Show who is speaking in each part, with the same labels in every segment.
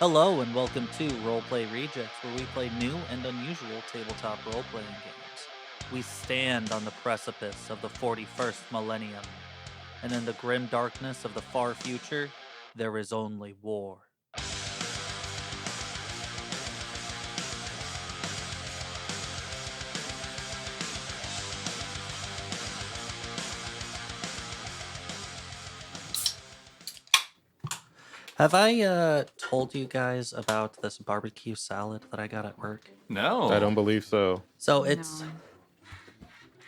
Speaker 1: Hello and welcome to Roleplay Rejects, where we play new and unusual tabletop role-playing games. We stand on the precipice of the 41st millennium, and in the grim darkness of the far future, there is only war. Have I told you guys about this barbecue salad that I got at work?
Speaker 2: No.
Speaker 3: I don't believe so.
Speaker 1: So it's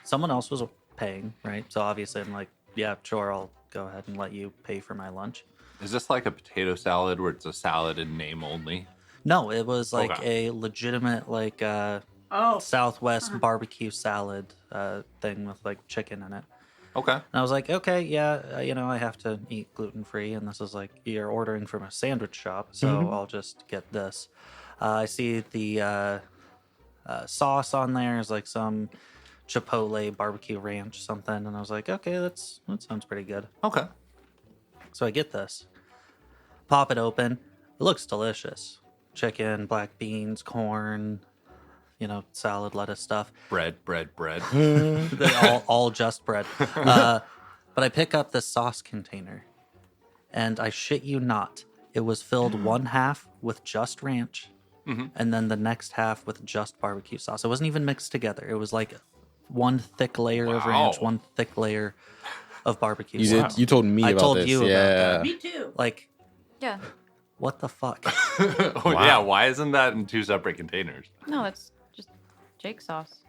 Speaker 1: someone else was paying, right? So obviously I'm like, yeah, sure, I'll go ahead and let you pay for my lunch.
Speaker 2: Is this like a potato salad where it's a salad in name only?
Speaker 1: No, it was like
Speaker 2: Okay.
Speaker 1: a legitimate Southwest barbecue salad thing with like chicken in it.
Speaker 2: Okay.
Speaker 1: And I was like, okay, yeah, I have to eat gluten-free, and this is like, you're ordering from a sandwich shop, so I'll just get this. I see the sauce on there is like some Chipotle barbecue ranch something, and I was like, okay, that sounds pretty good.
Speaker 2: Okay.
Speaker 1: So I get this, pop it open, it looks delicious. Chicken, black beans, corn, salad, lettuce stuff.
Speaker 2: Bread.
Speaker 1: all just bread. But I pick up this sauce container, and I shit you not, it was filled one half with just ranch, and then the next half with just barbecue sauce. It wasn't even mixed together. It was like one thick layer of ranch, one thick layer of barbecue sauce.
Speaker 3: You told me
Speaker 1: I
Speaker 3: about
Speaker 1: told
Speaker 3: this.
Speaker 1: you about that.
Speaker 4: Me too.
Speaker 1: Like,
Speaker 5: Yeah.
Speaker 1: what the fuck?
Speaker 2: Yeah, why isn't that in two separate containers?
Speaker 5: No, it's just Jake sauce.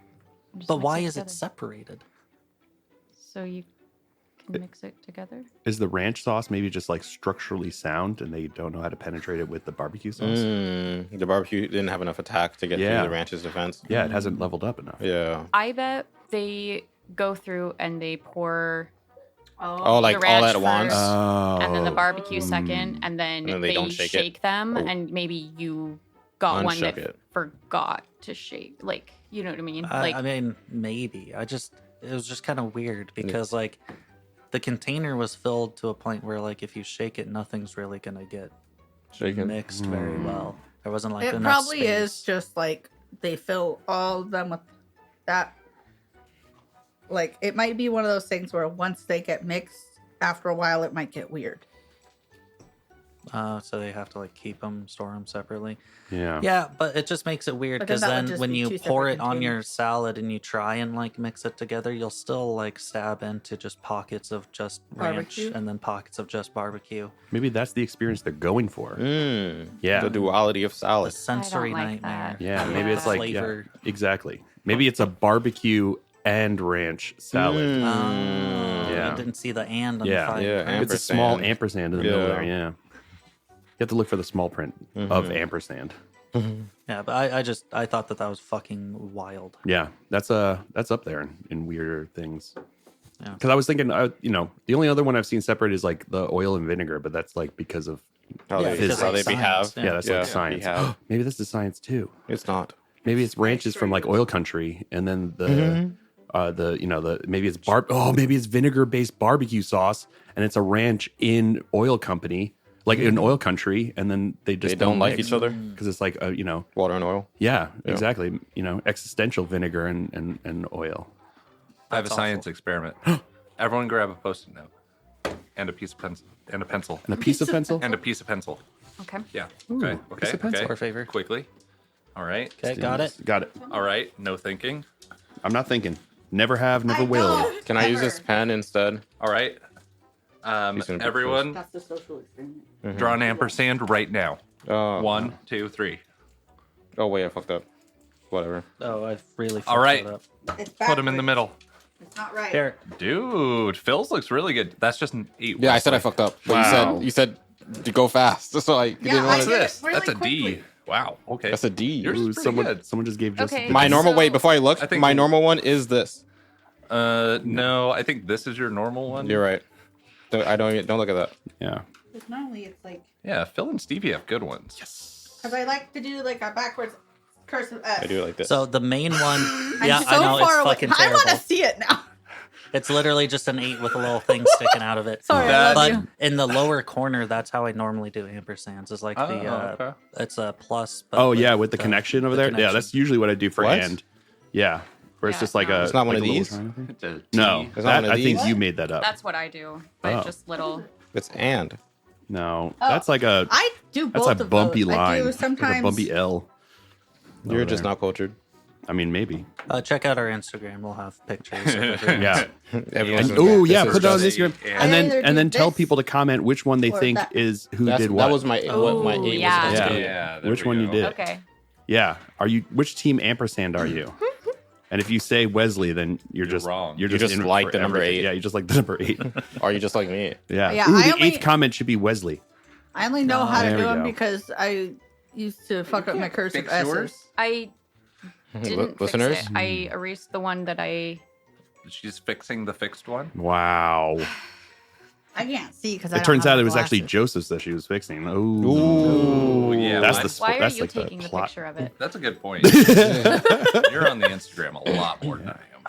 Speaker 5: You just
Speaker 1: But
Speaker 5: mix
Speaker 1: why is it
Speaker 5: together.
Speaker 1: separated?
Speaker 5: So you can mix it together?
Speaker 6: Is the ranch sauce maybe just like structurally sound and they don't know how to penetrate it with the barbecue sauce?
Speaker 3: The barbecue didn't have enough attack to get through the ranch's defense.
Speaker 6: Yeah, it hasn't leveled up enough.
Speaker 3: Yeah.
Speaker 5: I bet they go through and they pour
Speaker 3: Oh, like
Speaker 5: the
Speaker 3: all
Speaker 5: ranch
Speaker 3: at once.
Speaker 5: first,
Speaker 6: Oh.
Speaker 5: and then the barbecue second, and then
Speaker 3: And then
Speaker 5: they
Speaker 3: they don't shake it?
Speaker 5: them,
Speaker 3: Oh.
Speaker 5: and maybe you got one
Speaker 3: Unshook
Speaker 5: that
Speaker 3: it.
Speaker 5: forgot to shake. Like, you know what I mean?
Speaker 1: I mean, maybe. It was just kind of weird because like the container was filled to a point where like if you shake it, nothing's really gonna get
Speaker 3: Shaken.
Speaker 1: mixed very well. There wasn't like
Speaker 4: It
Speaker 1: enough
Speaker 4: probably
Speaker 1: space.
Speaker 4: is just like they fill all of them with that. Like it might be one of those things where once they get mixed, after a while it might get weird.
Speaker 1: So they have to like store them separately.
Speaker 6: Yeah.
Speaker 1: Yeah, but it just makes it weird
Speaker 4: But then
Speaker 1: because
Speaker 4: that would
Speaker 1: then
Speaker 4: just
Speaker 1: when
Speaker 4: be
Speaker 1: you
Speaker 4: two
Speaker 1: pour
Speaker 4: separate
Speaker 1: it on your
Speaker 4: containers.
Speaker 1: salad and you try and like mix it together, you'll still like stab into just pockets of just
Speaker 4: Barbecue?
Speaker 1: ranch and then pockets of just barbecue.
Speaker 6: Maybe that's the experience they're going for. Yeah.
Speaker 3: The duality of
Speaker 1: The
Speaker 3: salad.
Speaker 1: sensory
Speaker 5: like
Speaker 1: nightmare.
Speaker 5: that.
Speaker 6: Yeah, maybe it's like, yeah,
Speaker 1: flavor.
Speaker 6: exactly. Maybe it's a barbecue and ranch salad.
Speaker 1: I
Speaker 6: Yeah.
Speaker 1: didn't see the and on
Speaker 6: Yeah.
Speaker 1: the fine
Speaker 3: Yeah,
Speaker 1: print.
Speaker 6: It's a small
Speaker 3: ampersand.
Speaker 6: ampersand in the middle
Speaker 3: Yeah.
Speaker 6: there, yeah. You have to look for the small print of ampersand.
Speaker 1: Yeah, but I thought that was fucking wild.
Speaker 6: Yeah, that's up there in weirder things.
Speaker 1: Yeah.
Speaker 6: Because I was thinking, the only other one I've seen separate is like the oil and vinegar, but that's like because of
Speaker 3: How
Speaker 1: Yeah,
Speaker 3: they,
Speaker 1: because
Speaker 3: how
Speaker 1: of
Speaker 3: they
Speaker 1: science,
Speaker 3: behave.
Speaker 1: yeah.
Speaker 6: that's
Speaker 3: Yeah,
Speaker 6: like science.
Speaker 3: behave.
Speaker 6: Maybe this is science too.
Speaker 3: It's not.
Speaker 6: Maybe it's ranches from like oil country, and then maybe it's vinegar based barbecue sauce, and it's a ranch in oil company, like in oil country, and then they just
Speaker 3: They don't like
Speaker 6: mix.
Speaker 3: each other.
Speaker 6: Because it's like
Speaker 3: Water and oil.
Speaker 6: yeah, exactly, existential vinegar and oil.
Speaker 2: I have a
Speaker 1: That's
Speaker 2: science experiment. Everyone grab a post-it note and a piece of pencil and a pencil
Speaker 6: And a piece of pencil.
Speaker 2: and a piece of pencil.
Speaker 5: Okay.
Speaker 2: Yeah. Okay.
Speaker 6: piece of pencil.
Speaker 2: Okay.
Speaker 1: For favor.
Speaker 2: Quickly. All right.
Speaker 1: Okay, got it.
Speaker 6: Got it.
Speaker 2: All right. No thinking.
Speaker 6: I'm not thinking. Never have, never
Speaker 4: I
Speaker 6: will.
Speaker 4: know.
Speaker 3: Can I use this pen instead?
Speaker 2: All right.
Speaker 3: He's gonna be
Speaker 2: Everyone,
Speaker 4: That's the social experiment.
Speaker 2: draw an ampersand right now. 1, 2, 3.
Speaker 3: Oh, wait, I fucked up. Whatever.
Speaker 1: Oh, I've really fucked
Speaker 2: All right.
Speaker 1: that up.
Speaker 4: It's
Speaker 2: Put them in the
Speaker 4: backwards.
Speaker 2: middle.
Speaker 4: It's not right.
Speaker 1: Here,
Speaker 2: Dude, Phil's looks really good. That's just an 8.
Speaker 3: Yeah, I said I fucked up. But
Speaker 6: Wow.
Speaker 3: you said to go fast. So I didn't
Speaker 4: I
Speaker 3: want
Speaker 2: What's
Speaker 3: to.
Speaker 4: did it
Speaker 2: this?
Speaker 4: really
Speaker 2: That's a D.
Speaker 4: quickly.
Speaker 2: Wow. Okay.
Speaker 3: That's a D.
Speaker 2: Yours is pretty good.
Speaker 6: Someone just gave just
Speaker 5: Okay.
Speaker 3: My normal
Speaker 5: So-
Speaker 3: wait, before I looked,
Speaker 2: I think-
Speaker 3: my normal one is this.
Speaker 2: No, I think this is your normal one.
Speaker 3: You're right. Don't look at that.
Speaker 6: yeah.
Speaker 4: Because normally it's like,
Speaker 2: Yeah, Phil and Stevie have good ones.
Speaker 4: because I like to do like a backwards cursive S.
Speaker 3: I do it like this.
Speaker 1: so the main one.
Speaker 4: I'm
Speaker 1: yeah,
Speaker 4: so
Speaker 1: I know
Speaker 4: far
Speaker 1: it's
Speaker 4: away.
Speaker 1: fucking
Speaker 4: I
Speaker 1: terrible.
Speaker 4: want to see it now.
Speaker 1: It's literally just an 8 with a little thing sticking out of it.
Speaker 4: Sorry, I love
Speaker 1: But
Speaker 4: you.
Speaker 1: in the lower corner, that's how I normally do ampersands. Is like
Speaker 2: okay.
Speaker 1: it's a plus. But
Speaker 6: with the connection over there. Yeah, that's usually what I do for
Speaker 3: What?
Speaker 6: and. Yeah, where it's
Speaker 5: Yeah,
Speaker 6: just like
Speaker 5: no.
Speaker 6: a.
Speaker 3: It's not one
Speaker 6: like
Speaker 3: of
Speaker 6: a little
Speaker 3: these?
Speaker 6: triangle.
Speaker 2: It's a
Speaker 6: No,
Speaker 2: T.
Speaker 3: It's not one of
Speaker 6: I think
Speaker 3: these?
Speaker 6: you made that up.
Speaker 5: That's what I do, but
Speaker 6: Oh.
Speaker 5: just little.
Speaker 3: It's and.
Speaker 6: No,
Speaker 4: Oh,
Speaker 6: that's like a.
Speaker 4: I do both
Speaker 6: That's a
Speaker 4: of
Speaker 6: bumpy
Speaker 4: those.
Speaker 6: line.
Speaker 4: I do
Speaker 6: Like
Speaker 4: sometimes.
Speaker 6: a bumpy L.
Speaker 3: You're
Speaker 6: over
Speaker 3: just
Speaker 6: there.
Speaker 3: not cultured.
Speaker 6: I mean, maybe.
Speaker 1: check out our Instagram. We'll have pictures. Of the
Speaker 6: Yeah.
Speaker 3: Everyone's
Speaker 6: Oh yeah,
Speaker 3: this
Speaker 6: put
Speaker 3: is
Speaker 6: it on
Speaker 3: just-
Speaker 6: Instagram,
Speaker 2: Yeah.
Speaker 6: and
Speaker 4: I either
Speaker 6: then
Speaker 4: do
Speaker 6: tell
Speaker 4: this
Speaker 6: people to comment which one they
Speaker 4: or
Speaker 6: think
Speaker 4: that.
Speaker 6: is who
Speaker 3: That's,
Speaker 6: did what.
Speaker 3: that was my what my
Speaker 5: Ooh,
Speaker 3: 8
Speaker 5: yeah.
Speaker 3: was supposed to be.
Speaker 2: Yeah, there
Speaker 6: Which
Speaker 2: we
Speaker 6: one you
Speaker 2: go.
Speaker 6: did?
Speaker 5: Okay.
Speaker 6: Yeah. Are you? Which team ampersand are you? And if you say Wesley, then you're just
Speaker 2: wrong.
Speaker 6: You're
Speaker 3: You
Speaker 6: just,
Speaker 3: just
Speaker 6: in
Speaker 3: like
Speaker 6: for
Speaker 3: the number
Speaker 6: everything.
Speaker 3: 8.
Speaker 6: Yeah, you just like the number 8.
Speaker 3: Or you just like me?
Speaker 6: Yeah.
Speaker 4: Yeah,
Speaker 6: Ooh,
Speaker 4: I
Speaker 6: the
Speaker 4: only-
Speaker 6: 8th comment should be Wesley.
Speaker 4: I only know how to
Speaker 6: There
Speaker 4: do
Speaker 6: we
Speaker 4: them
Speaker 6: go.
Speaker 4: because I used to fuck up my cursive
Speaker 2: Fix
Speaker 4: S's.
Speaker 2: yours?
Speaker 5: I didn't
Speaker 3: Listeners?
Speaker 5: fix it. I erased the one that I.
Speaker 2: She's fixing the fixed one.
Speaker 6: Wow.
Speaker 4: I can't see because I
Speaker 6: It
Speaker 4: don't
Speaker 6: turns
Speaker 4: have
Speaker 6: out
Speaker 4: the
Speaker 6: it was actually
Speaker 4: glasses.
Speaker 6: Joseph's that she was fixing. Ooh.
Speaker 2: Oh, yeah.
Speaker 6: That's
Speaker 2: mine-
Speaker 6: the
Speaker 5: Why are
Speaker 6: that's
Speaker 5: you
Speaker 6: like
Speaker 5: taking
Speaker 6: the
Speaker 5: the
Speaker 6: plot.
Speaker 5: picture of it?
Speaker 2: That's a good point. You're on the Instagram a lot more than I am.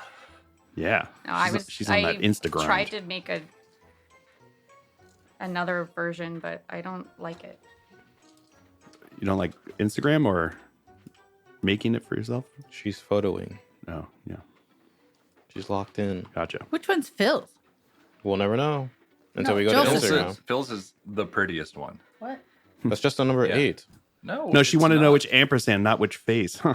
Speaker 6: Yeah.
Speaker 5: No, I was.
Speaker 6: She's on that Instagram.
Speaker 5: Tried to make another version, but I don't like it.
Speaker 6: You don't like Instagram or making it for yourself?
Speaker 3: She's photoing.
Speaker 6: Oh, yeah.
Speaker 3: She's locked in.
Speaker 6: Gotcha.
Speaker 4: Which one's Phil's?
Speaker 3: We'll never know until
Speaker 4: No,
Speaker 3: we go to
Speaker 4: Joseph's
Speaker 3: Instagram.
Speaker 2: Phil's is the prettiest one.
Speaker 4: What?
Speaker 3: That's just a number
Speaker 2: Yeah.
Speaker 3: 8.
Speaker 2: No,
Speaker 6: No, she
Speaker 2: it's
Speaker 6: wanted to know
Speaker 2: not.
Speaker 6: which ampersand, not which face.
Speaker 2: Oh.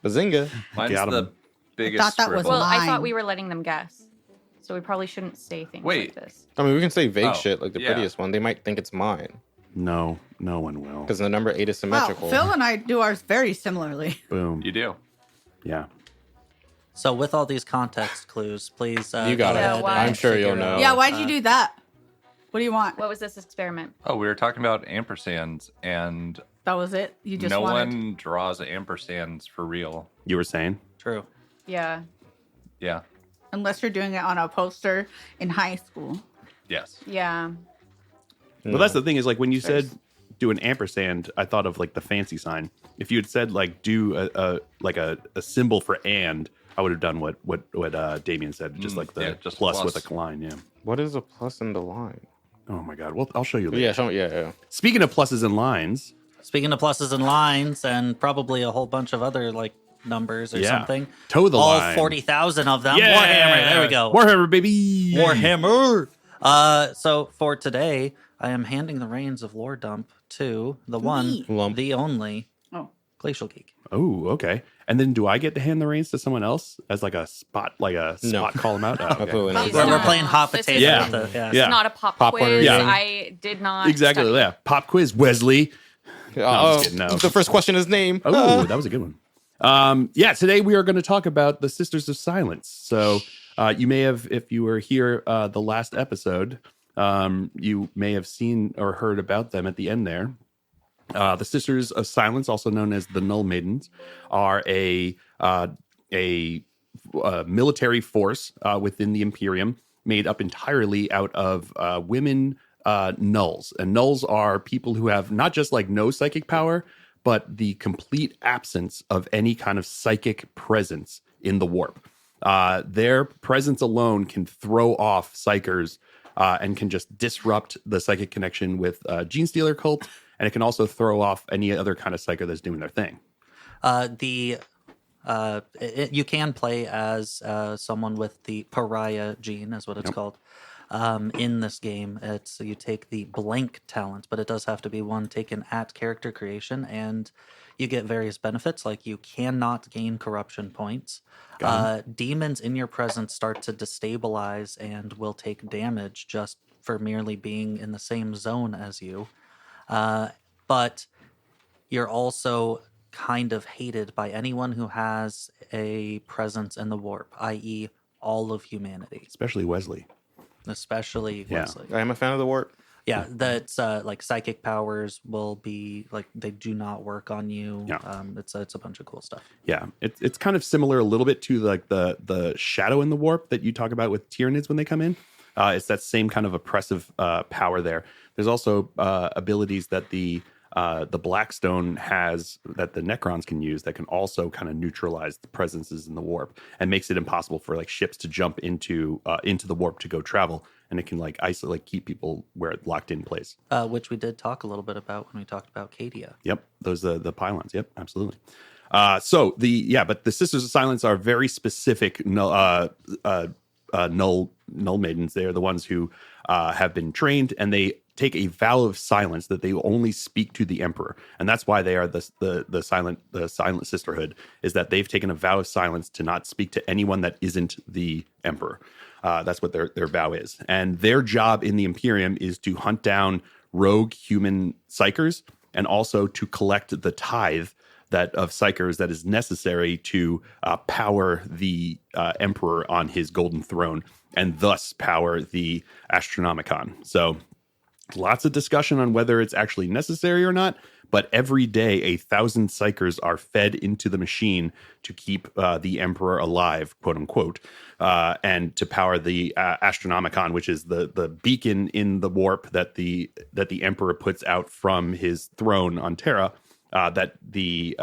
Speaker 3: Bazinga.
Speaker 2: Mine's
Speaker 6: Got 'em.
Speaker 2: the biggest.
Speaker 4: thought that was
Speaker 2: scribble.
Speaker 5: Well, I
Speaker 4: Mine.
Speaker 5: thought we were letting them guess, so we probably shouldn't say things
Speaker 2: Wait.
Speaker 5: like this.
Speaker 3: I mean, we can say vague
Speaker 2: Oh,
Speaker 3: shit like the
Speaker 2: yeah.
Speaker 3: prettiest one. They might think it's mine
Speaker 6: No, no one will.
Speaker 3: because the number 8 is
Speaker 4: Wow,
Speaker 3: symmetrical.
Speaker 4: Phil and I do ours very similarly.
Speaker 6: Boom.
Speaker 2: You do.
Speaker 6: Yeah.
Speaker 1: So with all these context clues, please.
Speaker 3: You got
Speaker 1: go
Speaker 3: it.
Speaker 1: ahead
Speaker 5: why?
Speaker 1: and
Speaker 3: I'm sure you'll
Speaker 1: figure
Speaker 3: know.
Speaker 1: out,
Speaker 4: Yeah, why'd you do that? What do you want?
Speaker 5: What was this experiment?
Speaker 2: Oh, we were talking about ampersands, and
Speaker 4: That was it. You just
Speaker 2: no
Speaker 4: wanted.
Speaker 2: one draws ampersands for real.
Speaker 6: You were saying?
Speaker 1: True.
Speaker 5: Yeah.
Speaker 2: Yeah.
Speaker 4: Unless you're doing it on a poster in high school.
Speaker 2: Yes.
Speaker 5: Yeah.
Speaker 6: Well, that's the thing is like when you said do an ampersand, I thought of like the fancy sign. If you had said like do a symbol for and, I would have done what Damien said, just like the
Speaker 2: yeah, just
Speaker 6: plus
Speaker 2: plus.
Speaker 6: with a line. Yeah.
Speaker 3: What is a plus in the line?
Speaker 6: Oh my God. Well, I'll show you later.
Speaker 3: Yeah, yeah.
Speaker 6: Speaking of pluses and lines,
Speaker 1: Speaking of pluses and lines, and probably a whole bunch of other like numbers or
Speaker 6: Yeah.
Speaker 1: something.
Speaker 6: toe the
Speaker 1: All
Speaker 6: line.
Speaker 1: 40,000 of them.
Speaker 6: Yeah.
Speaker 1: Warhammer. There we go.
Speaker 6: Warhammer, baby.
Speaker 1: Warhammer. So for today, I am handing the reins of Lore Dump to the one,
Speaker 3: Lump.
Speaker 1: the only
Speaker 4: Oh.
Speaker 1: Glacial Geek.
Speaker 6: Oh, okay. And then do I get to hand the reins to someone else as like a spot
Speaker 3: No.
Speaker 6: call them out? Oh, okay.
Speaker 3: Absolutely not.
Speaker 5: Please
Speaker 1: Where we're
Speaker 5: don't.
Speaker 1: playing hot
Speaker 5: This
Speaker 1: potato.
Speaker 6: Yeah.
Speaker 1: With the,
Speaker 6: Yeah.
Speaker 5: It's not a pop
Speaker 3: Popcorn
Speaker 5: quiz.
Speaker 3: reading.
Speaker 5: I did not.
Speaker 6: Exactly.
Speaker 5: study.
Speaker 6: Yeah. Pop quiz, Wesley. I'm just kidding, no.
Speaker 3: The first question is name.
Speaker 6: Oh, that was a good one. Yeah, today we are going to talk about the Sisters of Silence. So you may have, if you were here the last episode, you may have seen or heard about them at the end there. The Sisters of Silence, also known as the Null Maidens, are a military force within the Imperium made up entirely out of women nulls. And nulls are people who have not just like no psychic power, but the complete absence of any kind of psychic presence in the warp. Their presence alone can throw off psychers and can just disrupt the psychic connection with Gene Stealer cult, and it can also throw off any other kind of psyker that's doing their thing.
Speaker 1: You can play as someone with the pariah gene, is what it's called. In this game, you take the blank talent, but it does have to be one taken at character creation, and you get various benefits, like you cannot gain corruption points. Demons in your presence start to destabilize and will take damage just for merely being in the same zone as you. But you're also kind of hated by anyone who has a presence in the warp, i.e., all of humanity,
Speaker 6: Especially Wesley.
Speaker 1: especially
Speaker 6: Yeah.
Speaker 1: Wesley.
Speaker 3: I am a fan of the warp.
Speaker 1: Yeah, that's like psychic powers will be like they do not work on you.
Speaker 6: Yeah.
Speaker 1: It's a bunch of cool stuff.
Speaker 6: Yeah, it's kind of similar a little bit to like the shadow in the warp that you talk about with Tyranids when they come in. It's that same kind of oppressive power there. There's also abilities that the the Blackstone has that the Necrons can use that can also kind of neutralize the presences in the warp and makes it impossible for like ships to jump into the warp to go travel, and it can like isolate, keep people where it locked in place.
Speaker 1: Which we did talk a little bit about when we talked about Cadia.
Speaker 6: Yep, those the pylons. Yep, absolutely. But the Sisters of Silence are very specific null maidens. They are the ones who have been trained, and they take a vow of silence that they only speak to the Emperor, and that's why they are the silent sisterhood. Is that they've taken a vow of silence to not speak to anyone that isn't the Emperor. That's what their vow is, and their job in the Imperium is to hunt down rogue human psychers and also to collect the tithe of psychers that is necessary to power the Emperor on his golden throne and thus power the Astronomicon. So lots of discussion on whether it's actually necessary or not, but every day 1,000 psychers are fed into the machine to keep the Emperor alive, quote unquote, and to power the Astronomicon, which is the beacon in the warp that the Emperor puts out from his throne on Terra. That the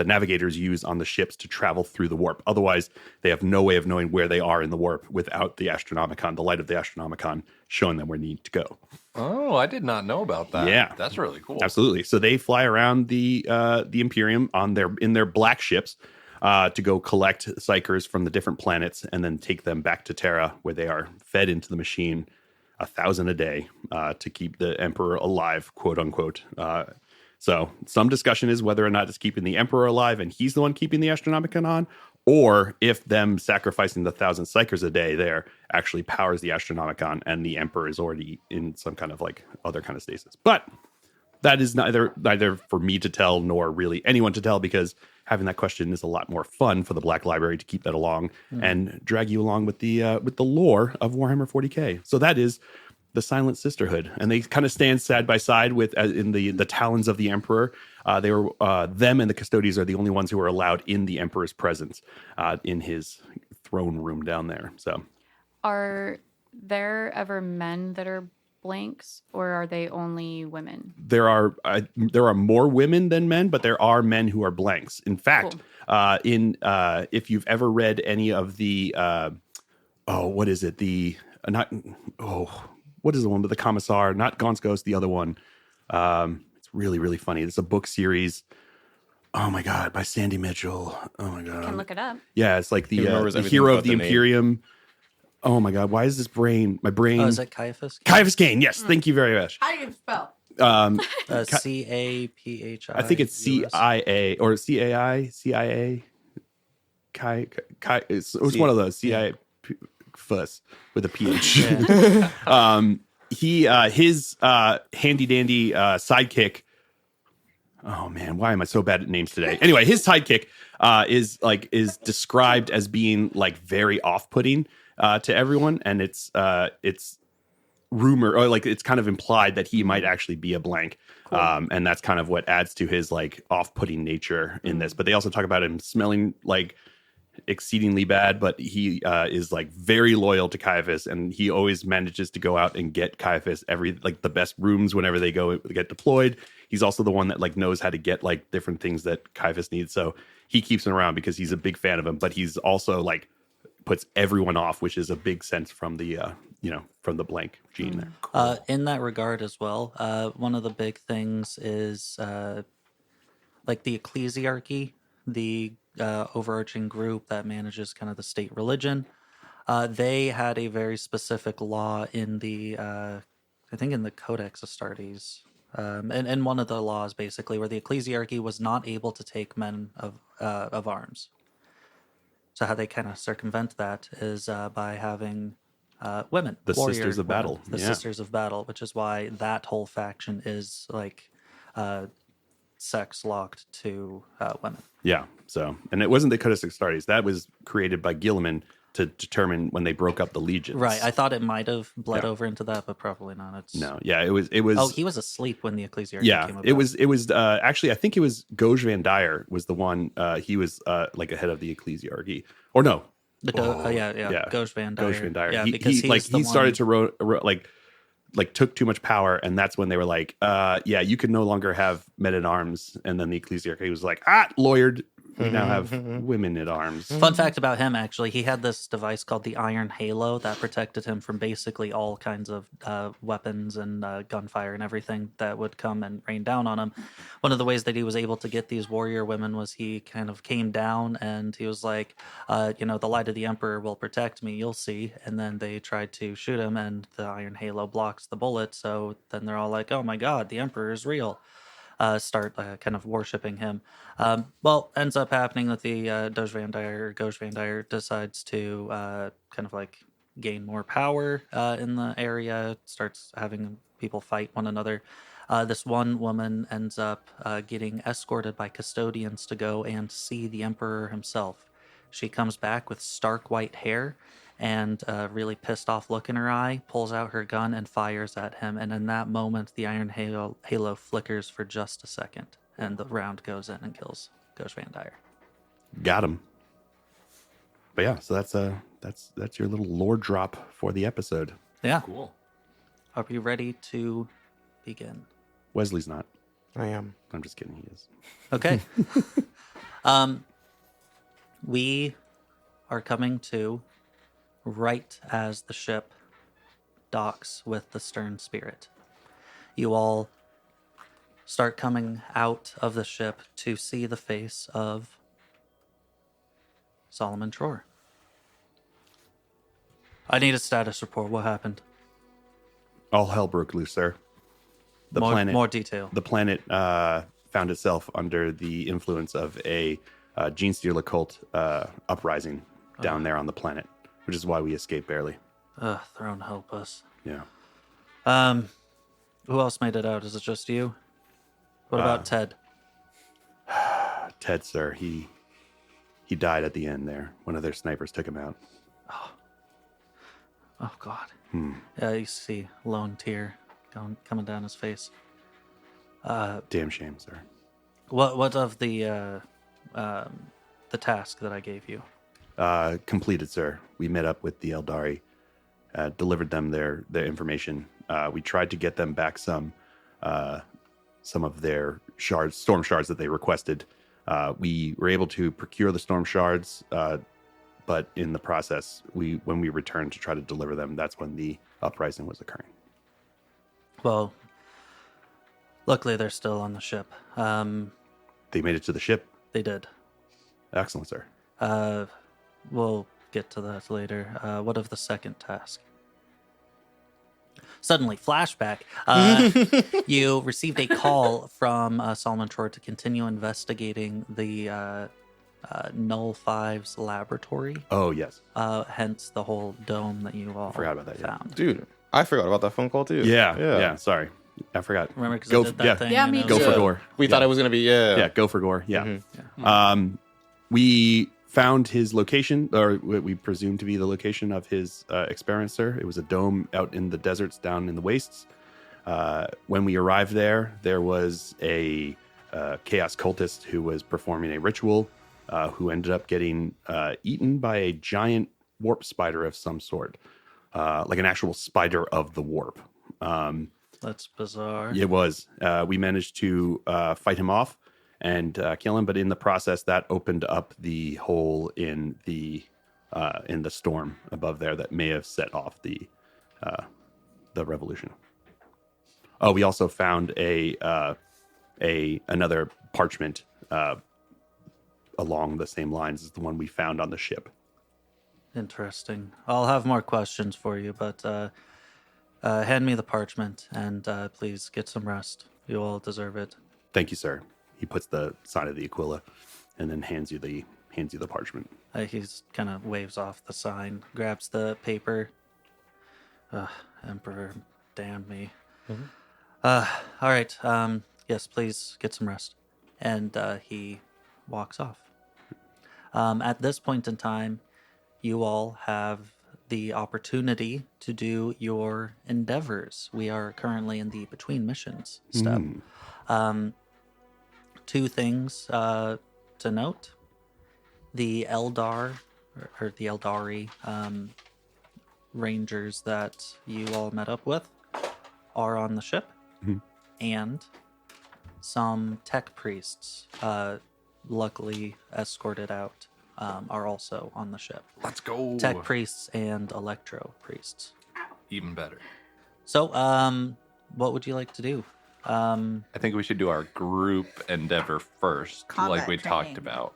Speaker 6: navigators use on the ships to travel through the warp. Otherwise, they have no way of knowing where they are in the warp without the Astronomicon, the light of the Astronomicon, showing them where they need to go.
Speaker 2: Oh, I did not know about that.
Speaker 6: Yeah,
Speaker 2: that's really cool.
Speaker 6: Absolutely. So they fly around the Imperium in their black ships to go collect psychers from the different planets and then take them back to Terra, where they are fed into the machine 1,000 a day to keep the Emperor alive, quote unquote. So some discussion is whether or not it's keeping the Emperor alive and he's the one keeping the Astronomicon on, or if them sacrificing the 1,000 psychers a day there actually powers the Astronomicon and the Emperor is already in some kind of like other kind of stasis. But that is neither for me to tell nor really anyone to tell, because having that question is a lot more fun for the Black Library to keep that along and drag you along with the lore of Warhammer 40K. So that is the Silent Sisterhood, and they kind of stand side by side with in the talons of the Emperor. They were them and the Custodians are the only ones who are allowed in the Emperor's presence in his throne room down there. So,
Speaker 5: are there ever men that are blanks, or are they only women?
Speaker 6: There are more women than men, but there are men who are blanks. In fact, cool. If you've ever read any of the what is it? What is the one with the Commissar? Not Gaunt's Ghost, the other one. It's really, really funny. It's a book series. Oh my God, by Sandy Mitchell. Oh my God.
Speaker 5: I can look it up.
Speaker 6: Yeah, it's like the hero of the Imperium. Oh my God, why is my brain?
Speaker 1: Oh, is it Caiaphas?
Speaker 6: Caiaphas Cain, yes. Thank you very much.
Speaker 4: How do you spell?
Speaker 1: CAPHI.
Speaker 6: I think it's CIA or CAI, CIA. It was one of those. CIA. Fuss with a PH. Yeah. His handy dandy sidekick. Oh man, why am I so bad at names today? Anyway, his sidekick is described as being like very off-putting to everyone, and it's rumor or like it's kind of implied that he might actually be a blank. Cool. And that's kind of what adds to his like off-putting nature in this. But they also talk about him smelling like exceedingly bad, but he is like very loyal to Caiaphas, and he always manages to go out and get Caiaphas the best rooms whenever they get deployed. He's also the one that like knows how to get like different things that Caiaphas needs, so he keeps him around because he's a big fan of him. But he's also like puts everyone off, which is a big sense from the from the blank gene there.
Speaker 1: Cool. In that regard as well, one of the big things is like the ecclesiarchy, the overarching group that manages kind of the state religion. They had a very specific law in the I think in the Codex Astartes, and one of the laws basically where the ecclesiarchy was not able to take men of arms. So how they kind of circumvent that is by having women,
Speaker 6: the Sisters of Battle,
Speaker 1: the Sisters of Battle, which is why that whole faction is like sex locked to women.
Speaker 6: Yeah. So, and it wasn't the Codex Astartes. That was created by Gilliman to determine when they broke up the legions.
Speaker 1: Right. I thought it might have bled over into that, but probably not.
Speaker 6: No. Yeah. It was.
Speaker 1: Oh, he was asleep when the ecclesiarchy came about.
Speaker 6: It was. Actually, I think it was Goj Van Dyer was the one. He was like a head of the ecclesiarchy, or no?
Speaker 1: Goj Van Dyer.
Speaker 6: Goj Van Dyer.
Speaker 1: Yeah,
Speaker 6: he
Speaker 1: because
Speaker 6: started to like took too much power, and that's when they were like, yeah, you can no longer have men at arms. And then the ecclesiarchy was like, lawyered. We now have women at arms.
Speaker 1: Fun fact about him, actually, he had this device called the Iron Halo that protected him from basically all kinds of weapons and gunfire and everything that would come and rain down on him. One of the ways that he was able to get these warrior women was he kind of came down and he was like, the light of the Emperor will protect me, you'll see. And then they tried to shoot him and the Iron Halo blocks the bullet. So then they're all like, oh my God, the Emperor is real. Start kind of worshiping him. Ends up happening that the Doge Van Dyer decides to kind of like gain more power in the area, starts having people fight one another. This one woman ends up getting escorted by custodians to go and see the Emperor himself. She comes back with stark white hair and a really pissed off look in her eye, pulls out her gun and fires at him. And in that moment, the Iron Halo flickers for just a second, and the round goes in and kills Doge Van Dyer.
Speaker 6: Got him. But yeah, so that's your little lore drop for the episode.
Speaker 1: Yeah.
Speaker 2: Cool.
Speaker 1: Are we ready to begin?
Speaker 6: Wesley's not.
Speaker 3: I am.
Speaker 6: I'm just kidding. He is.
Speaker 1: Okay. We are coming to right as the ship docks with the stern spirit. You all start coming out of the ship to see the face of Solomon Tror. I need a status report. What happened?
Speaker 6: All hell broke loose, sir.
Speaker 1: More detail.
Speaker 6: The planet found itself under the influence of a gene stealer cult uprising down there on the planet, which is why we escaped barely.
Speaker 1: Throne help us.
Speaker 6: Yeah.
Speaker 1: Who else made it out? Is it just you? What about Ted?
Speaker 6: Ted, sir, he died at the end there. One of their snipers took him out.
Speaker 1: Oh God. Yeah, you see lone tear coming down his face.
Speaker 6: Damn shame, sir.
Speaker 1: What of the task that I gave you?
Speaker 6: Completed, sir. We met up with the Eldari, delivered them their information. We tried to get them back some of their storm shards that they requested. We were able to procure the storm shards, but in the process, when we returned to try to deliver them, that's when the uprising was occurring.
Speaker 1: Well, luckily they're still on the ship.
Speaker 6: They made it to the ship.
Speaker 1: They did.
Speaker 6: Excellent, sir.
Speaker 1: We'll get to that later. What of the second task? Suddenly, flashback. You received a call from Solomon Tror to continue investigating the Null 5's laboratory.
Speaker 6: Oh, yes.
Speaker 1: Hence the whole dome that you all
Speaker 6: Forgot about that, yeah.
Speaker 1: found.
Speaker 3: Dude, I forgot about that phone call too.
Speaker 6: Yeah. Sorry. I forgot.
Speaker 1: Remember, because I did that thing.
Speaker 4: Yeah,
Speaker 1: and
Speaker 4: me
Speaker 1: it
Speaker 6: Go
Speaker 1: was-
Speaker 6: for
Speaker 3: Yeah.
Speaker 6: gore.
Speaker 3: We thought it was gonna be
Speaker 6: Yeah, go for gore. Yeah. We found his location, or what we presume to be the location of his experiment, sir. It was a dome out in the deserts down in the wastes. When we arrived there was a chaos cultist who was performing a ritual who ended up getting eaten by a giant warp spider of some sort, like an actual spider of the warp.
Speaker 1: That's bizarre.
Speaker 6: It was. We managed to fight him off and kill him, but in the process, that opened up the hole in the storm above there that may have set off the revolution. Oh, we also found another parchment along the same lines as the one we found on the ship.
Speaker 1: Interesting. I'll have more questions for you, but hand me the parchment and please get some rest. You all deserve it.
Speaker 6: Thank you, sir. He puts the sign of the Aquila and then hands you the parchment.
Speaker 1: He's kind of waves off the sign, grabs the paper. Emperor, damn me. All right. Yes, please get some rest. And he walks off. At this point in time, you all have the opportunity to do your endeavors. We are currently in the between missions step. Two things to note. The Eldar, or the Eldari rangers that you all met up with are on the ship,
Speaker 6: Mhm.
Speaker 1: and some tech priests, luckily escorted out, are also on the ship.
Speaker 2: Let's go.
Speaker 1: Tech priests and electro priests.
Speaker 2: Even better.
Speaker 1: So, what would you like to do?
Speaker 2: I think we should do our group endeavor first,
Speaker 4: Combat
Speaker 2: like we talked
Speaker 4: training.
Speaker 2: about,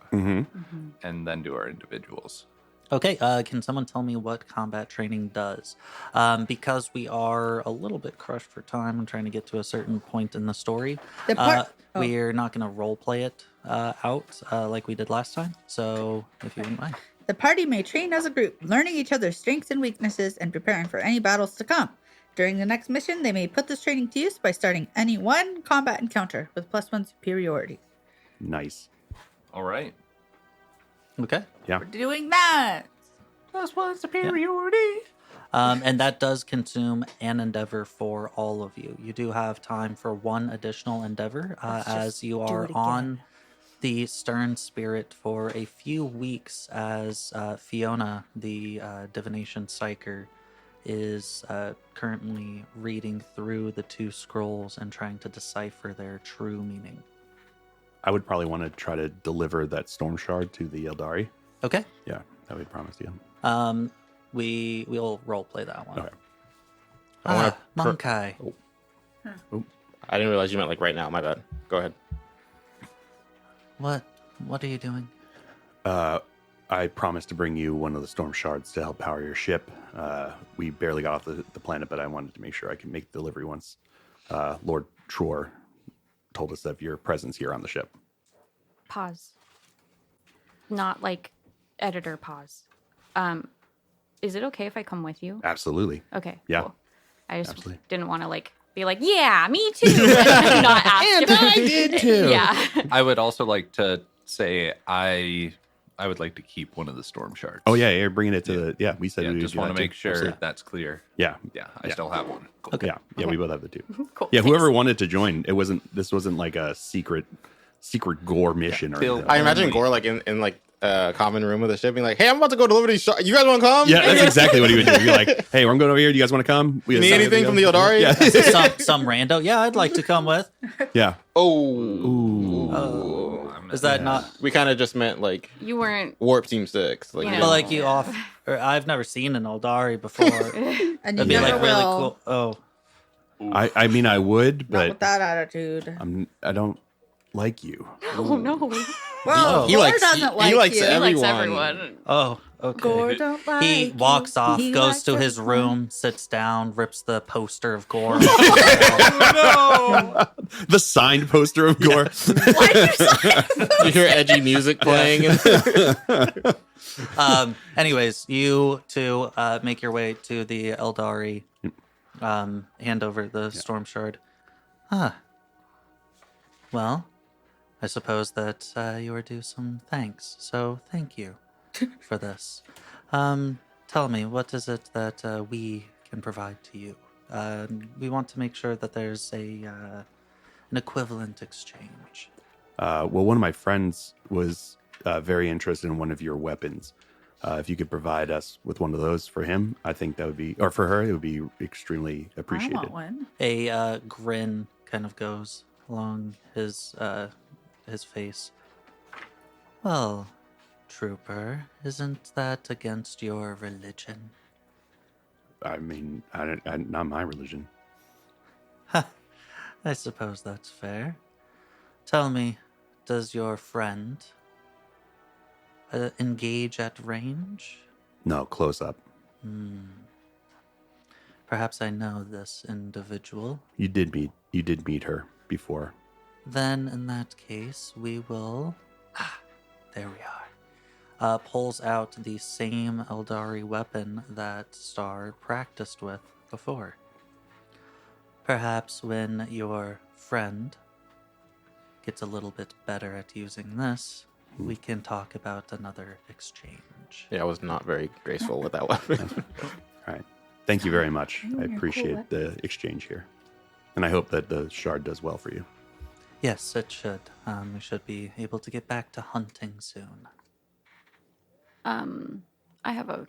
Speaker 2: and then do our individuals.
Speaker 1: Okay, can someone tell me what combat training does? Because we are a little bit crushed for time and trying to get to a certain point in the story,
Speaker 4: The part-
Speaker 1: we're not going to role play it out like we did last time. So, if you wouldn't mind.
Speaker 4: The party may train as a group, learning each other's strengths and weaknesses and preparing for any battles to come. During the next mission, they may put this training to use by starting any one combat encounter with +1 superiority.
Speaker 6: Nice.
Speaker 2: All right.
Speaker 1: Okay.
Speaker 6: Yeah.
Speaker 4: We're doing that.
Speaker 2: +1 superiority.
Speaker 1: And that does consume an endeavor for all of you. You do have time for one additional endeavor
Speaker 4: Let's just
Speaker 1: as you
Speaker 4: do
Speaker 1: are
Speaker 4: it again.
Speaker 1: on the Stern Spirit for a few weeks as Fiona, the divination psyker, is currently reading through the 2 scrolls and trying to decipher their true meaning.
Speaker 6: I would probably want to try to deliver that storm shard to the Eldari.
Speaker 1: Okay.
Speaker 6: Yeah, that we promised you.
Speaker 1: We'll role play that one.
Speaker 6: Okay.
Speaker 3: I wanna
Speaker 1: Monkai.
Speaker 3: I didn't realize you meant like right now. My bad. Go ahead.
Speaker 1: What are you doing?
Speaker 6: I promised to bring you one of the storm shards to help power your ship. We barely got off the planet, but I wanted to make sure I could make the delivery once Lord Tror told us of your presence here on the ship.
Speaker 5: Pause. Not like editor pause. Is it okay if I come with you?
Speaker 6: Absolutely.
Speaker 5: Okay.
Speaker 6: Yeah.
Speaker 5: Cool. I just
Speaker 6: Absolutely.
Speaker 5: didn't want to like be like, yeah, me too. And not ask
Speaker 6: And
Speaker 5: him.
Speaker 6: I did too.
Speaker 5: Yeah.
Speaker 2: I would also like to say I would like to keep one of the storm shards.
Speaker 6: Oh yeah, you're bringing it to the. Yeah, we said
Speaker 2: Yeah,
Speaker 6: we would
Speaker 2: just
Speaker 6: do
Speaker 2: want
Speaker 6: that
Speaker 2: to
Speaker 6: too.
Speaker 2: make sure
Speaker 6: Absolutely.
Speaker 2: that's clear.
Speaker 6: Yeah.
Speaker 2: Yeah, I still have one. Cool.
Speaker 1: Okay.
Speaker 6: Yeah, we both have the 2.
Speaker 5: Cool.
Speaker 6: Yeah,
Speaker 5: Thanks.
Speaker 6: whoever wanted to join, this wasn't like a secret gore mission or
Speaker 2: Bill-
Speaker 6: anything.
Speaker 3: I imagine
Speaker 2: Only-
Speaker 3: Gore like in like a common room of the ship, being like, "Hey, I'm about to go deliver these. You guys want to come?
Speaker 6: Yeah, that's exactly what he would do. You're like, hey, I'm going over here. Do you guys want to come? We
Speaker 3: You need anything from the Eldari?
Speaker 6: Yeah.
Speaker 1: some rando? Yeah, I'd like to come with.
Speaker 6: Yeah.
Speaker 3: Oh,
Speaker 1: Is that not?
Speaker 3: we kind of just meant like
Speaker 5: You weren't.
Speaker 3: Warp Team 6. Like,
Speaker 5: Yeah.
Speaker 3: you
Speaker 1: But
Speaker 3: know.
Speaker 1: like you off, or I've never seen an Eldari before.
Speaker 4: And you
Speaker 1: It'd be
Speaker 4: never
Speaker 1: like really
Speaker 4: will.
Speaker 1: cool. Oh,
Speaker 6: I mean, I would,
Speaker 4: Not with
Speaker 6: but
Speaker 4: that attitude.
Speaker 6: I don't like you.
Speaker 5: Oh no.
Speaker 4: Well,
Speaker 3: he
Speaker 4: Gore
Speaker 3: likes
Speaker 4: doesn't like
Speaker 3: likes
Speaker 4: you.
Speaker 5: He likes
Speaker 3: everyone.
Speaker 5: everyone.
Speaker 1: oh, okay.
Speaker 4: Gore don't like
Speaker 1: He
Speaker 4: you.
Speaker 1: walks off,
Speaker 4: He
Speaker 1: goes
Speaker 4: likes
Speaker 1: to his
Speaker 4: everyone.
Speaker 1: room, sits down, rips the poster of Gore.
Speaker 6: The signed poster of Gore.
Speaker 3: You hear edgy music playing.
Speaker 1: Anyways, you two make your way to the Eldari, hand over the storm shard. Well, I suppose that you are due some thanks, so thank you for this. Tell me, what is it that we can provide to you? We want to make sure that there's an equivalent exchange.
Speaker 6: Well, one of my friends was very interested in one of your weapons. If you could provide us with one of those for him, I think that would be, or for her, it would be extremely
Speaker 4: I
Speaker 6: appreciated.
Speaker 4: want one.
Speaker 1: A grin kind of goes along his face. Well, trooper, isn't that against your religion?
Speaker 6: I mean, not my religion.
Speaker 1: I suppose that's fair. Tell me, does your friend engage at range?
Speaker 6: No, close up.
Speaker 1: Perhaps I know this individual.
Speaker 6: You did meet her before.
Speaker 1: Then, in that case, we will... there we are. Pulls out the same Eldari weapon that Star practiced with before. Perhaps when your friend gets a little bit better at using this, we can talk about another exchange.
Speaker 3: Yeah, I was not very graceful with that weapon.
Speaker 6: All right. Thank you very much.
Speaker 4: Ooh,
Speaker 6: I
Speaker 4: you're
Speaker 6: appreciate
Speaker 4: cool.
Speaker 6: the exchange here. And I hope that the shard does well for you.
Speaker 1: Yes, it should. We should be able to get back to hunting soon.
Speaker 5: I have a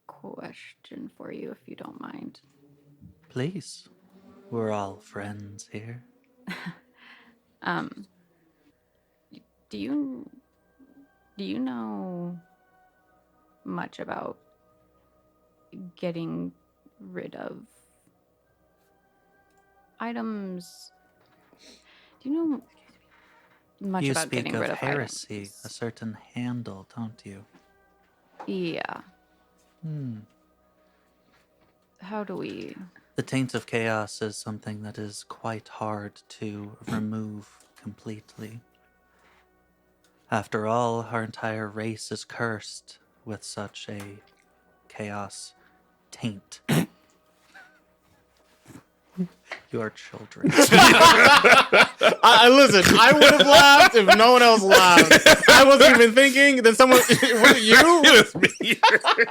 Speaker 5: question for you, if you don't mind.
Speaker 1: Please. We're all friends here.
Speaker 5: Do you know much about getting rid of items? Do you know much
Speaker 1: You
Speaker 5: about
Speaker 1: speak
Speaker 5: getting
Speaker 1: of
Speaker 5: rid of
Speaker 1: heresy,
Speaker 5: items?
Speaker 1: a certain handle, don't you?
Speaker 5: Yeah.
Speaker 1: Hmm.
Speaker 5: How do we?
Speaker 1: The taint of chaos is something that is quite hard to remove completely. After all, our entire race is cursed with such a chaos taint. Your children.
Speaker 3: I listen. I would have laughed if no one else laughed. I wasn't even thinking. Then someone was it you?
Speaker 6: It was me.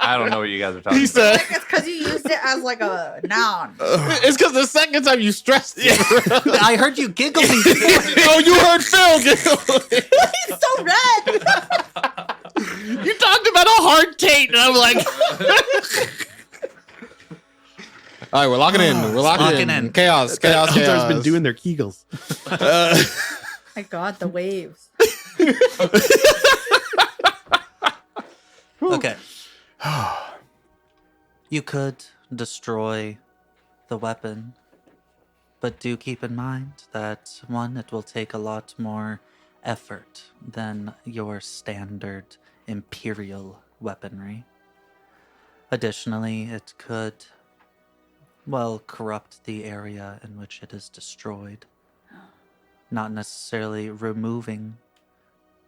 Speaker 2: I don't know what you guys are talking
Speaker 3: He
Speaker 2: about.
Speaker 3: said
Speaker 4: Like it's because you used it as like a noun.
Speaker 3: it's because the second time you stressed it.
Speaker 1: I heard you giggling.
Speaker 3: Oh, you heard Phil giggling.
Speaker 4: He's so red.
Speaker 3: You talked about a hard taint, and I'm like. All right, we're locking in. We're locking in. Chaos.
Speaker 6: Hunter's been doing their Kegels.
Speaker 4: My God, the waves.
Speaker 1: Okay. You could destroy the weapon, but do keep in mind that, one, it will take a lot more effort than your standard Imperial weaponry. Additionally, it could, well, corrupt the area in which it is destroyed. Not necessarily removing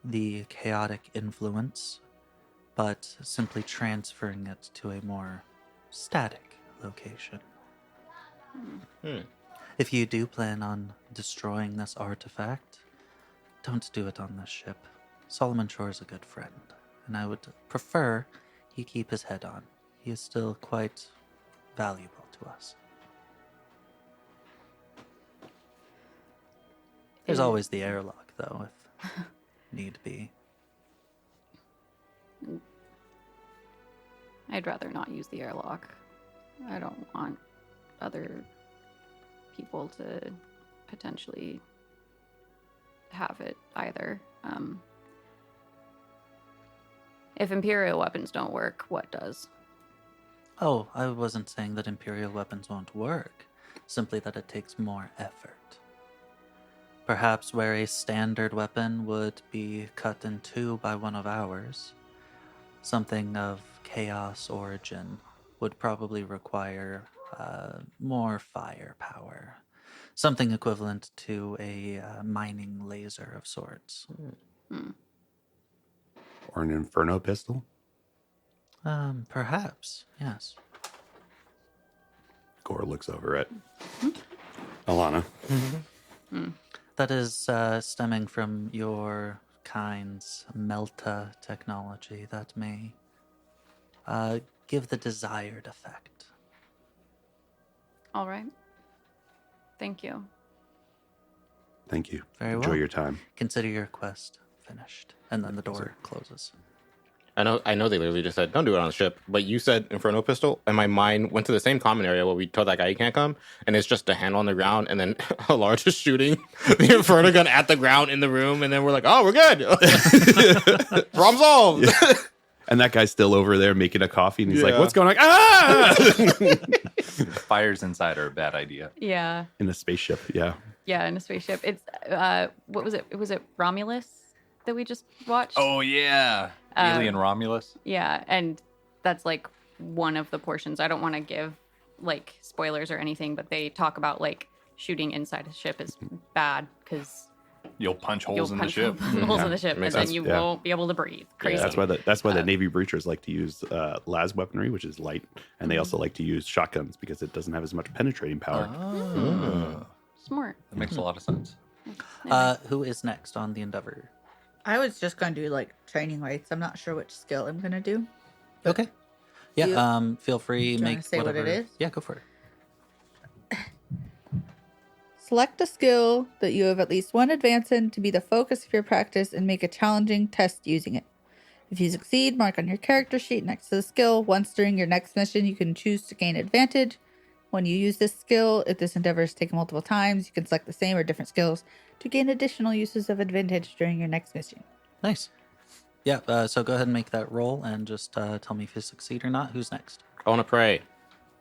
Speaker 1: the chaotic influence, but simply transferring it to a more static location. If you do plan on destroying this artifact, don't do it on this ship. Solomon Shore is a good friend, and I would prefer he keep his head on. He is still quite valuable to us. There's always the airlock, though, if need be.
Speaker 5: I'd rather not use the airlock. I don't want other people to potentially have it either. If Imperial weapons don't work, what does?
Speaker 1: Oh, I wasn't saying that Imperial weapons won't work, simply that it takes more effort. Perhaps where a standard weapon would be cut in two by one of ours, something of chaos origin would probably require more firepower. Something equivalent to a mining laser of sorts.
Speaker 6: Or an Inferno pistol.
Speaker 1: Perhaps, yes.
Speaker 6: Gore looks over at Alana.
Speaker 1: That is stemming from your kind's Melta technology that may give the desired effect.
Speaker 5: All right. Thank you.
Speaker 6: Thank you.
Speaker 1: Very
Speaker 6: Enjoy
Speaker 1: well.
Speaker 6: your time.
Speaker 1: Consider your quest finished. And then the door closes.
Speaker 3: I know they literally just said, don't do it on the ship. But you said Inferno pistol, and my mind went to the same common area where we told that guy he can't come, and it's just a handle on the ground, and then a large is shooting the Inferno gun at the ground in the room, and then we're like, oh, we're good. Problem solved.
Speaker 6: Yeah. And that guy's still over there making a coffee, and he's like,
Speaker 3: Yeah.
Speaker 6: what's going on? Ah!
Speaker 2: Fires inside are a bad idea.
Speaker 5: Yeah.
Speaker 6: In a spaceship, yeah.
Speaker 5: Yeah, in a spaceship. It's what was it? Was it Romulus that we just watched?
Speaker 2: Oh, yeah. Alien Romulus.
Speaker 5: Yeah, and that's like one of the portions. I don't want to give like spoilers or anything, but they talk about like shooting inside a ship is bad because
Speaker 2: You'll punch holes
Speaker 5: you'll
Speaker 2: in
Speaker 5: punch
Speaker 2: the ship.
Speaker 5: holes in the ship, and
Speaker 3: Makes
Speaker 5: then
Speaker 3: sense.
Speaker 5: you
Speaker 6: Yeah.
Speaker 5: won't be able to breathe. Crazy.
Speaker 6: That's why the Navy breachers like to use las weaponry, which is light, and they also like to use shotguns because it doesn't have as much penetrating power.
Speaker 5: Smart.
Speaker 2: That makes a lot of sense.
Speaker 1: Who is next on the Endeavor?
Speaker 4: I was just going to do like training rates. I'm not sure which skill I'm going to do.
Speaker 1: Okay. Yeah,
Speaker 4: You-
Speaker 1: feel free.
Speaker 4: do you wanna
Speaker 1: Make
Speaker 4: say what
Speaker 1: whatever.
Speaker 4: it is?
Speaker 1: Yeah, go for it.
Speaker 4: Select a skill that you have at least one advance in to be the focus of your practice and make a challenging test using it. If you succeed, mark on your character sheet next to the skill. Once during your next mission, you can choose to gain advantage When you use this skill, if this endeavor is taken multiple times, you can select the same or different skills to gain additional uses of advantage during your next mission.
Speaker 1: Nice. Yeah, so go ahead and make that roll and just tell me if you succeed or not. Who's next?
Speaker 3: I want to pray.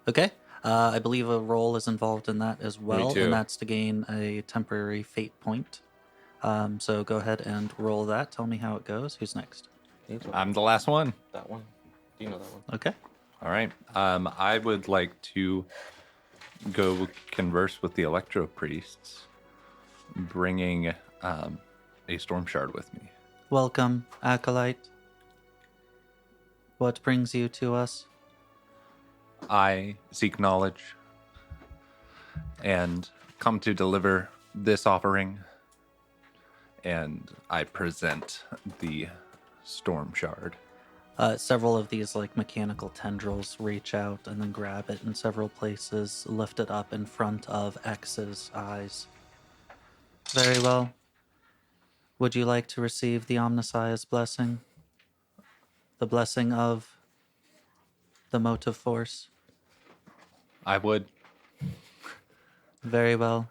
Speaker 1: Okay. I believe a roll is involved in that as well,
Speaker 3: too.
Speaker 1: and that's to gain a temporary fate point. So go ahead and roll that. Tell me how it goes. Who's next?
Speaker 2: I'm the last one.
Speaker 3: That one. Do you know that one?
Speaker 1: Okay.
Speaker 2: All right. I would like to go converse with the Electro Priests, bringing a Storm Shard with me.
Speaker 1: Welcome, Acolyte. What brings you to us?
Speaker 2: I seek knowledge and come to deliver this offering, and I present the Storm Shard.
Speaker 1: Several of these like mechanical tendrils reach out and then grab it in several places, lift it up in front of X's eyes. Very well. Would you like to receive the Omnissiah's blessing? The blessing of the motive force?
Speaker 2: I would.
Speaker 1: Very well.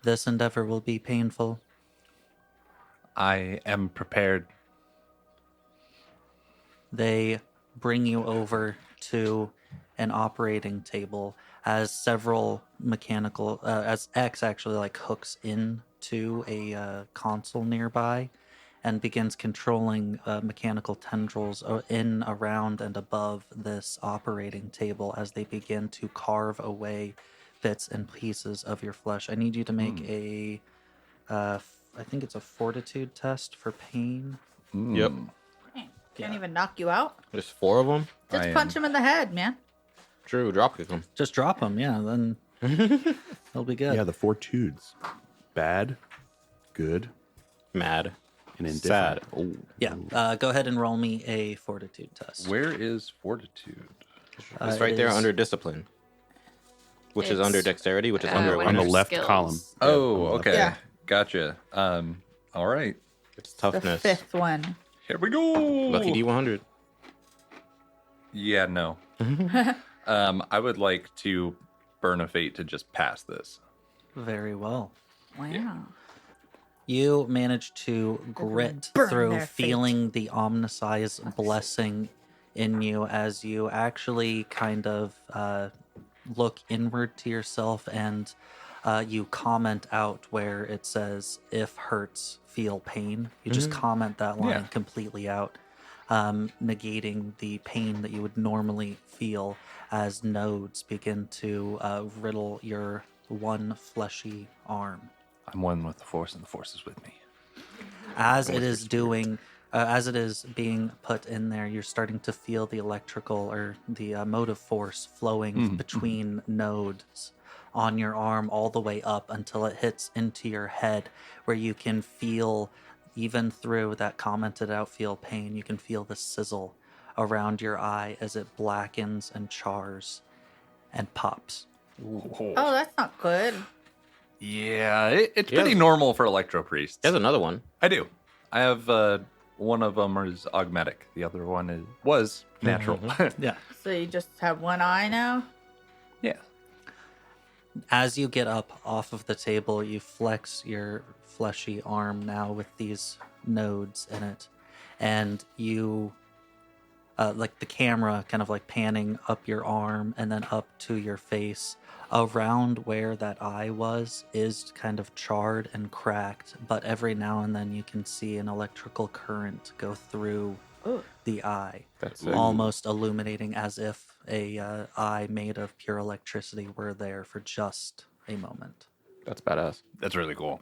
Speaker 1: This endeavor will be painful.
Speaker 2: I am prepared.
Speaker 1: They bring you over to an operating table as several mechanical, as X actually like hooks into a console nearby and begins controlling mechanical tendrils in, around, and above this operating table as they begin to carve away bits and pieces of your flesh. I need you to make I think it's a fortitude test for pain.
Speaker 3: Yep.
Speaker 4: Can't even knock you out.
Speaker 3: There's 4 of them.
Speaker 4: Just punch him in the head, man.
Speaker 3: True. Drop kick them.
Speaker 1: Just drop them, yeah, then it'll be good.
Speaker 6: Yeah, the 4 tudes. Bad, good,
Speaker 3: Mad.
Speaker 6: and
Speaker 3: Sad.
Speaker 6: indifferent.
Speaker 3: Oh.
Speaker 1: Yeah, go ahead and roll me a fortitude test.
Speaker 2: Where is Fortitude?
Speaker 3: It's right
Speaker 1: it
Speaker 3: there
Speaker 1: is-
Speaker 3: under discipline, which is
Speaker 5: It's,
Speaker 3: under dexterity, which is under
Speaker 5: one
Speaker 6: on
Speaker 5: of
Speaker 6: the
Speaker 5: your
Speaker 6: left
Speaker 5: skills.
Speaker 6: column.
Speaker 2: Oh, okay.
Speaker 4: Yeah.
Speaker 2: Gotcha. All right.
Speaker 3: It's
Speaker 4: The
Speaker 3: toughness.
Speaker 4: 5th one.
Speaker 2: Here we go.
Speaker 3: Lucky D100.
Speaker 2: Yeah, no. I would like to burn a fate to just pass this.
Speaker 1: Very well.
Speaker 4: Wow.
Speaker 1: You managed to grit
Speaker 4: burn
Speaker 1: through
Speaker 4: their fate.
Speaker 1: feeling the Omnissiah's blessing in you as you actually kind of look inward to yourself and you comment out where it says, if hurts, feel pain. You just comment that line
Speaker 2: Yeah.
Speaker 1: completely out, negating the pain that you would normally feel as nodes begin to riddle your one fleshy arm.
Speaker 2: I'm one with the Force, and the Force is with me.
Speaker 1: As it is doing, as it is being put in there, you're starting to feel the electrical or the motive force flowing between nodes on your arm all the way up until it hits into your head, where you can feel, even through that commented out feel pain, you can feel the sizzle around your eye as it blackens and chars and pops.
Speaker 4: Oh, that's not good.
Speaker 2: Yeah, it's
Speaker 3: Yes.
Speaker 2: pretty normal for Electro Priests.
Speaker 3: There's another one.
Speaker 2: I do. I have one of them is augmetic. The other one was natural.
Speaker 1: Yeah.
Speaker 4: So you just have one eye now?
Speaker 2: Yeah.
Speaker 1: As you get up off of the table, you flex your fleshy arm now with these nodes in it, and you like the camera kind of like panning up your arm and then up to your face. Around where that eye was is kind of charred and cracked, but every now and then you can see an electrical current go through the eye,
Speaker 3: That's it.
Speaker 1: almost illuminating as if a eye made of pure electricity were there for just a moment.
Speaker 3: That's badass.
Speaker 2: That's really cool.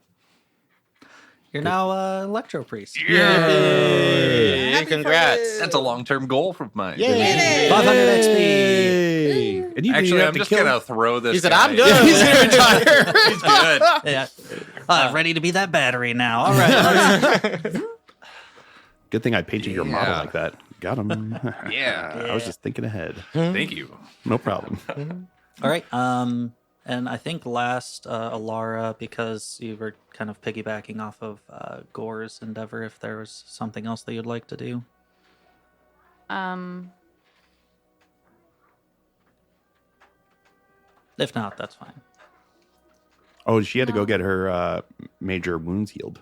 Speaker 1: You're now Electro Priest.
Speaker 3: Yay!
Speaker 4: Happy
Speaker 3: Congrats.
Speaker 4: for you.
Speaker 2: That's a long-term goal of mine.
Speaker 1: 500 XP.
Speaker 6: And you
Speaker 2: Actually,
Speaker 6: have
Speaker 2: I'm
Speaker 6: to
Speaker 2: just
Speaker 6: kill-
Speaker 2: gonna throw this.
Speaker 3: He said,
Speaker 2: guy.
Speaker 3: I'm done.
Speaker 2: He's gonna retire. He's good.
Speaker 1: Yeah. Ready to be that battery now. All right.
Speaker 6: Good thing I painted your model
Speaker 2: Yeah.
Speaker 6: like that. Got him.
Speaker 2: Yeah.
Speaker 6: I was just thinking ahead.
Speaker 2: Thank you.
Speaker 6: No problem.
Speaker 1: All right. And I think last, Alara, because you were kind of piggybacking off of Gore's endeavor, if there was something else that you'd like to do. If not, that's fine.
Speaker 6: Oh, she had to go get her major wounds healed.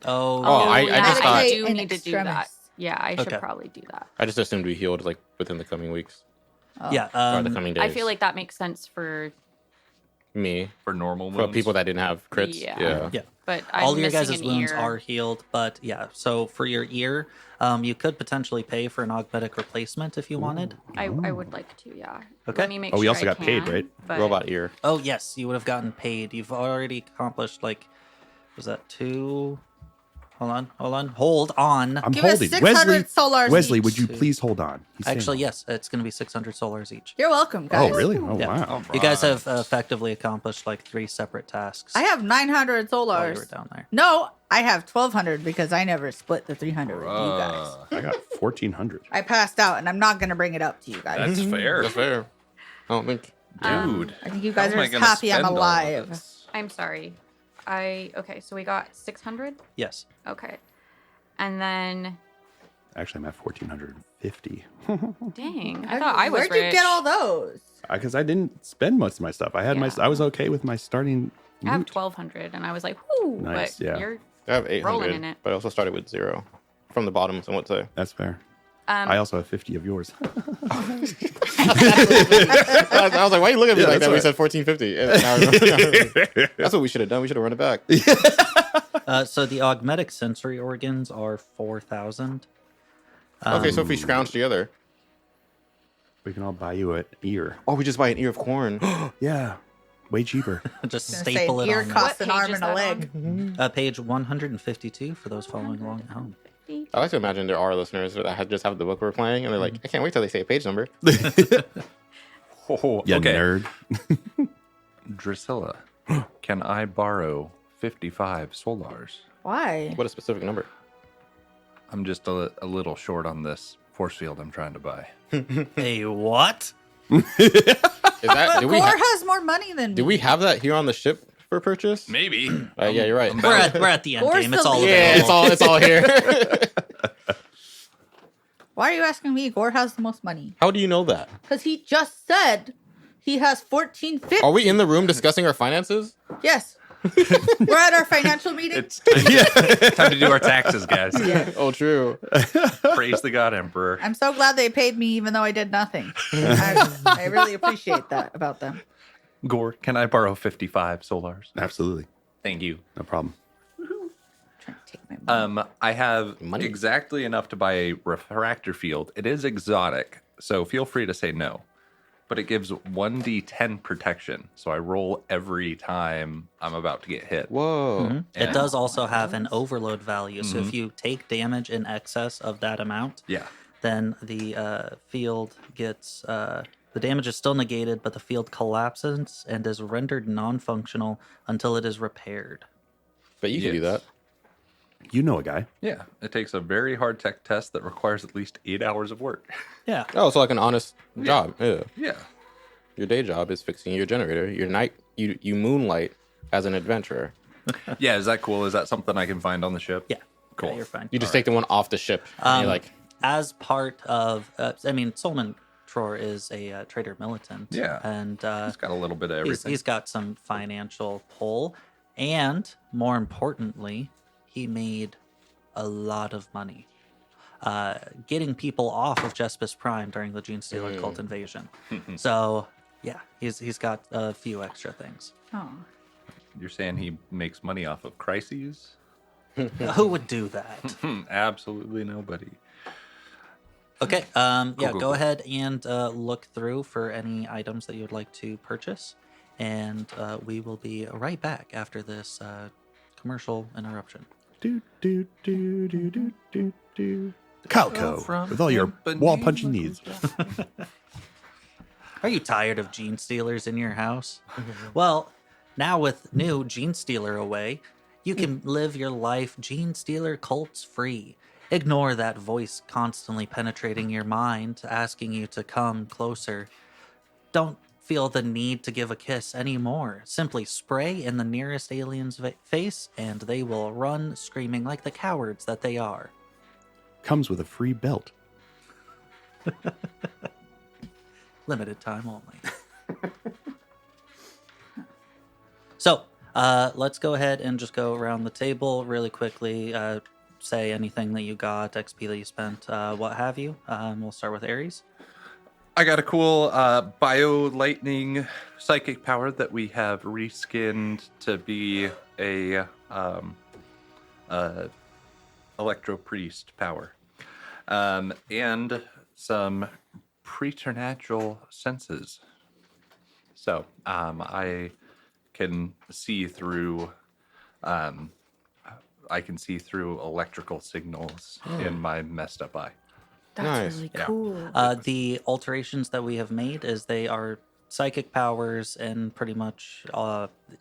Speaker 1: Oh,
Speaker 3: I
Speaker 5: yeah,
Speaker 3: just thought-
Speaker 5: I do
Speaker 4: In
Speaker 5: need to do that.
Speaker 4: extremis.
Speaker 5: Yeah, I should
Speaker 1: Okay.
Speaker 5: probably do that.
Speaker 3: I just assumed we healed like within the coming weeks
Speaker 1: yeah.
Speaker 3: or the coming days.
Speaker 5: I feel like that makes sense for
Speaker 3: me
Speaker 2: For normal
Speaker 3: for
Speaker 2: wounds.
Speaker 3: people that didn't have crits.
Speaker 5: Yeah.
Speaker 1: Yeah.
Speaker 5: but I'm
Speaker 1: all your
Speaker 5: missing
Speaker 1: guys'
Speaker 5: an
Speaker 1: wounds
Speaker 5: ear.
Speaker 1: are healed, but yeah. So for your ear, you could potentially pay for an augmetic replacement if you wanted.
Speaker 5: I would like to, yeah.
Speaker 1: Okay.
Speaker 5: Let me make
Speaker 6: Oh, we
Speaker 5: sure
Speaker 6: also
Speaker 5: I
Speaker 6: got paid,
Speaker 5: can,
Speaker 6: right?
Speaker 5: but-
Speaker 3: Robot ear.
Speaker 1: Oh yes, you would have gotten paid. You've already accomplished was that 2? Hold on.
Speaker 6: I'm
Speaker 4: Give us
Speaker 6: holding.
Speaker 4: 600 solars
Speaker 6: Wesley,
Speaker 4: each.
Speaker 6: would you please hold on? He's saying-
Speaker 1: Actually, yes, it's going to be 600 solars each.
Speaker 4: You're welcome, guys.
Speaker 6: Oh, really? Oh,
Speaker 1: Yeah.
Speaker 6: wow.
Speaker 1: You guys have effectively accomplished 3 separate tasks.
Speaker 4: I have 900
Speaker 1: while you
Speaker 4: solars.
Speaker 1: were down there.
Speaker 4: No, I have 1,200 because I never split the 300 with you guys.
Speaker 6: I got 1,400.
Speaker 4: I passed out, and I'm not going to bring it up to you guys.
Speaker 2: That's fair.
Speaker 3: That's fair. I don't think.
Speaker 2: Dude.
Speaker 4: I think you guys
Speaker 2: how am
Speaker 4: are
Speaker 2: I
Speaker 4: just
Speaker 2: gonna
Speaker 4: happy I'm
Speaker 2: spend all of
Speaker 4: alive.
Speaker 2: this?
Speaker 5: I'm sorry. Okay, so we got 600?
Speaker 1: Yes.
Speaker 5: Okay. And then,
Speaker 6: Actually, I'm at 1,450.
Speaker 5: dang, I thought I was
Speaker 4: Where'd
Speaker 5: rich.
Speaker 4: you get all those?
Speaker 6: Because I didn't spend most of my stuff. I had
Speaker 5: Yeah.
Speaker 6: I was okay with my starting
Speaker 5: I have
Speaker 6: loot.
Speaker 5: 1,200, and I was like, whoo,
Speaker 6: Nice,
Speaker 5: but
Speaker 6: yeah.
Speaker 5: you're...
Speaker 3: I have
Speaker 5: Rolling
Speaker 3: 800,
Speaker 5: in it.
Speaker 3: but I also started with 0 from the bottom. Someone would say.
Speaker 6: That's fair. I also have 50 of yours.
Speaker 3: I was like, why you looking at me
Speaker 6: Yeah,
Speaker 3: like that? We
Speaker 6: that's
Speaker 3: said 1450. And now I remember. That's what we should have done. We should have run it back.
Speaker 1: So the augmetic sensory organs are 4,000.
Speaker 3: Okay, so if we scrounge together.
Speaker 6: We can all buy you an ear.
Speaker 3: Oh, we just buy an ear of corn.
Speaker 6: Yeah. Way cheaper.
Speaker 1: Just
Speaker 4: Gonna say
Speaker 1: staple
Speaker 4: an
Speaker 1: it
Speaker 4: ear
Speaker 1: on there.
Speaker 4: costs
Speaker 5: What
Speaker 4: an
Speaker 5: page
Speaker 4: arm
Speaker 5: is
Speaker 4: and a
Speaker 5: that
Speaker 4: leg.
Speaker 5: on?
Speaker 1: Page 152 for those following along at home.
Speaker 3: I like to imagine there are listeners that just have the book we're playing, and they're like, I can't wait till they say a page number.
Speaker 2: Oh,
Speaker 6: You
Speaker 2: okay.
Speaker 6: nerd.
Speaker 2: Drusilla, can I borrow 55 solars?
Speaker 4: Why?
Speaker 3: What a specific number.
Speaker 2: I'm just a little short on this force field I'm trying to buy.
Speaker 1: A what?
Speaker 3: Is that?
Speaker 4: But
Speaker 3: Do we,
Speaker 4: Gore has more money than me.
Speaker 3: do we have that here on the ship for purchase?
Speaker 2: Maybe.
Speaker 3: Yeah, you're right.
Speaker 1: We're at the end
Speaker 4: Gore's
Speaker 1: game. It's
Speaker 4: the
Speaker 1: all
Speaker 4: leader.
Speaker 3: Yeah,
Speaker 1: available.
Speaker 3: it's all here.
Speaker 4: Why are you asking me? Gore has the most money.
Speaker 3: How do you know that?
Speaker 4: Because he just said he has 1,450.
Speaker 3: Are we in the room discussing our finances?
Speaker 4: Yes. We're at our financial meeting.
Speaker 2: It's time to do our taxes, guys.
Speaker 3: Oh, true.
Speaker 2: Praise the God Emperor.
Speaker 4: I'm so glad they paid me even though I did nothing. I really appreciate that about them.
Speaker 2: Gore, can I borrow 55 solars?
Speaker 6: Absolutely.
Speaker 2: Thank you.
Speaker 6: No problem.
Speaker 4: Trying to take my money.
Speaker 2: I have
Speaker 3: Money.
Speaker 2: exactly enough to buy a refractor field. It is exotic, so feel free to say no. But it gives 1d10 protection, so I roll every time I'm about to get hit.
Speaker 3: Whoa.
Speaker 1: It does also have an overload value. So if you take damage in excess of that amount,
Speaker 2: Yeah.
Speaker 1: then the field gets the damage is still negated, but the field collapses and is rendered non-functional until it is repaired.
Speaker 3: But you can do
Speaker 2: Yes.
Speaker 3: that.
Speaker 6: You know a guy.
Speaker 2: Yeah. It takes a very hard tech test that requires at least 8 hours of work.
Speaker 1: Yeah.
Speaker 3: Oh, so like an honest job. Yeah.
Speaker 2: Yeah.
Speaker 3: Your day job is fixing your generator. Your night, you moonlight as an adventurer.
Speaker 2: Yeah, is that cool? Is that something I can find on the ship?
Speaker 1: Yeah.
Speaker 2: Cool.
Speaker 1: Yeah, you're fine.
Speaker 3: You just take the one off the ship. And you're like,
Speaker 1: As part of, Solomon Tror is a trader militant.
Speaker 2: Yeah.
Speaker 1: And
Speaker 2: It's got a little bit of everything.
Speaker 1: he's got some financial pull. And more importantly, he made a lot of money getting people off of Jespis Prime during the Gene Stealer cult invasion. So, yeah, he's got a few extra things.
Speaker 4: Oh.
Speaker 2: You're saying he makes money off of crises?
Speaker 1: Who would do that?
Speaker 2: Absolutely nobody.
Speaker 1: Okay,
Speaker 2: Cool,
Speaker 1: go
Speaker 2: cool.
Speaker 1: ahead and look through for any items that you would like to purchase. And we will be right back after this commercial interruption.
Speaker 6: Do, do, do, do, do, do, do. Calco,
Speaker 2: From
Speaker 6: with all your
Speaker 2: Ipanema.
Speaker 6: wall punching needs.
Speaker 1: Are you tired of Gene Stealers in your house? Well, now with new Gene Stealer away, you can live your life Gene Stealer cults free. Ignore that voice constantly penetrating your mind, asking you to come closer. Don't feel the need to give a kiss anymore. Simply spray in the nearest alien's face, and they will run screaming like the cowards that they are.
Speaker 6: Comes with a free belt.
Speaker 1: Limited time only. Let's go ahead and just go around the table really quickly. Say anything that you got, XP that you spent, what have you. We'll start with Ares.
Speaker 2: I got a cool bio lightning psychic power that we have reskinned to be a electro priest power, and some preternatural senses. So I can see through. I can see through electrical signals in my messed up eye.
Speaker 4: That's
Speaker 3: Nice.
Speaker 4: really
Speaker 2: Yeah.
Speaker 4: cool.
Speaker 1: The alterations that we have made is they are psychic powers and pretty much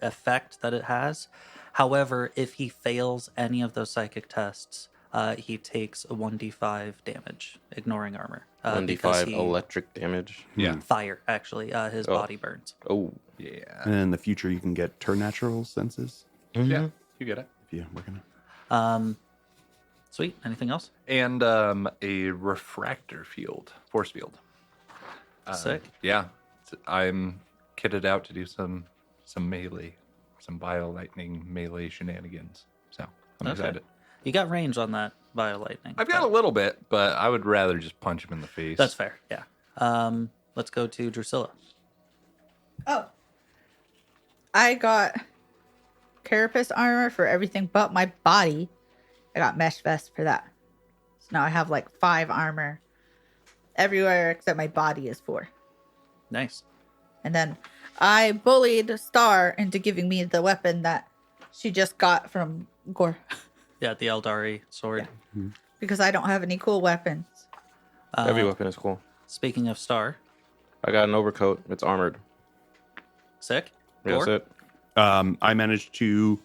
Speaker 1: effect that it has. However, if he fails any of those psychic tests, he takes a 1d5 damage, ignoring armor.
Speaker 3: 1d5 electric damage.
Speaker 2: Yeah.
Speaker 1: Fire, actually. His body burns.
Speaker 3: Oh.
Speaker 2: Yeah.
Speaker 6: And in the future, you can get preternatural senses
Speaker 2: Yeah. You get it.
Speaker 6: if you work on it.
Speaker 1: Sweet. Anything else?
Speaker 2: And a refractor field, force field.
Speaker 1: Sick.
Speaker 2: Yeah, I'm kitted out to do some melee, some bio lightning melee shenanigans. So I'm
Speaker 1: Okay.
Speaker 2: excited.
Speaker 1: You got range on that bio lightning.
Speaker 2: I've got a little bit, but I would rather just punch him in the face.
Speaker 1: That's fair. Yeah. Let's go to Drusilla.
Speaker 4: Oh. I got carapace armor for everything but my body. I got mesh vest for that. So now I have like 5 armor everywhere except my body is 4.
Speaker 1: Nice.
Speaker 4: And then I bullied Star into giving me the weapon that she just got from Gore
Speaker 1: Yeah, the Eldari sword.
Speaker 4: because I don't have any cool weapons.
Speaker 3: Every weapon is cool.
Speaker 1: Speaking of Star,
Speaker 3: I got an overcoat. It's armored.
Speaker 1: sick.
Speaker 3: Yeah, that's
Speaker 1: Gore?
Speaker 3: it.
Speaker 6: I managed to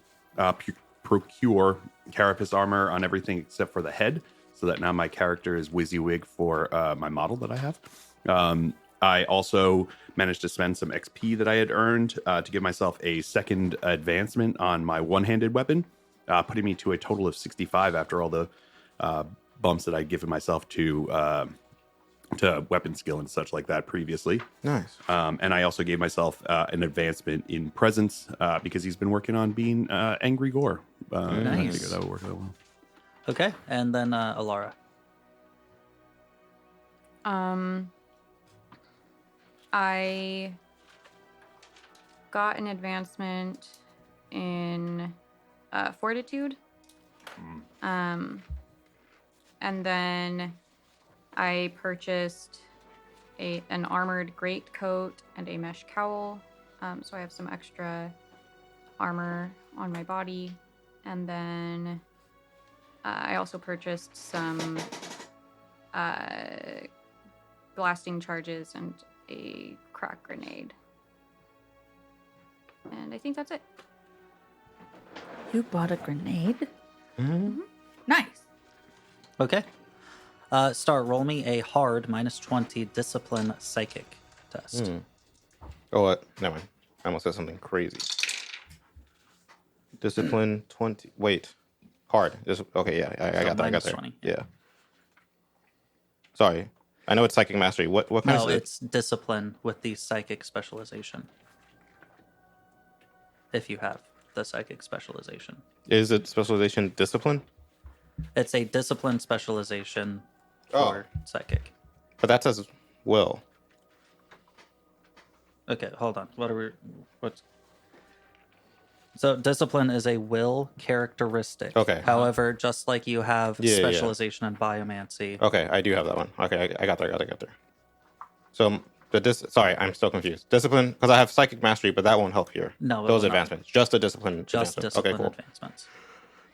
Speaker 6: procure carapace armor on everything except for the head, so that now my character is WYSIWYG for my model that I have. I also managed to spend some XP that I had earned to give myself a second advancement on my one-handed weapon, putting me to a total of 65 after all the bumps that I'd given myself to weapon skill and such like that previously.
Speaker 3: Nice.
Speaker 6: And I also gave myself an advancement in presence because he's been working on being Angry Gore. I
Speaker 1: Nice.
Speaker 6: figured that would work out well.
Speaker 1: Okay, and then Alara.
Speaker 5: I got an advancement in fortitude. And then I purchased an armored greatcoat and a mesh cowl. So I have some extra armor on my body. And then I also purchased some blasting charges and a crack grenade. And I think that's it.
Speaker 4: You bought a grenade?
Speaker 3: Mm-hmm.
Speaker 4: Nice.
Speaker 1: Okay. Star, roll me a hard -20 discipline psychic test.
Speaker 3: Oh, what? Never mind. I almost said something crazy. Discipline 20. Wait. Hard. Okay, yeah. I got that. I got there.
Speaker 1: -20.
Speaker 3: Yeah. Sorry. I know it's psychic mastery. What kind
Speaker 1: No,
Speaker 3: of
Speaker 1: it's discipline with the psychic specialization. If you have the psychic specialization.
Speaker 3: is it specialization discipline?
Speaker 1: It's a discipline specialization
Speaker 3: Oh.
Speaker 1: for psychic.
Speaker 3: But that says will.
Speaker 1: Okay, hold on. What's so discipline is a will characteristic.
Speaker 3: Okay.
Speaker 1: However, just like you have
Speaker 3: Yeah, yeah.
Speaker 1: specialization in biomancy.
Speaker 3: Okay, I do have that one. Okay, I got there. So sorry, I'm still confused. Discipline, because I have psychic mastery, but that won't help here.
Speaker 1: No, it
Speaker 3: those
Speaker 1: will not.
Speaker 3: advancements. Just the discipline.
Speaker 1: Just
Speaker 3: advancement.
Speaker 1: discipline
Speaker 3: Okay, cool.
Speaker 1: advancements.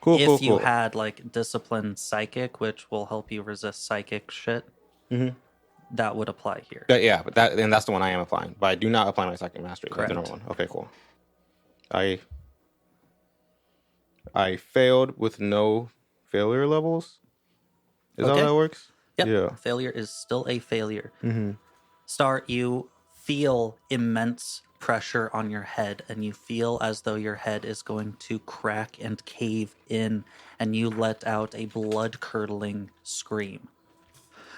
Speaker 3: Cool,
Speaker 1: If
Speaker 3: cool,
Speaker 1: you
Speaker 3: cool.
Speaker 1: had like discipline psychic, which will help you resist psychic shit, that would apply here.
Speaker 3: Yeah, but that's the one I am applying. But I do not apply my psychic mastery. That's the
Speaker 1: Correct.
Speaker 3: normal one. Okay, cool. I failed with no failure levels. Is that
Speaker 1: Okay.
Speaker 3: how that works?
Speaker 1: Yep.
Speaker 3: Yeah.
Speaker 1: Failure is still a failure. Star, you feel immense pressure on your head, and you feel as though your head is going to crack and cave in, and you let out a blood-curdling scream.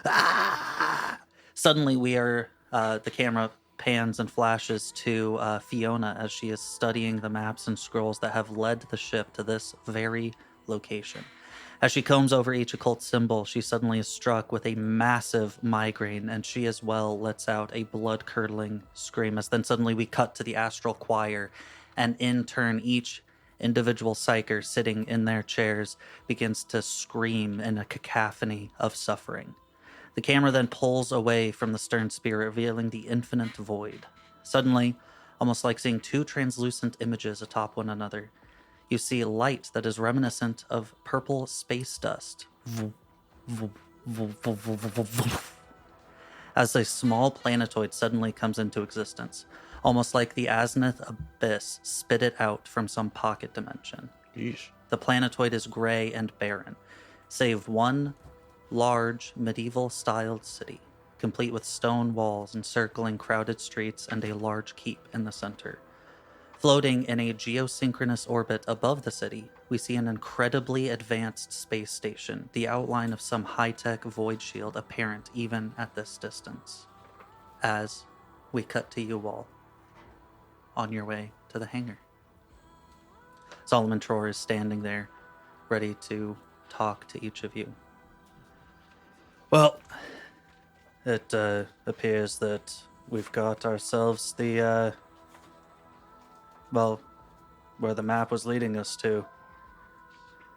Speaker 1: Ah! Suddenly, the camera pans and flashes to Fiona as she is studying the maps and scrolls that have led the ship to this very location. As she combs over each occult symbol, she suddenly is struck with a massive migraine, and she as well lets out a blood-curdling scream. As then suddenly we cut to the astral choir, and in turn, each individual psyker sitting in their chairs begins to scream in a cacophony of suffering. The camera then pulls away from the stern spirit, revealing the infinite void. Suddenly, almost like seeing two translucent images atop one another, you see light that is reminiscent of purple space dust. As a small planetoid suddenly comes into existence, almost like the Aznath abyss spit it out from some pocket dimension.
Speaker 3: Yeesh.
Speaker 1: The planetoid is gray and barren, save one large medieval-styled city, complete with stone walls encircling crowded streets and a large keep in the center. Floating in a geosynchronous orbit above the city, we see an incredibly advanced space station, the outline of some high-tech void shield apparent even at this distance. As we cut to you all on your way to the hangar. Solomon Tror is standing there, ready to talk to each of you. Well, it appears that we've got ourselves the, where the map was leading us to.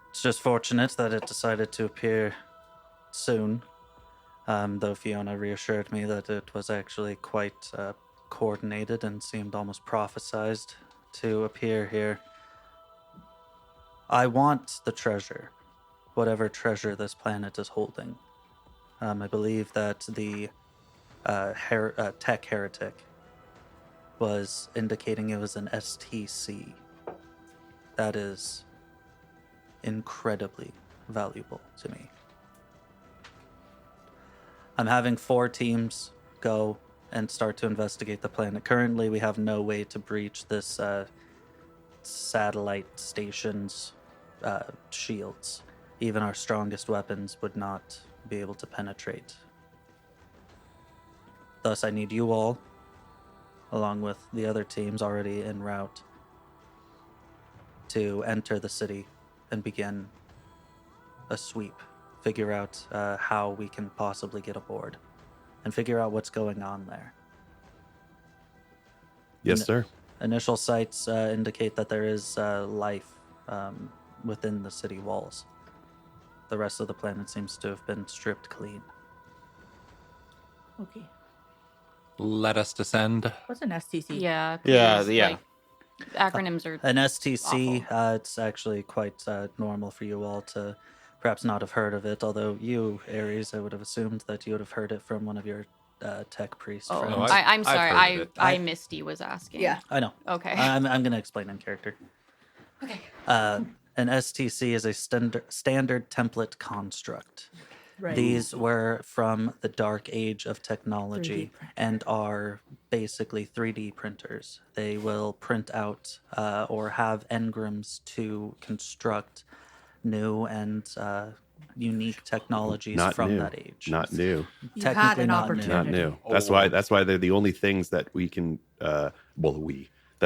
Speaker 1: It's just fortunate that it decided to appear soon, though Fiona reassured me that it was actually quite coordinated and seemed almost prophesized to appear here. I want the treasure, whatever treasure this planet is holding. I believe that the tech heretic was indicating it was an STC. That is incredibly valuable to me. I'm having 4 teams go and start to investigate the planet. Currently, we have no way to breach this satellite station's shields. Even our strongest weapons would not be able to penetrate. Thus, I need you all, along with the other teams already en route, to enter the city and begin a sweep. Figure out how we can possibly get aboard, and figure out what's going on there.
Speaker 6: Yes, sir.
Speaker 1: Initial sights indicate that there is life within the city walls. The rest of the planet seems to have been stripped clean.
Speaker 4: Okay.
Speaker 2: Let us descend.
Speaker 4: What's an STC?
Speaker 5: Yeah. 'cause
Speaker 3: Yeah,
Speaker 5: there's,
Speaker 3: yeah.
Speaker 5: Like, acronyms are
Speaker 1: An STC, it's actually quite normal for you all to perhaps not have heard of it, although you, Ares, I would have assumed that you would have heard it from one of your tech priest friends.
Speaker 2: Oh,
Speaker 5: I'm
Speaker 2: I've
Speaker 5: sorry.
Speaker 2: heard of it.
Speaker 5: I Misty was asking.
Speaker 4: Yeah.
Speaker 1: I know.
Speaker 5: Okay.
Speaker 1: I'm going to explain in character.
Speaker 5: Okay.
Speaker 1: An STC is a standard template construct.
Speaker 4: Right.
Speaker 1: These were from the dark age of technology
Speaker 4: 3D printer.
Speaker 1: and are basically 3D printers. They will print out or have engrams to construct new and unique technologies
Speaker 6: Not
Speaker 1: from
Speaker 6: new.
Speaker 1: that age.
Speaker 6: Not new.
Speaker 4: You had
Speaker 1: technically
Speaker 4: an
Speaker 1: not new.
Speaker 4: opportunity.
Speaker 6: Not new. That's why they're the only things that we can that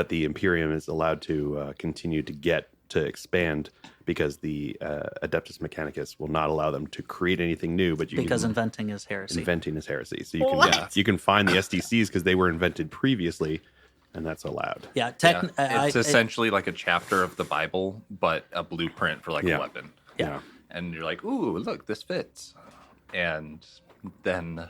Speaker 6: the Imperium is allowed to continue to get to expand, because the Adeptus Mechanicus will not allow them to create anything new. But
Speaker 1: Because inventing is heresy.
Speaker 6: inventing is heresy. So you can
Speaker 4: What?
Speaker 6: you can find the SDCs because they were invented previously, and that's allowed.
Speaker 1: Yeah,
Speaker 2: It's essentially like a chapter of the Bible, but a blueprint for like
Speaker 6: Yeah.
Speaker 2: a weapon.
Speaker 1: Yeah.
Speaker 2: And you're like, ooh, look, this fits. And then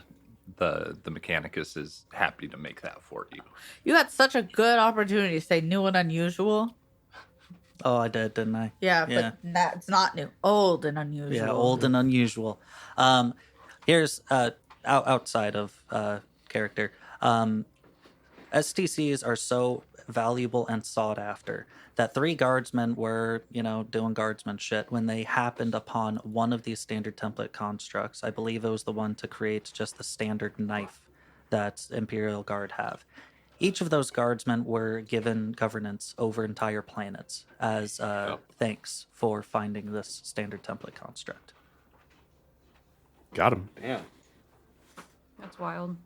Speaker 2: the Mechanicus is happy to make that for you.
Speaker 4: You had such a good opportunity to say new and unusual.
Speaker 1: Oh, I did, didn't I?
Speaker 4: Yeah, but that's not new. Old and unusual.
Speaker 1: Yeah, old and unusual. Here's outside of character. STCs are so valuable and sought after that 3 guardsmen were, doing guardsman shit when they happened upon one of these standard template constructs. I believe it was the one to create just the standard knife that Imperial Guard have. Each of those guardsmen were given governance over entire planets as thanks for finding this standard template construct.
Speaker 6: Got him.
Speaker 3: Yeah.
Speaker 5: That's wild.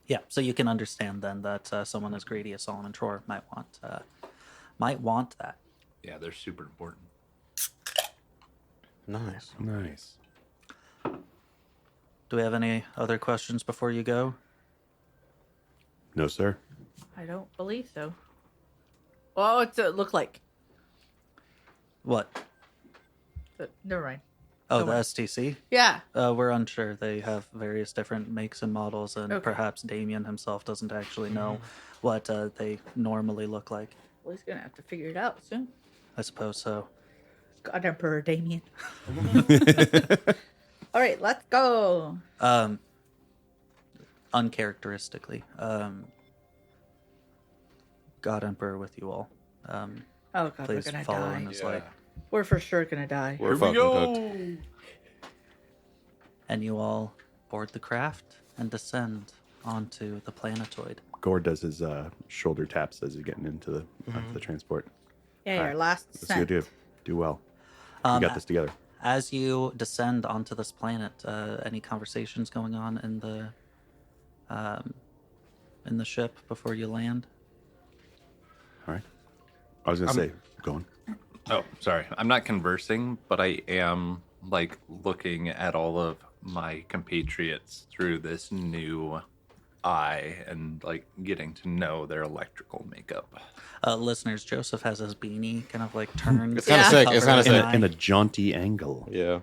Speaker 1: Yeah, so you can understand then that someone as greedy as Solomon Tror might want that.
Speaker 2: Yeah, they're super important.
Speaker 3: Nice.
Speaker 6: Nice.
Speaker 1: Do we have any other questions before you go?
Speaker 6: No, sir.
Speaker 4: I don't believe so. Well, what's it look like?
Speaker 1: What?
Speaker 4: Never mind.
Speaker 1: Oh,
Speaker 4: Go
Speaker 1: the
Speaker 4: on.
Speaker 1: STC?
Speaker 4: Yeah.
Speaker 1: We're unsure. They have various different makes and models, and
Speaker 4: Okay.
Speaker 1: perhaps Damien himself doesn't actually know what they normally look like.
Speaker 4: Well, he's gonna have to figure it out soon.
Speaker 1: I suppose so.
Speaker 4: God Emperor Damien. All right, let's go.
Speaker 1: Uncharacteristically, God Emperor with you all.
Speaker 4: Oh God, we're
Speaker 1: Please
Speaker 4: gonna
Speaker 1: follow in
Speaker 4: die.
Speaker 1: his light.
Speaker 4: We're for sure gonna die.
Speaker 3: We're fucking cooked.
Speaker 1: And you all board the craft and descend onto the planetoid.
Speaker 6: Gord does his shoulder taps as he's getting into the transport.
Speaker 4: Yeah,
Speaker 6: All
Speaker 4: your
Speaker 6: right,
Speaker 4: last
Speaker 6: Let's
Speaker 4: descent.
Speaker 6: go do well. We got this together.
Speaker 1: As you descend onto this planet, any conversations going on in the ship before you land?
Speaker 6: All right. I was gonna say, go on.
Speaker 2: Oh, sorry. I'm not conversing, but I am like looking at all of my compatriots through this new eye and like getting to know their electrical makeup.
Speaker 1: Listeners, Joseph has his beanie kind of like turned.
Speaker 3: It's kinda sick, it's kinda
Speaker 1: covered
Speaker 3: sick.
Speaker 1: eye.
Speaker 6: In a jaunty angle.
Speaker 3: Yeah.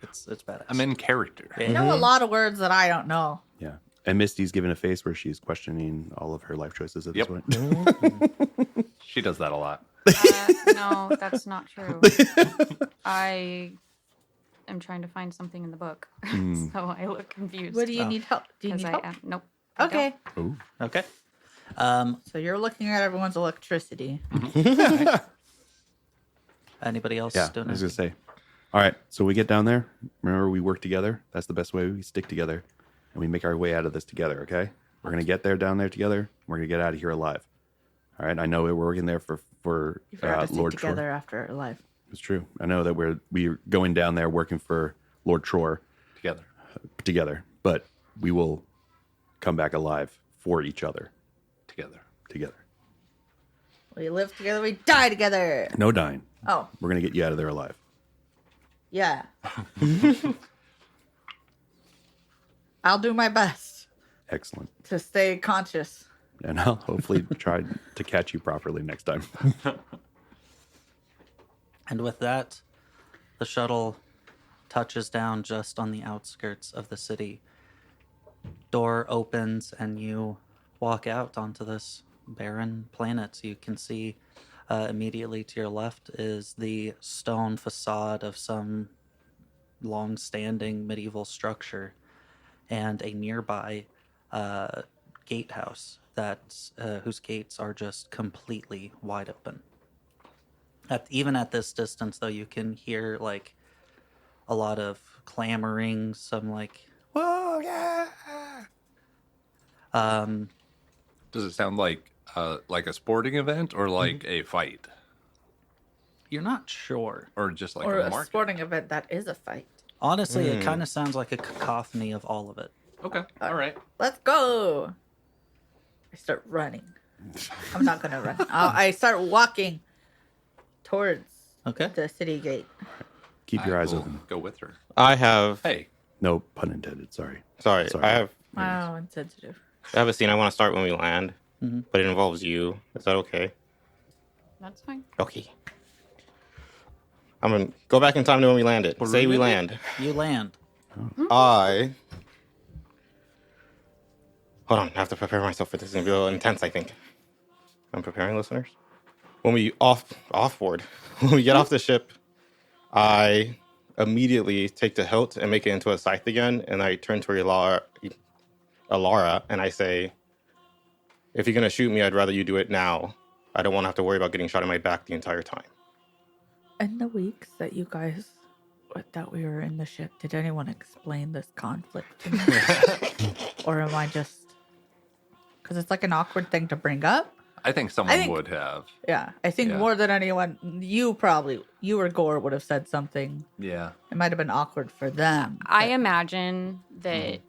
Speaker 1: It's badass.
Speaker 2: I'm in character.
Speaker 4: You know a lot of words that I don't know.
Speaker 6: Yeah. And Misty's giving a face where she's questioning all of her life choices at this
Speaker 2: Yep.
Speaker 6: point.
Speaker 2: She does that a lot.
Speaker 5: No, that's not true. I am trying to find something in the book, so I look confused.
Speaker 4: What do you need help? Do you need help?
Speaker 5: Nope. I
Speaker 4: Okay.
Speaker 6: Ooh.
Speaker 1: Okay.
Speaker 4: So you're looking at everyone's electricity.
Speaker 1: Anybody else
Speaker 6: Yeah.
Speaker 1: doing
Speaker 6: I was
Speaker 1: it?
Speaker 6: gonna say. All right. So we get down there. Remember, we work together. That's the best way. We stick together, and we make our way out of this together. Okay. We're gonna get down there together. We're gonna get out of here alive. All right. I know we're working there for
Speaker 4: You forgot to stick
Speaker 6: Lord
Speaker 4: together
Speaker 6: Tror.
Speaker 4: after life.
Speaker 6: It's true. I know that we're going down there working for Lord Tror
Speaker 2: Together.
Speaker 6: but we will come back alive for each other
Speaker 2: Together.
Speaker 4: We live together, we die together.
Speaker 6: No dying.
Speaker 4: Oh,
Speaker 6: We're gonna get you out of there alive.
Speaker 4: yeah. I'll do my best
Speaker 6: Excellent.
Speaker 4: to stay conscious.
Speaker 6: And I'll hopefully try to catch you properly next time.
Speaker 1: And with that, the shuttle touches down just on the outskirts of the city. Door opens and you walk out onto this barren planet. You can see immediately to your left is the stone facade of some long-standing medieval structure and a nearby gatehouse whose gates are just completely wide open. Even at this distance, though, you can hear like a lot of clamoring, some like "Whoa, yeah!"
Speaker 2: Does it sound like a sporting event or like a fight
Speaker 1: You're not sure.
Speaker 2: or just like
Speaker 4: Or
Speaker 2: a
Speaker 4: a
Speaker 2: market?
Speaker 4: sporting event that is a fight.
Speaker 1: Honestly, it kind of sounds like a cacophony of all of it.
Speaker 2: Okay. All right.
Speaker 4: Let's go. I start running. I'm not going to run. I start walking towards
Speaker 1: Okay.
Speaker 4: the city gate.
Speaker 6: Keep your
Speaker 2: I
Speaker 6: eyes
Speaker 2: will
Speaker 6: open.
Speaker 2: Go with her.
Speaker 3: I have.
Speaker 2: Hey,
Speaker 6: No pun intended. Sorry.
Speaker 3: Sorry.
Speaker 6: Sorry.
Speaker 3: I have
Speaker 4: Wow, insensitive.
Speaker 5: That's fine.
Speaker 3: Okay. I'm gonna go back in time to when we landed. Say we land.
Speaker 1: You land.
Speaker 3: Hold on, I have to prepare myself for this. It's gonna be a little intense, I think. I'm preparing, listeners. When we offboard, when we get off the ship, I immediately take the hilt and make it into a scythe again, and I turn to Alara and I say, "If you're gonna shoot me, I'd rather you do it now. I don't want to have to worry about getting shot in my back the entire time."
Speaker 4: In the weeks that you guys that we were in the ship, did anyone explain this conflict to me? Or am I just... Because it's like an awkward thing to bring up.
Speaker 2: I think someone
Speaker 4: think-
Speaker 2: would have.
Speaker 4: Yeah, I think
Speaker 2: Yeah.
Speaker 4: more than anyone, you or Gore would have said something.
Speaker 2: Yeah.
Speaker 4: It might have been awkward for them.
Speaker 5: I imagine that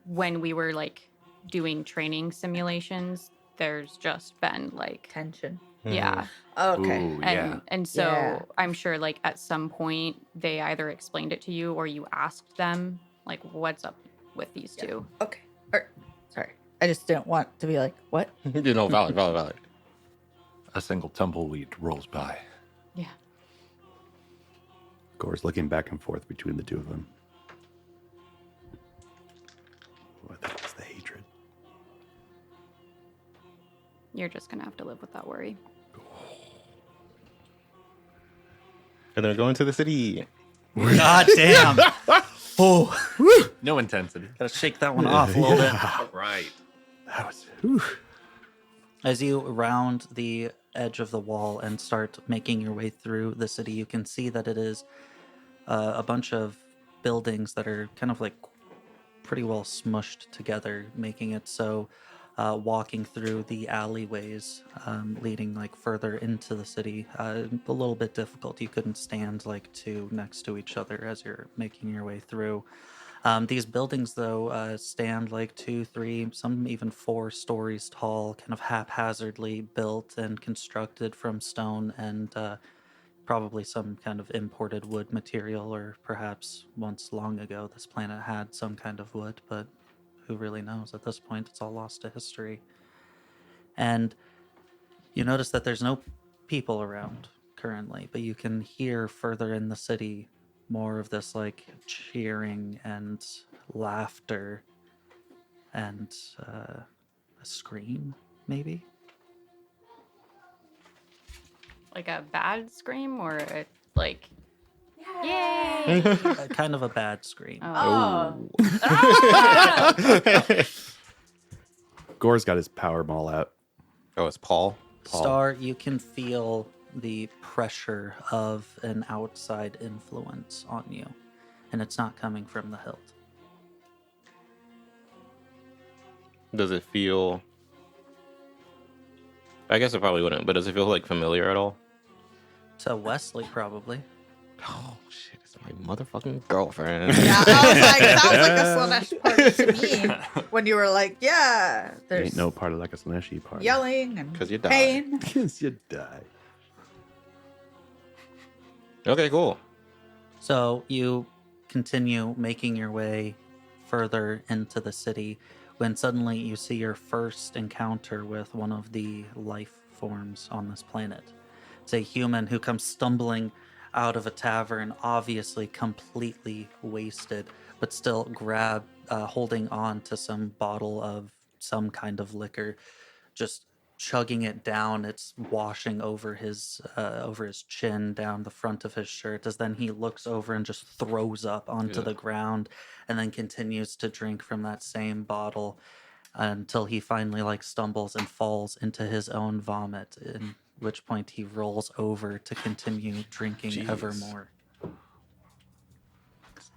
Speaker 5: when we were like doing training simulations, there's just been like,
Speaker 4: Tension.
Speaker 5: yeah.
Speaker 4: Okay.
Speaker 2: Ooh, yeah.
Speaker 5: And so
Speaker 4: Yeah.
Speaker 5: I'm sure like at some point they either explained it to you or you asked them like, what's up with these two?
Speaker 4: Okay. Sorry. I just didn't want to be like, what?
Speaker 3: Valid.
Speaker 2: A single tumbleweed rolls by.
Speaker 5: Yeah.
Speaker 6: Gore's looking back and forth between the two of them. What the heck is the hatred?
Speaker 5: You're just going to have to live with that worry.
Speaker 3: And they're going to the city.
Speaker 1: God damn. Oh,
Speaker 2: No intensity.
Speaker 1: gotta shake that one off a little bit.
Speaker 2: All right.
Speaker 6: That was. Whew.
Speaker 1: As you round the edge of the wall and start making your way through the city, you can see that it is a bunch of buildings that are kind of like pretty well smushed together, making it so walking through the alleyways leading like further into the city a little bit difficult. You couldn't stand like two next to each other as you're making your way through. These buildings, though, stand like 2, 3, some even 4 stories tall, kind of haphazardly built and constructed from stone and probably some kind of imported wood material, or perhaps once long ago this planet had some kind of wood, but who really knows? At this point, it's all lost to history. And you notice that there's no people around currently, but you can hear further in the city more of this like cheering and laughter and a scream, maybe?
Speaker 5: Like a bad scream or a, like, yay!
Speaker 1: Kind of a bad scream.
Speaker 4: Oh.
Speaker 6: Gore's got his power ball out.
Speaker 3: Oh, it's Paul.
Speaker 1: Star, you can feel the pressure of an outside influence on you, and it's not coming from the hilt.
Speaker 3: Does it feel... I guess it probably wouldn't, but does it feel like familiar at all?
Speaker 1: To Wesley, probably.
Speaker 3: Oh, shit. It's my motherfucking girlfriend.
Speaker 4: Yeah, I was like, sounds like a Slanesh party to me. When you were like, yeah, there's
Speaker 6: Ain't no party like a Slaneshi party.
Speaker 4: yelling and
Speaker 3: 'Cause you die.
Speaker 4: pain.
Speaker 6: Because you die.
Speaker 3: Okay, cool.
Speaker 1: So you continue making your way further into the city when suddenly you see your first encounter with one of the life forms on this planet. It's a human who comes stumbling out of a tavern, obviously completely wasted, but still holding on to some bottle of some kind of liquor, just chugging it down. It's washing over his chin, down the front of his shirt, as then he looks over and just throws up onto the ground, and then continues to drink from that same bottle until he finally like stumbles and falls into his own vomit, in which point he rolls over to continue drinking ever more.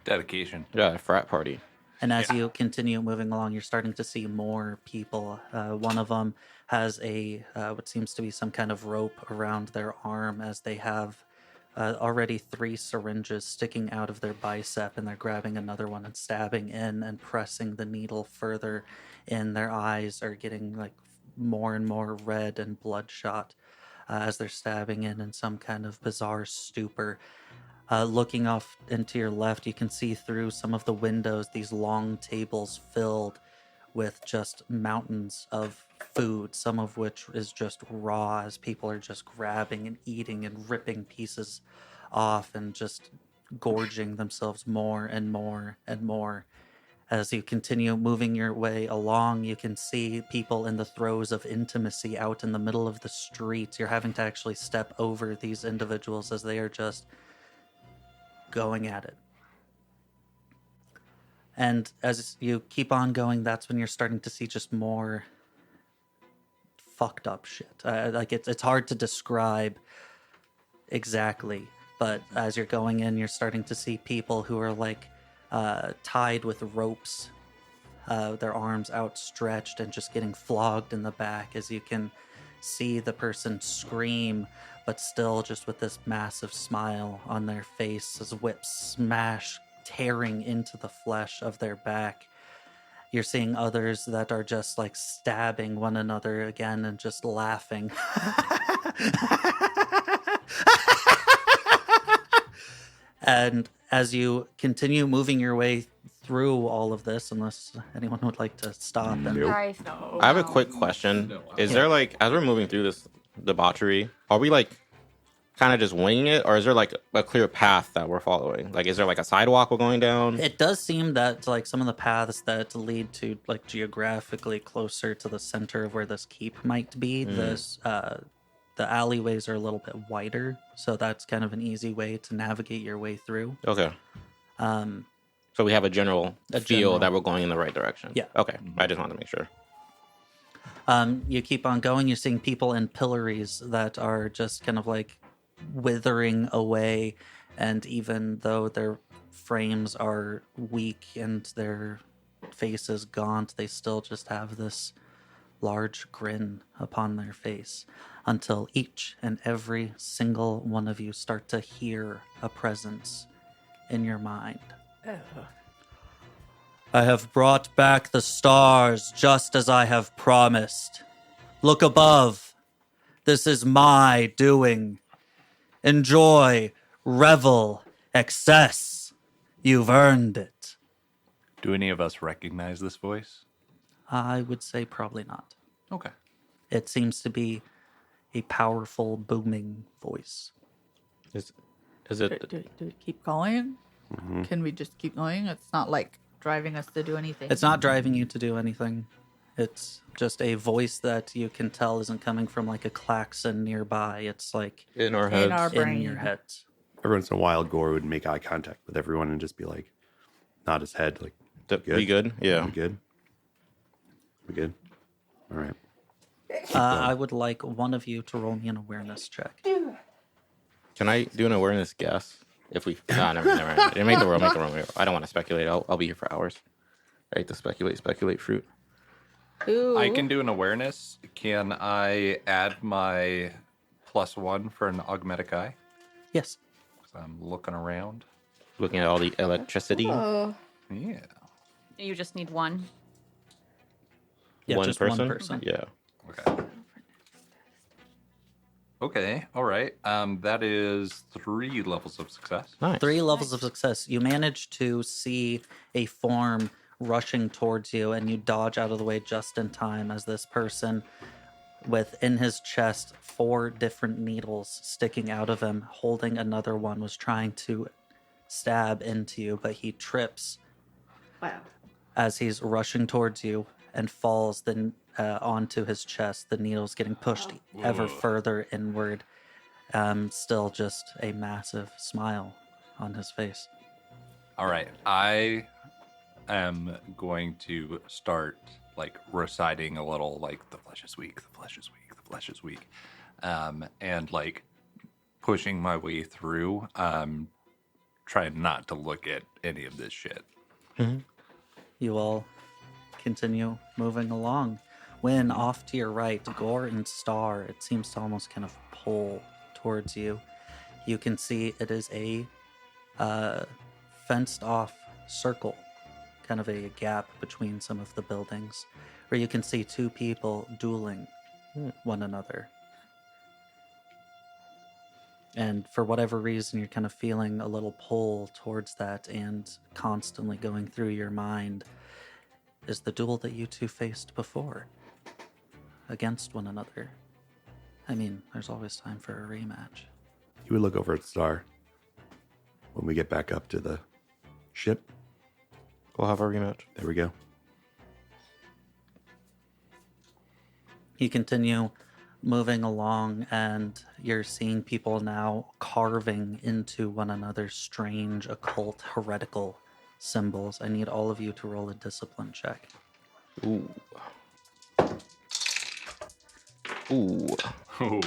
Speaker 2: Dedication.
Speaker 3: Yeah, a frat party.
Speaker 1: And as you continue moving along, you're starting to see more people. One of them has a what seems to be some kind of rope around their arm, as they have already 3 syringes sticking out of their bicep, and they're grabbing another one and stabbing in and pressing the needle further in. Their eyes are getting like more and more red and bloodshot as they're stabbing in some kind of bizarre stupor. Looking off into your left, you can see through some of the windows these long tables filled with just mountains of food, some of which is just raw, as people are just grabbing and eating and ripping pieces off and just gorging themselves more and more and more. As you continue moving your way along, you can see people in the throes of intimacy out in the middle of the street. You're having to actually step over these individuals as they are just going at it. And as you keep on going, that's when you're starting to see just more fucked up shit. Like it's hard to describe exactly, but as you're going in, you're starting to see people who are like tied with ropes, their arms outstretched and just getting flogged in the back, as you can see the person scream, but still just with this massive smile on their face as whips smash, tearing into the flesh of their back. You're seeing others that are just like stabbing one another again and just laughing. And as you continue moving your way through all of this, unless anyone would like to stop and
Speaker 5: I
Speaker 3: have a quick question. Is there like, as we're moving through this debauchery, are we like kind of just winging it, or is there like a clear path that we're following? Like, is there like a sidewalk we're going down?
Speaker 1: it does seem that like some of the paths that lead to like geographically closer to the center of where this keep might be, the alleyways are a little bit wider, so that's kind of an easy way to navigate your way through.
Speaker 3: Okay. So we have a general feel that we're going in the right direction.
Speaker 1: Yeah.
Speaker 3: Okay. I just wanted to make sure.
Speaker 1: You keep on going, you're seeing people in pillories that are just kind of like withering away, and even though their frames are weak and their faces gaunt, they still just have this large grin upon their face, until each and every single one of you start to hear a presence in your mind. I have brought back the stars just as I have promised. Look above. This is my doing. Enjoy, revel, excess. You've earned it.
Speaker 2: Do any of us recognize this voice?
Speaker 1: I would say probably not.
Speaker 2: Okay.
Speaker 1: It seems to be a powerful, booming voice.
Speaker 3: Is
Speaker 4: Do
Speaker 3: it?
Speaker 4: we keep going? Can we just keep going? It's not like driving us to do anything.
Speaker 1: It's not driving you to do anything. It's just a voice that you can tell isn't coming from like a klaxon nearby. It's like
Speaker 3: In our
Speaker 4: In
Speaker 3: heads.
Speaker 4: our
Speaker 1: in
Speaker 4: brain.
Speaker 1: your head.
Speaker 6: Every once in a while, Gore would make eye contact with everyone and just be like, nod his head, like,
Speaker 3: Be good? Yeah.
Speaker 6: we good? We good? All right.
Speaker 1: I would like one of you to roll me an awareness check.
Speaker 3: Can I do an awareness guess? If we... Nah, never mind. Make the roll. I don't want to speculate. I'll be here for hours. I hate to speculate fruit.
Speaker 4: Ooh.
Speaker 2: I can do an awareness. Can I add my +1 for an augmetic eye?
Speaker 1: Yes.
Speaker 2: 'Cause I'm looking around.
Speaker 3: Looking at all the electricity.
Speaker 4: Oh.
Speaker 2: Yeah.
Speaker 5: You just need one.
Speaker 1: Yeah,
Speaker 3: one
Speaker 1: just
Speaker 3: person?
Speaker 1: one person.
Speaker 3: Yeah.
Speaker 2: Okay. Okay. All right. That is 3 levels of success.
Speaker 3: Nice.
Speaker 1: 3 levels of success. You manage to see a form rushing towards you, and you dodge out of the way just in time as this person, within his chest, 4 different needles sticking out of him, holding another one, was trying to stab into you, but he trips
Speaker 4: Wow.
Speaker 1: as he's rushing towards you and falls then onto his chest, the needles getting pushed ever further inward. Still just a massive smile on his face.
Speaker 2: All right. I am going to start like reciting a little like the flesh is weak, the flesh is weak, the flesh is weak. And like pushing my way through, trying not to look at any of this shit.
Speaker 1: You all continue moving along. When off to your right, Gore and Star, it seems to almost kind of pull towards you. You can see it is a fenced off circle, kind of a gap between some of the buildings, where you can see 2 people dueling one another. And for whatever reason, you're kind of feeling a little pull towards that, and constantly going through your mind is the duel that you 2 faced before against one another. I mean, there's always time for a rematch.
Speaker 6: He would look over at Star when we get back up to the ship.
Speaker 3: We'll have our rematch.
Speaker 6: There we go.
Speaker 1: You continue moving along, and you're seeing people now carving into one another's strange, occult, heretical symbols. I need all of you to roll a discipline check.
Speaker 3: Ooh. Ooh.
Speaker 2: Ooh.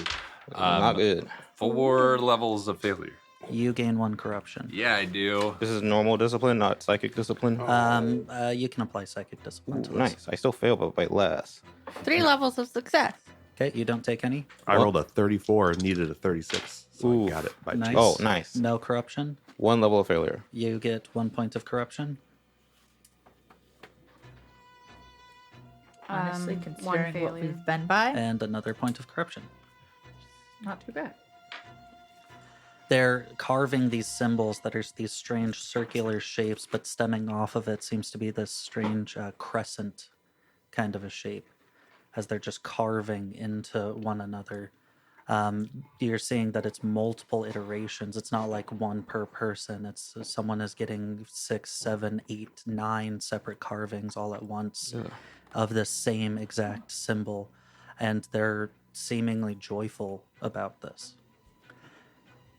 Speaker 3: Not good.
Speaker 2: 4 levels of failure.
Speaker 1: You gain 1 corruption.
Speaker 2: Yeah, I do.
Speaker 3: This is normal discipline, not psychic discipline.
Speaker 1: You can apply psychic discipline to this.
Speaker 3: Nice. I still fail, but by less.
Speaker 4: 3 levels of success.
Speaker 1: Okay, you don't take any?
Speaker 6: I rolled a 34 and needed a 36, so
Speaker 3: Ooh.
Speaker 6: I got it by
Speaker 1: Nice.
Speaker 6: chance.
Speaker 3: Oh, nice.
Speaker 1: No corruption?
Speaker 3: 1 level of failure.
Speaker 1: You get 1 point of corruption.
Speaker 4: Honestly,
Speaker 5: One
Speaker 4: considering what
Speaker 5: failure.
Speaker 4: we've been by,
Speaker 1: And another point of corruption.
Speaker 4: not too bad.
Speaker 1: They're carving these symbols that are these strange circular shapes, but stemming off of it seems to be this strange crescent kind of a shape as they're just carving into one another. You're seeing that it's multiple iterations. It's not like one per person. It's someone is getting 6, 7, 8, 9 separate carvings all at once of the same exact symbol, and they're seemingly joyful about this.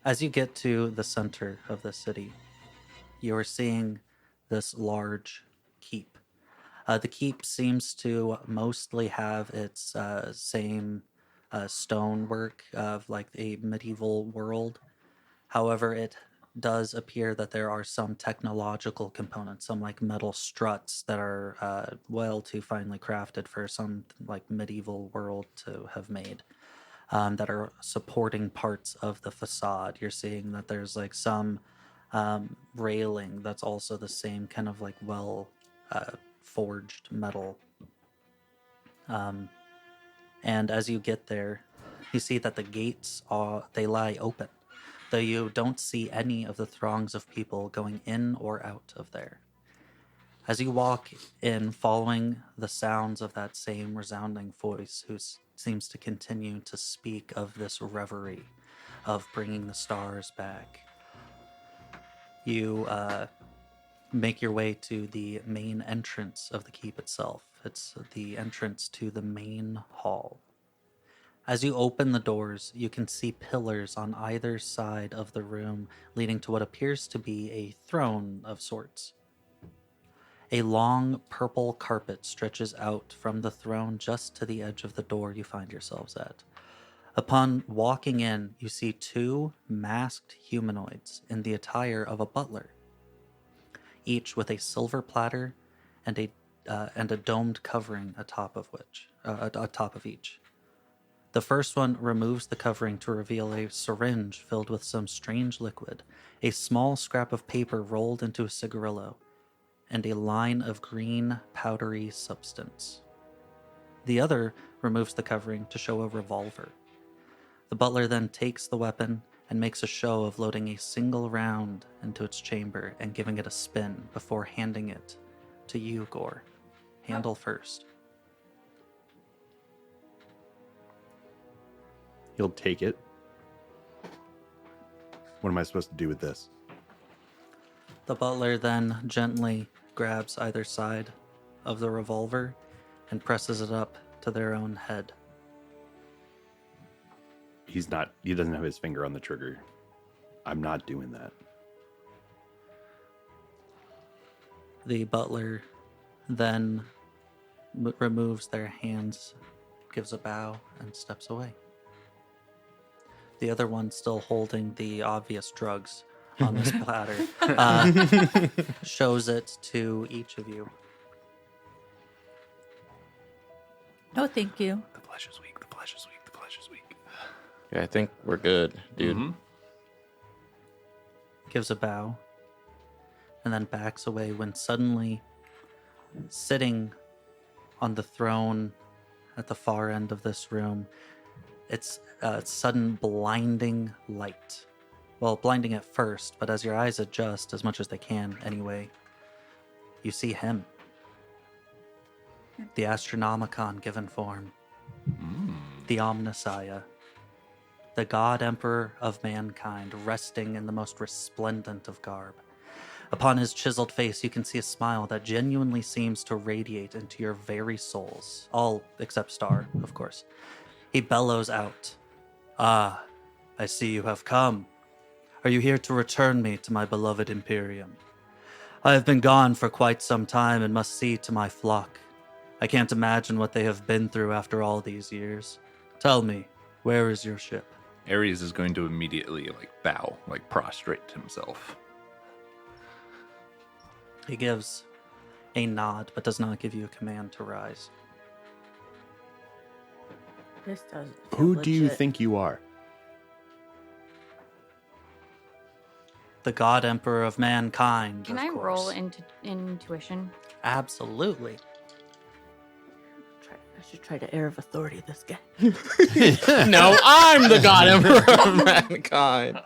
Speaker 1: As you get to the center of the city, you are seeing this large keep. The keep seems to mostly have its same stonework of like a medieval world. However, it does appear that there are some technological components, some like metal struts that are well too finely crafted for some like medieval world to have made. That are supporting parts of the facade. You're seeing that there's like some railing that's also the same kind of like well forged metal. And as you get there, you see that the gates they lie open, though you don't see any of the throngs of people going in or out of there. As you walk in, following the sounds of that same resounding voice who seems to continue to speak of this reverie of bringing the stars back, you make your way to the main entrance of the keep itself. It's the entrance to the main hall. As you open the doors, you can see pillars on either side of the room leading to what appears to be a throne of sorts. A long purple carpet stretches out from the throne just to the edge of the door you find yourselves at. Upon walking in, you see 2 masked humanoids in the attire of a butler, each with a silver platter and a domed covering atop of each. The first one removes the covering to reveal a syringe filled with some strange liquid, a small scrap of paper rolled into a cigarillo, and a line of green, powdery substance. The other removes the covering to show a revolver. The butler then takes the weapon and makes a show of loading a single round into its chamber and giving it a spin before handing it to you, Gore. Handle first.
Speaker 6: He'll take it. What am I supposed to do with this?
Speaker 1: The butler then gently grabs either side of the revolver and presses it up to their own head.
Speaker 6: He doesn't have his finger on the trigger. I'm not doing that.
Speaker 1: The butler then removes their hands, gives a bow, and steps away. The other one, still holding the obvious drugs on this platter, shows it to each of you.
Speaker 4: No, thank you.
Speaker 6: The flesh is weak. The flesh is weak. The flesh is weak.
Speaker 3: Yeah, I think we're good, dude.
Speaker 2: Mm-hmm.
Speaker 1: Gives a bow, and then backs away when suddenly, sitting on the throne at the far end of this room, it's a sudden blinding light. Well, blinding at first, but as your eyes adjust, as much as they can anyway, you see him. The Astronomicon given form. The Omnissiah. The God Emperor of mankind, resting in the most resplendent of garb. Upon his chiseled face, you can see a smile that genuinely seems to radiate into your very souls. All except Star, of course. He bellows out, "Ah, I see you have come. Are you here to return me to my beloved Imperium? I have been gone for quite some time and must see to my flock. I can't imagine what they have been through after all these years. Tell me, where is your ship?"
Speaker 2: Ares is going to immediately bow, prostrate himself.
Speaker 1: He gives a nod, but does not give you a command to rise.
Speaker 4: This doesn't.
Speaker 6: Who do you think you are?
Speaker 1: The God Emperor of mankind.
Speaker 5: Can
Speaker 1: of
Speaker 5: I
Speaker 1: course.
Speaker 5: roll into intuition?
Speaker 1: Absolutely.
Speaker 4: I should try to air of authority this guy.
Speaker 3: No, I'm the God Emperor of mankind.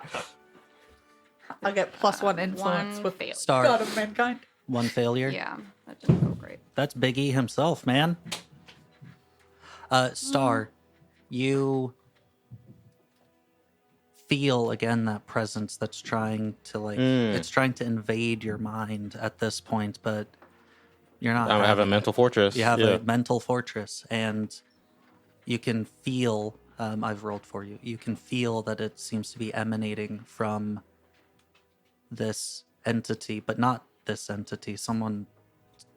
Speaker 4: I'll get +1 influence
Speaker 5: One
Speaker 4: with
Speaker 5: fail.
Speaker 1: Star,
Speaker 4: God of mankind.
Speaker 1: one failure.
Speaker 5: Yeah, that didn't go great.
Speaker 1: That's Biggie himself, man. Star, you feel again that presence that's trying to it's trying to invade your mind at this point, but you're not.
Speaker 3: I have a
Speaker 1: having it.
Speaker 3: mental fortress.
Speaker 1: You have
Speaker 3: yeah.
Speaker 1: a mental fortress, and you can feel. I've rolled for you. You can feel that it seems to be emanating from this entity, but not this entity. Someone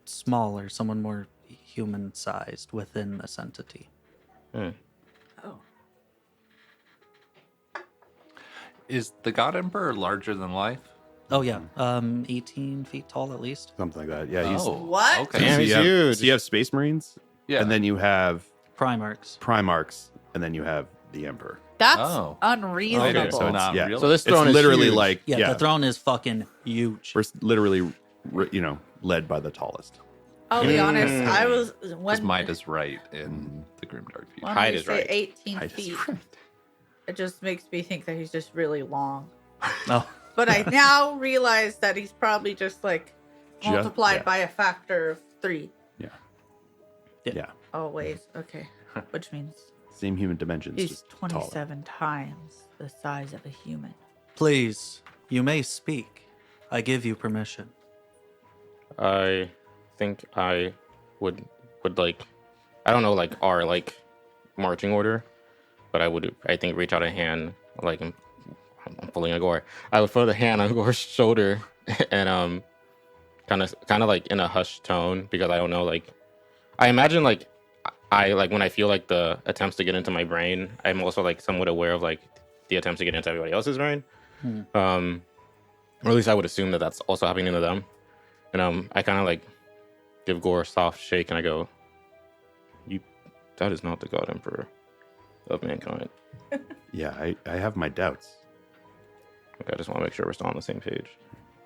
Speaker 1: smaller, someone more human-sized within this entity.
Speaker 4: Oh.
Speaker 2: Is the God Emperor larger than life?
Speaker 1: Oh yeah, 18 feet tall at least.
Speaker 6: Something like that. Yeah, he's.
Speaker 4: What?
Speaker 2: Okay.
Speaker 3: Damn,
Speaker 6: so
Speaker 3: he's
Speaker 6: you have,
Speaker 3: huge.
Speaker 6: So you have Space Marines,
Speaker 2: Yeah.
Speaker 6: and then you have
Speaker 1: Primarchs.
Speaker 6: Primarchs, and then you have the Emperor.
Speaker 4: That's
Speaker 2: Oh.
Speaker 4: unreasonable.
Speaker 2: Okay, so
Speaker 6: it's-
Speaker 2: not
Speaker 6: yeah.
Speaker 2: really.
Speaker 3: So this throne
Speaker 6: It's
Speaker 3: is
Speaker 6: literally
Speaker 3: huge.
Speaker 6: like
Speaker 1: Yeah, the throne is fucking huge.
Speaker 6: we're literally, led by the tallest.
Speaker 4: I'll be honest. I was
Speaker 2: His
Speaker 4: when
Speaker 2: might is right in the Grimdark future.
Speaker 4: when
Speaker 3: Height
Speaker 4: we
Speaker 3: is
Speaker 4: say
Speaker 3: right.
Speaker 4: 18
Speaker 6: Height is
Speaker 4: feet.
Speaker 6: right.
Speaker 4: It just makes me think that he's just really long.
Speaker 1: Oh,
Speaker 4: But I now realize that he's probably just like
Speaker 6: Ju-
Speaker 4: multiplied
Speaker 6: yeah.
Speaker 4: by a factor of 3.
Speaker 6: Yeah.
Speaker 1: Yeah.
Speaker 6: Yeah.
Speaker 4: Oh wait, okay. Which means
Speaker 6: Same human dimensions.
Speaker 4: he's
Speaker 6: just taller.
Speaker 4: 27 times the size of a human.
Speaker 1: please, you may speak. I give you permission.
Speaker 3: I think I would like, I don't know, like our like marching order, but I think reach out a hand, like I'm pulling a Gore. I would put a hand on Gore's shoulder and kind of like in a hushed tone, because I don't know, like I imagine like I like when I feel like the attempts to get into my brain, I'm also like somewhat aware of like the attempts to get into everybody else's brain. Or at least I would assume that that's also happening to them. And I kind of like give Gore a soft shake and I go, that is not the God Emperor of mankind.
Speaker 6: Yeah, I have my doubts.
Speaker 3: Okay, I just want to make sure we're still on the same page.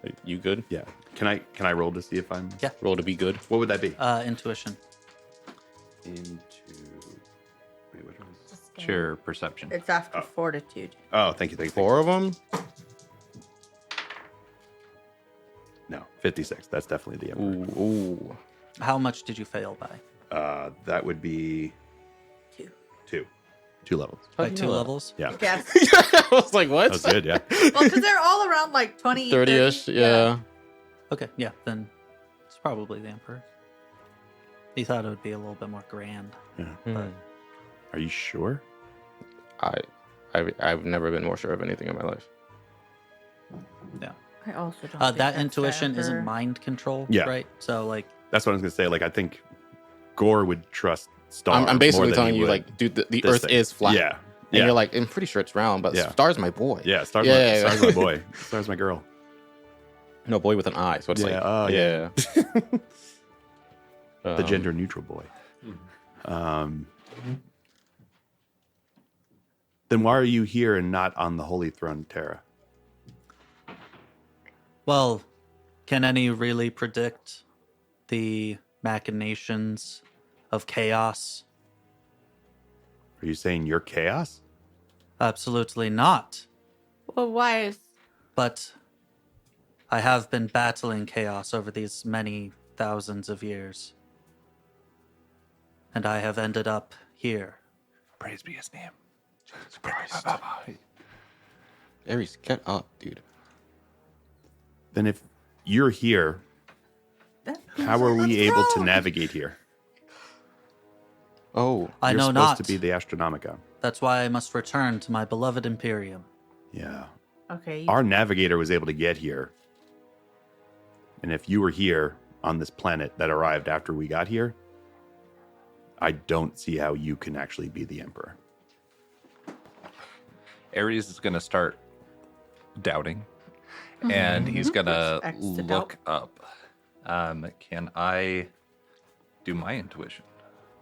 Speaker 3: Like, you good?
Speaker 6: Yeah. Can I roll to see if I'm?
Speaker 1: Yeah.
Speaker 3: Roll to be good.
Speaker 6: What would that be?
Speaker 1: Intuition.
Speaker 6: Into. Wait, what was?
Speaker 2: Sure, perception.
Speaker 4: It's after fortitude.
Speaker 6: Oh, thank you.
Speaker 3: 4 of them?
Speaker 6: No, 56. That's definitely the Emperor.
Speaker 3: Ooh.
Speaker 1: How much did you fail by?
Speaker 6: That would be
Speaker 4: 2.
Speaker 6: 2 levels.
Speaker 1: By
Speaker 3: do you
Speaker 1: 2
Speaker 3: know that?
Speaker 1: levels?
Speaker 6: Yeah,
Speaker 4: Yes.
Speaker 3: I was like, what?
Speaker 6: that was good. Yeah.
Speaker 4: Well, because they're all around like 20,
Speaker 3: 30-ish,
Speaker 4: 30.
Speaker 3: yeah.
Speaker 1: Okay, yeah, then it's probably the Emperor. He thought it would be a little bit more grand. But
Speaker 6: Are you sure?
Speaker 3: I've never been more sure of anything in my life.
Speaker 1: yeah.
Speaker 4: I also don't. think
Speaker 1: That
Speaker 4: that's
Speaker 1: intuition
Speaker 4: the
Speaker 1: isn't
Speaker 4: Emperor.
Speaker 1: mind control,
Speaker 6: Yeah.
Speaker 1: right? So, like,
Speaker 6: That's what I was gonna say. Like, I think Gore would trust Star.
Speaker 3: I'm
Speaker 6: more
Speaker 3: basically
Speaker 6: than
Speaker 3: telling
Speaker 6: he
Speaker 3: you,
Speaker 6: would
Speaker 3: like, dude, the
Speaker 6: this
Speaker 3: Earth
Speaker 6: thing.
Speaker 3: is flat.
Speaker 6: Yeah.
Speaker 3: And
Speaker 6: Yeah.
Speaker 3: you're like, I'm pretty sure it's round, but
Speaker 6: Yeah.
Speaker 3: Star's my boy.
Speaker 6: Yeah, Star's,
Speaker 3: Yeah,
Speaker 6: Star's my boy. Star's my girl.
Speaker 3: No, boy with an eye. So it's
Speaker 6: Yeah,
Speaker 3: like,
Speaker 6: oh,
Speaker 3: yeah.
Speaker 6: The gender neutral boy. Then why are you here and not on the Holy Throne, Terra?
Speaker 1: well, can any really predict the machinations of chaos?
Speaker 6: Are you saying you're chaos?
Speaker 1: Absolutely not.
Speaker 4: Well, why is
Speaker 1: But I have been battling chaos over these many thousands of years. And I have ended up here.
Speaker 2: Praise be his name.
Speaker 3: Ares, get up, dude.
Speaker 6: Then if you're here, how are we able to navigate here?
Speaker 3: Oh,
Speaker 1: I
Speaker 6: You're
Speaker 1: know
Speaker 6: supposed
Speaker 1: not.
Speaker 6: to be the Astronomicon.
Speaker 1: That's why I must return to my beloved Imperium.
Speaker 6: Yeah.
Speaker 4: okay?
Speaker 6: Our navigator was able to get here. And if you were here on this planet that arrived after we got here, I don't see how you can actually be the Emperor.
Speaker 2: Ares is going to start doubting, and he's going to
Speaker 4: X to
Speaker 2: look up. Can I do my intuition?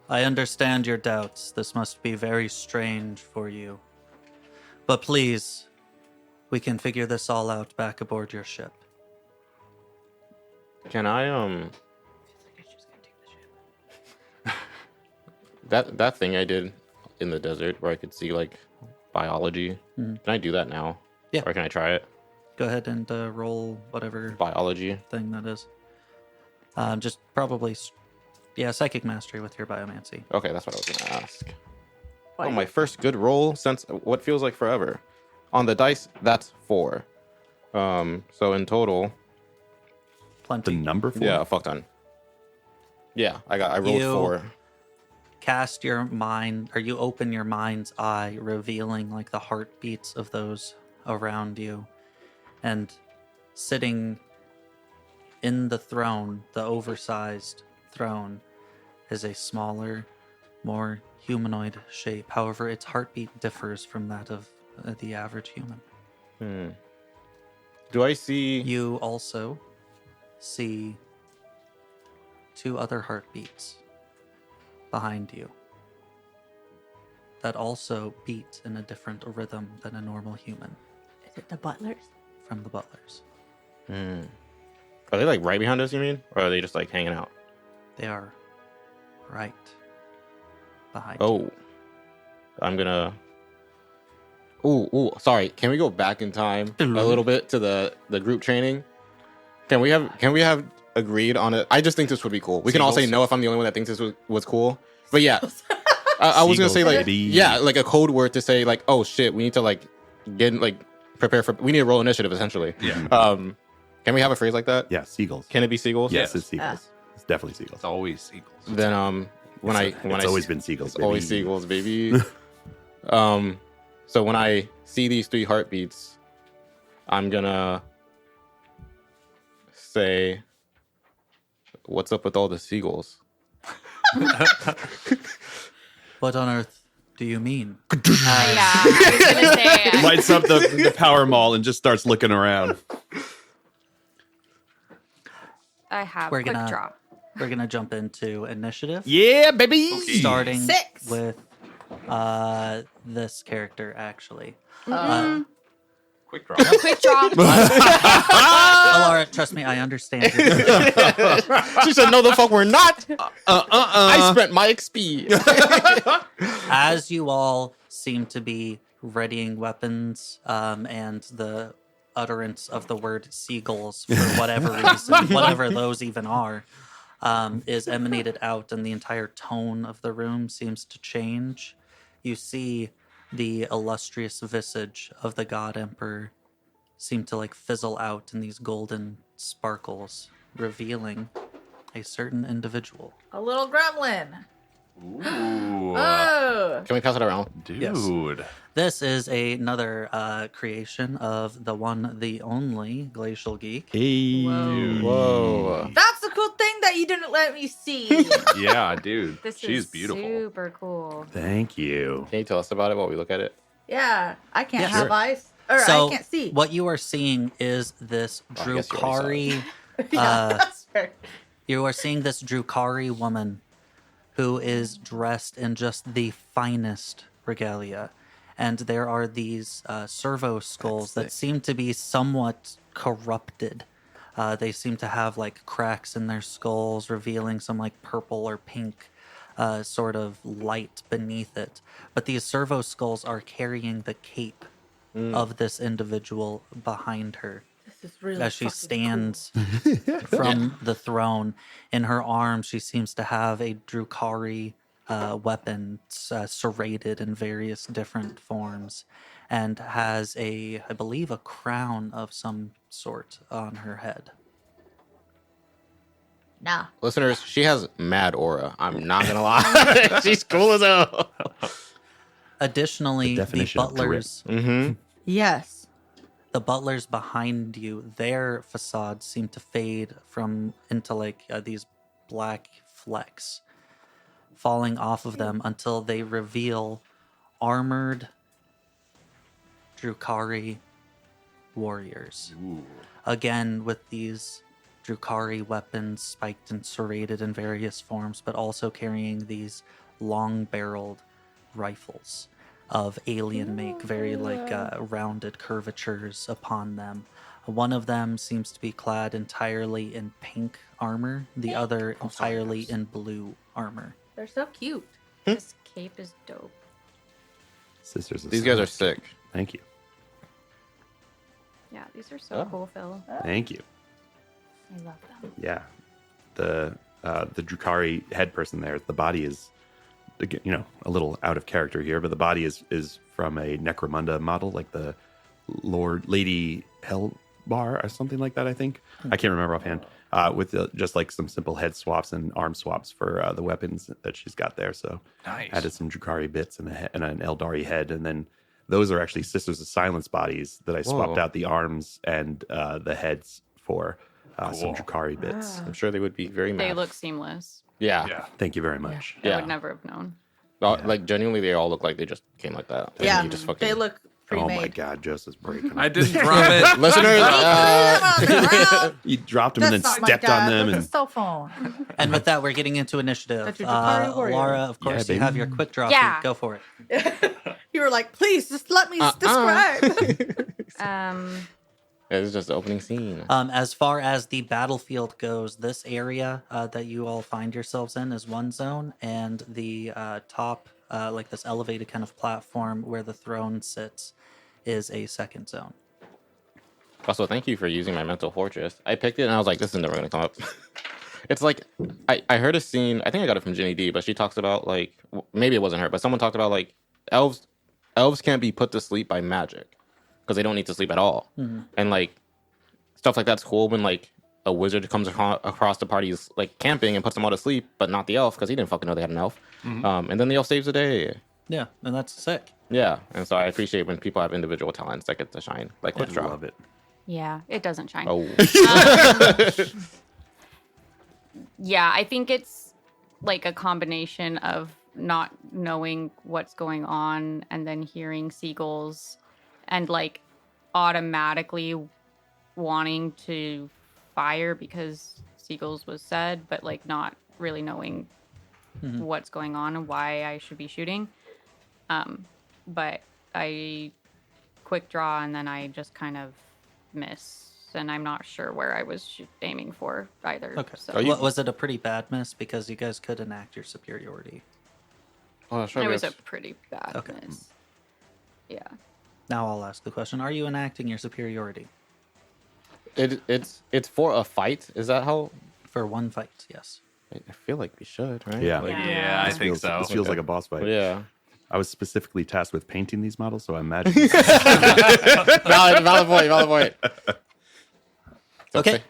Speaker 1: I understand your doubts. This must be very strange for you. But please, we can figure this all out back aboard your ship.
Speaker 3: can I That thing I did in the desert where I could see like biology. Can I do that now?
Speaker 1: Yeah.
Speaker 3: Or can I try it?
Speaker 1: Go ahead and roll whatever
Speaker 3: Biology.
Speaker 1: thing that is. Just probably, psychic mastery with your biomancy.
Speaker 3: Okay, that's what I was gonna ask.
Speaker 4: Why?
Speaker 3: Oh, my first good roll since what feels like forever. On the dice, that's 4. So in total,
Speaker 6: The
Speaker 1: Plenty.
Speaker 6: number 4?
Speaker 3: yeah, a fuck ton. Yeah, I rolled
Speaker 1: You-
Speaker 3: 4.
Speaker 1: Cast your mind, or you open your mind's eye, revealing like the heartbeats of those around you. And sitting in the throne, the oversized throne, is a smaller, more humanoid shape. However, its heartbeat differs from that of the average human.
Speaker 3: Do I see?
Speaker 1: You also see 2 other heartbeats behind you that also beat in a different rhythm than a normal human
Speaker 4: Is it the butlers?
Speaker 1: from the butlers.
Speaker 3: Are they like right behind us? You mean, or are they just like hanging out?
Speaker 1: They are right behind you.
Speaker 3: Oh, I'm gonna. Ooh, sorry. Can we go back in time a little bit to the group training? Can we have agreed on it? I just think this would be cool. We can all say
Speaker 6: Seagulls?
Speaker 3: no if I'm the only one that thinks this was cool. But yeah, I was gonna say
Speaker 6: Seagulls,
Speaker 3: like
Speaker 6: baby.
Speaker 3: yeah, like a code word to say like, oh shit, we need to like get like prepare for. We need to roll initiative essentially.
Speaker 2: Yeah.
Speaker 3: Can we have a phrase like that?
Speaker 6: Yeah, seagulls.
Speaker 3: Can it be seagulls?
Speaker 6: Yes, it's seagulls. It's definitely seagulls.
Speaker 2: It's always seagulls.
Speaker 3: Then when
Speaker 6: It's always been seagulls.
Speaker 3: It's always
Speaker 6: baby.
Speaker 3: seagulls, baby. So when I see these 3 heartbeats, I'm gonna say, "What's up with all the seagulls?"
Speaker 1: What on earth do you mean?
Speaker 5: Yeah, I was gonna say.
Speaker 6: Lights up the power mall and just starts looking around.
Speaker 5: I have
Speaker 1: We're
Speaker 5: quick
Speaker 1: gonna-
Speaker 5: draw.
Speaker 1: We're gonna jump into initiative,
Speaker 6: Yeah, baby.
Speaker 1: starting
Speaker 4: 6.
Speaker 1: with this character actually.
Speaker 2: Quick draw.
Speaker 5: Quick draw.
Speaker 1: Alara, trust me, I understand. You.
Speaker 3: She said, "No, the fuck, we're not. I spent my XP."
Speaker 1: As you all seem to be readying weapons, and the utterance of the word seagulls for whatever reason, whatever those even are, is emanated out, and the entire tone of the room seems to change. You see the illustrious visage of the God Emperor seem to like fizzle out in these golden sparkles, revealing a certain individual.
Speaker 4: A little gremlin.
Speaker 2: Ooh.
Speaker 4: Oh.
Speaker 3: Can we pass it around?
Speaker 2: Dude.
Speaker 1: This is another creation of the one, the only Glacial Geek.
Speaker 6: Hey.
Speaker 3: Whoa.
Speaker 4: That's the cool thing that you didn't let me see.
Speaker 2: Yeah, dude.
Speaker 5: This
Speaker 2: She's
Speaker 5: is
Speaker 2: beautiful.
Speaker 5: super cool.
Speaker 6: Thank you.
Speaker 3: Can you tell us about it while we look at it?
Speaker 4: Yeah, I can't
Speaker 1: Yeah,
Speaker 4: have
Speaker 6: sure.
Speaker 4: eyes. Or
Speaker 1: So
Speaker 4: I can't see.
Speaker 1: what you are seeing is this
Speaker 3: Oh, I guess you already
Speaker 1: Drukari.
Speaker 4: Yeah, that's fair.
Speaker 1: You are seeing this Drukari woman who is dressed in just the finest regalia. And there are these servo skulls that seem to be somewhat corrupted. They seem to have like cracks in their skulls, revealing some like purple or pink sort of light beneath it. But these servo skulls are carrying the cape of this individual behind her.
Speaker 4: This is really
Speaker 1: As she
Speaker 4: fucking
Speaker 1: stands from the throne. In her arms, she seems to have a Drukari weapon serrated in various different forms, and has I believe, a crown of some sort on her head.
Speaker 4: Nah.
Speaker 3: Listeners, she has mad aura. I'm not gonna lie. She's cool as hell.
Speaker 1: Additionally,
Speaker 6: The
Speaker 1: the
Speaker 6: definition of drip.
Speaker 1: butlers,
Speaker 3: Mm-hmm.
Speaker 4: Yes.
Speaker 1: the butlers behind you, their facades seem to fade into like these black flecks falling off of them until they reveal armored Drukari warriors.
Speaker 2: Ooh.
Speaker 1: Again, with these Drukari weapons spiked and serrated in various forms, but also carrying these long-barreled rifles of alien make, very like rounded curvatures upon them. One of them seems to be clad entirely in pink armor, the other entirely in blue armor.
Speaker 4: They're so cute.
Speaker 5: This cape is dope.
Speaker 6: Sisters of
Speaker 3: These guys are
Speaker 6: Silence.
Speaker 3: sick.
Speaker 6: Thank you.
Speaker 5: Yeah, these are so cool, Phil.
Speaker 6: Thank you.
Speaker 5: I love them.
Speaker 6: Yeah. The Drukari head person there, the body is, you know, a little out of character here, but the body is from a Necromunda model, like the Lady Hellbar or something like that, I think. I can't remember offhand. With just like some simple head swaps and arm swaps for the weapons that she's got there. So
Speaker 2: Nice.
Speaker 6: added some Drukari bits and, and an Eldari head. And then those are actually Sisters of Silence bodies that I swapped
Speaker 2: Cool.
Speaker 6: out the arms and the heads for some
Speaker 2: Cool.
Speaker 6: Drukari bits.
Speaker 3: I'm sure they would be very mad.
Speaker 5: They look seamless.
Speaker 3: Yeah.
Speaker 2: Yeah.
Speaker 6: Thank you very much.
Speaker 5: I
Speaker 3: Yeah.
Speaker 5: would never have known.
Speaker 3: Like genuinely, they all look like they just came like that. And
Speaker 4: Yeah,
Speaker 3: you just fucking...
Speaker 4: they look
Speaker 6: Oh
Speaker 4: pre-made.
Speaker 6: my God, Joseph's breaking.
Speaker 2: I didn't drop it.
Speaker 3: Listeners,
Speaker 6: You dropped them and then
Speaker 4: That's not my
Speaker 6: stepped on
Speaker 4: dad
Speaker 6: them
Speaker 4: with a
Speaker 6: and
Speaker 4: cell phone.
Speaker 1: And with that, we're getting into initiative.
Speaker 4: That's your Drukari warrior.
Speaker 1: Laura, of course, you
Speaker 6: baby.
Speaker 1: have your quick draw.
Speaker 5: Yeah.
Speaker 1: Feat. Go for it.
Speaker 4: You were like, please, just let me describe.
Speaker 3: it's just the opening scene.
Speaker 1: As far as the battlefield goes, this area that you all find yourselves in is one zone, and the top, like this elevated kind of platform where the throne sits, is a second zone.
Speaker 3: Also, thank you for using my mental fortress. I picked it and I was like, this is never going to come up. It's like, I heard a scene, I think I got it from Ginny D, but she talks about like, maybe it wasn't her, but someone talked about like, elves can't be put to sleep by magic because they don't need to sleep at all. And like, stuff like that's cool when like a wizard comes across the party's like camping and puts them all to sleep, but not the elf because he didn't fucking know they had an elf. And then the elf saves the day.
Speaker 1: Yeah, and that's sick.
Speaker 3: Yeah, and so I appreciate when people have individual talents that get to shine, like quick
Speaker 6: I
Speaker 3: draw.
Speaker 6: love it.
Speaker 5: Yeah, it doesn't shine.
Speaker 3: Oh,
Speaker 5: Yeah, I think it's like a combination of not knowing what's going on and then hearing seagulls and like automatically wanting to fire because seagulls was said, but like not really knowing what's going on and why I should be shooting. But I quick draw and then I just kind of miss. And I'm not sure where I was aiming for either.
Speaker 1: Okay.
Speaker 5: So
Speaker 3: Are you-
Speaker 1: Was it a pretty bad miss because you guys could enact your superiority?
Speaker 3: oh, sure.
Speaker 5: it was a pretty bad
Speaker 1: Okay.
Speaker 5: miss. Yeah.
Speaker 1: Now I'll ask the question: are you enacting your superiority
Speaker 3: It's for a fight. Is that how?
Speaker 1: for one fight? Yes.
Speaker 3: I feel like we should, right?
Speaker 6: Yeah.
Speaker 3: Like,
Speaker 2: Yeah, I
Speaker 6: This
Speaker 2: think
Speaker 6: feels,
Speaker 2: so.
Speaker 6: This feels like a boss fight.
Speaker 3: yeah.
Speaker 6: I was specifically tasked with painting these models, so I imagine.
Speaker 3: Valid point.
Speaker 1: Okay.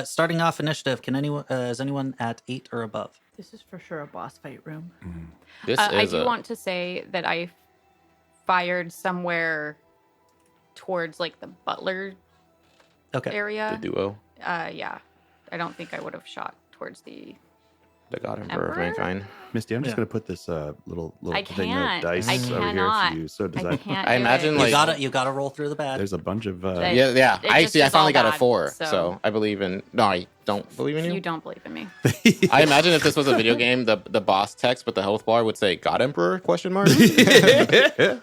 Speaker 1: Starting off initiative. Can anyone is anyone at 8 or above?
Speaker 4: This is for sure a boss fight room.
Speaker 3: This
Speaker 5: I
Speaker 3: is
Speaker 5: do want to say that I fired somewhere towards like the butler
Speaker 1: Okay.
Speaker 3: the
Speaker 5: area.
Speaker 3: duo,
Speaker 5: Yeah. I don't think I would have shot towards the.
Speaker 3: the God Emperor of
Speaker 5: Emperor?
Speaker 3: Mankind.
Speaker 6: Misty, I'm just
Speaker 1: Yeah.
Speaker 6: going to put this little
Speaker 5: I
Speaker 6: thing
Speaker 5: can't.
Speaker 6: of dice
Speaker 5: I
Speaker 6: over here
Speaker 5: cannot.
Speaker 6: for you. So does
Speaker 5: I
Speaker 6: that.
Speaker 5: can't.
Speaker 3: I
Speaker 5: do
Speaker 3: imagine,
Speaker 5: it.
Speaker 3: like-
Speaker 1: You gotta roll through the bad.
Speaker 6: There's a bunch of.
Speaker 5: That-
Speaker 3: Yeah.
Speaker 5: It
Speaker 3: I
Speaker 5: just
Speaker 3: see. I
Speaker 5: is all
Speaker 3: finally got a
Speaker 5: bad,
Speaker 3: 4,
Speaker 5: so-
Speaker 3: so I believe in. No, I don't believe in you.
Speaker 5: You don't believe in me.
Speaker 3: I imagine if this was a video game, the boss text with the health bar would say "God Emperor?" question mark. Because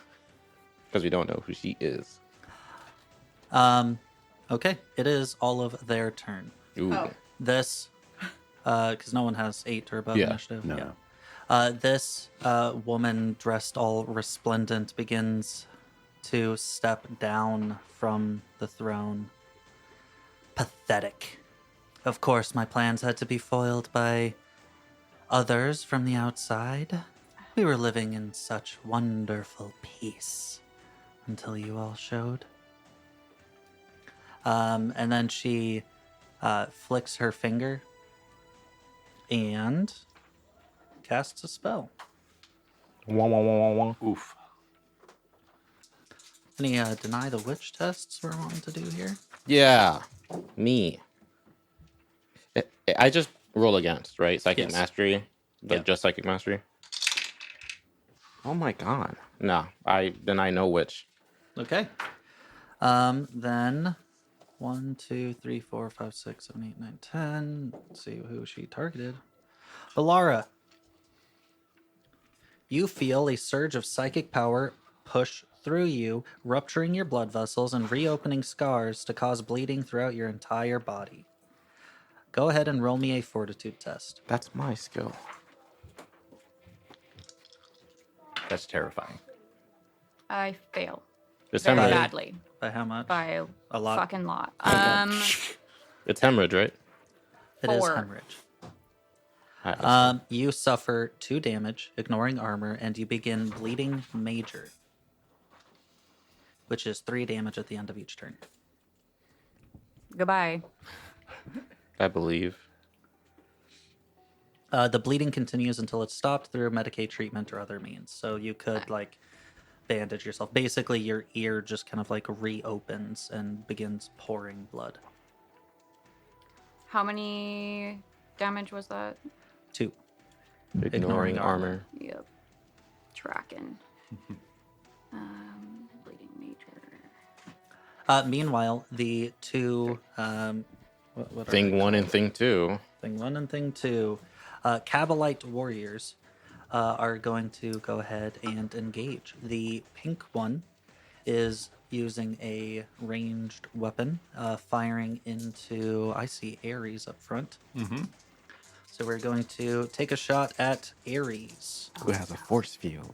Speaker 3: we don't know who she is.
Speaker 1: Okay. It is all of their turn.
Speaker 3: Ooh.
Speaker 4: Oh.
Speaker 1: This, because no one has 8 or above
Speaker 3: Yeah.
Speaker 1: initiative.
Speaker 6: No.
Speaker 1: This woman dressed all resplendent begins to step down from the throne. Pathetic. Of course, my plans had to be foiled by others from the outside. We were living in such wonderful peace until you all showed. And then she flicks her finger and casts a spell.
Speaker 3: Wah, wah, wah, wah, wah.
Speaker 2: Oof.
Speaker 1: Any deny the witch tests we're wanting to do here?
Speaker 3: Yeah, me. I just roll against, right? Psychic
Speaker 1: Yes.
Speaker 3: mastery,
Speaker 1: Yeah.
Speaker 3: just psychic mastery. Oh my god! No, I deny no witch.
Speaker 1: Okay. Then 1, 2, 3, 4, 5, 6, 7, 8, 9, 10. Let's see who she targeted. Alara. You feel a surge of psychic power push through you, rupturing your blood vessels and reopening scars to cause bleeding throughout your entire body. Go ahead and roll me a fortitude test.
Speaker 3: That's my skill.
Speaker 2: That's terrifying.
Speaker 5: I fail
Speaker 3: It's
Speaker 5: very
Speaker 3: hemorrhage.
Speaker 5: badly
Speaker 1: By how much?
Speaker 5: by
Speaker 1: A lot.
Speaker 5: fucking lot.
Speaker 3: It's hemorrhage, right?
Speaker 1: It is
Speaker 5: 4.
Speaker 1: hemorrhage.
Speaker 3: Alright,
Speaker 1: You suffer 2 damage, ignoring armor, and you begin bleeding major, which is 3 damage at the end of each turn.
Speaker 5: Goodbye.
Speaker 3: I believe.
Speaker 1: The bleeding continues until it's stopped through Medicaid treatment or other means. So you could like bandage yourself. Basically, your ear just kind of like reopens and begins pouring blood.
Speaker 5: How many damage was that?
Speaker 1: 2.
Speaker 3: Ignoring armor.
Speaker 5: Yep. Tracking. Bleeding major.
Speaker 1: Meanwhile, the 2 what are
Speaker 3: Thing
Speaker 1: they
Speaker 3: 1 and
Speaker 1: called?
Speaker 3: thing 2.
Speaker 1: Thing 1 and Thing 2, Cabalite warriors are going to go ahead and engage. The pink one is using a ranged weapon, firing into, I see Ares up front.
Speaker 2: Mm-hmm.
Speaker 1: So we're going to take a shot at Ares.
Speaker 3: Who has a force field?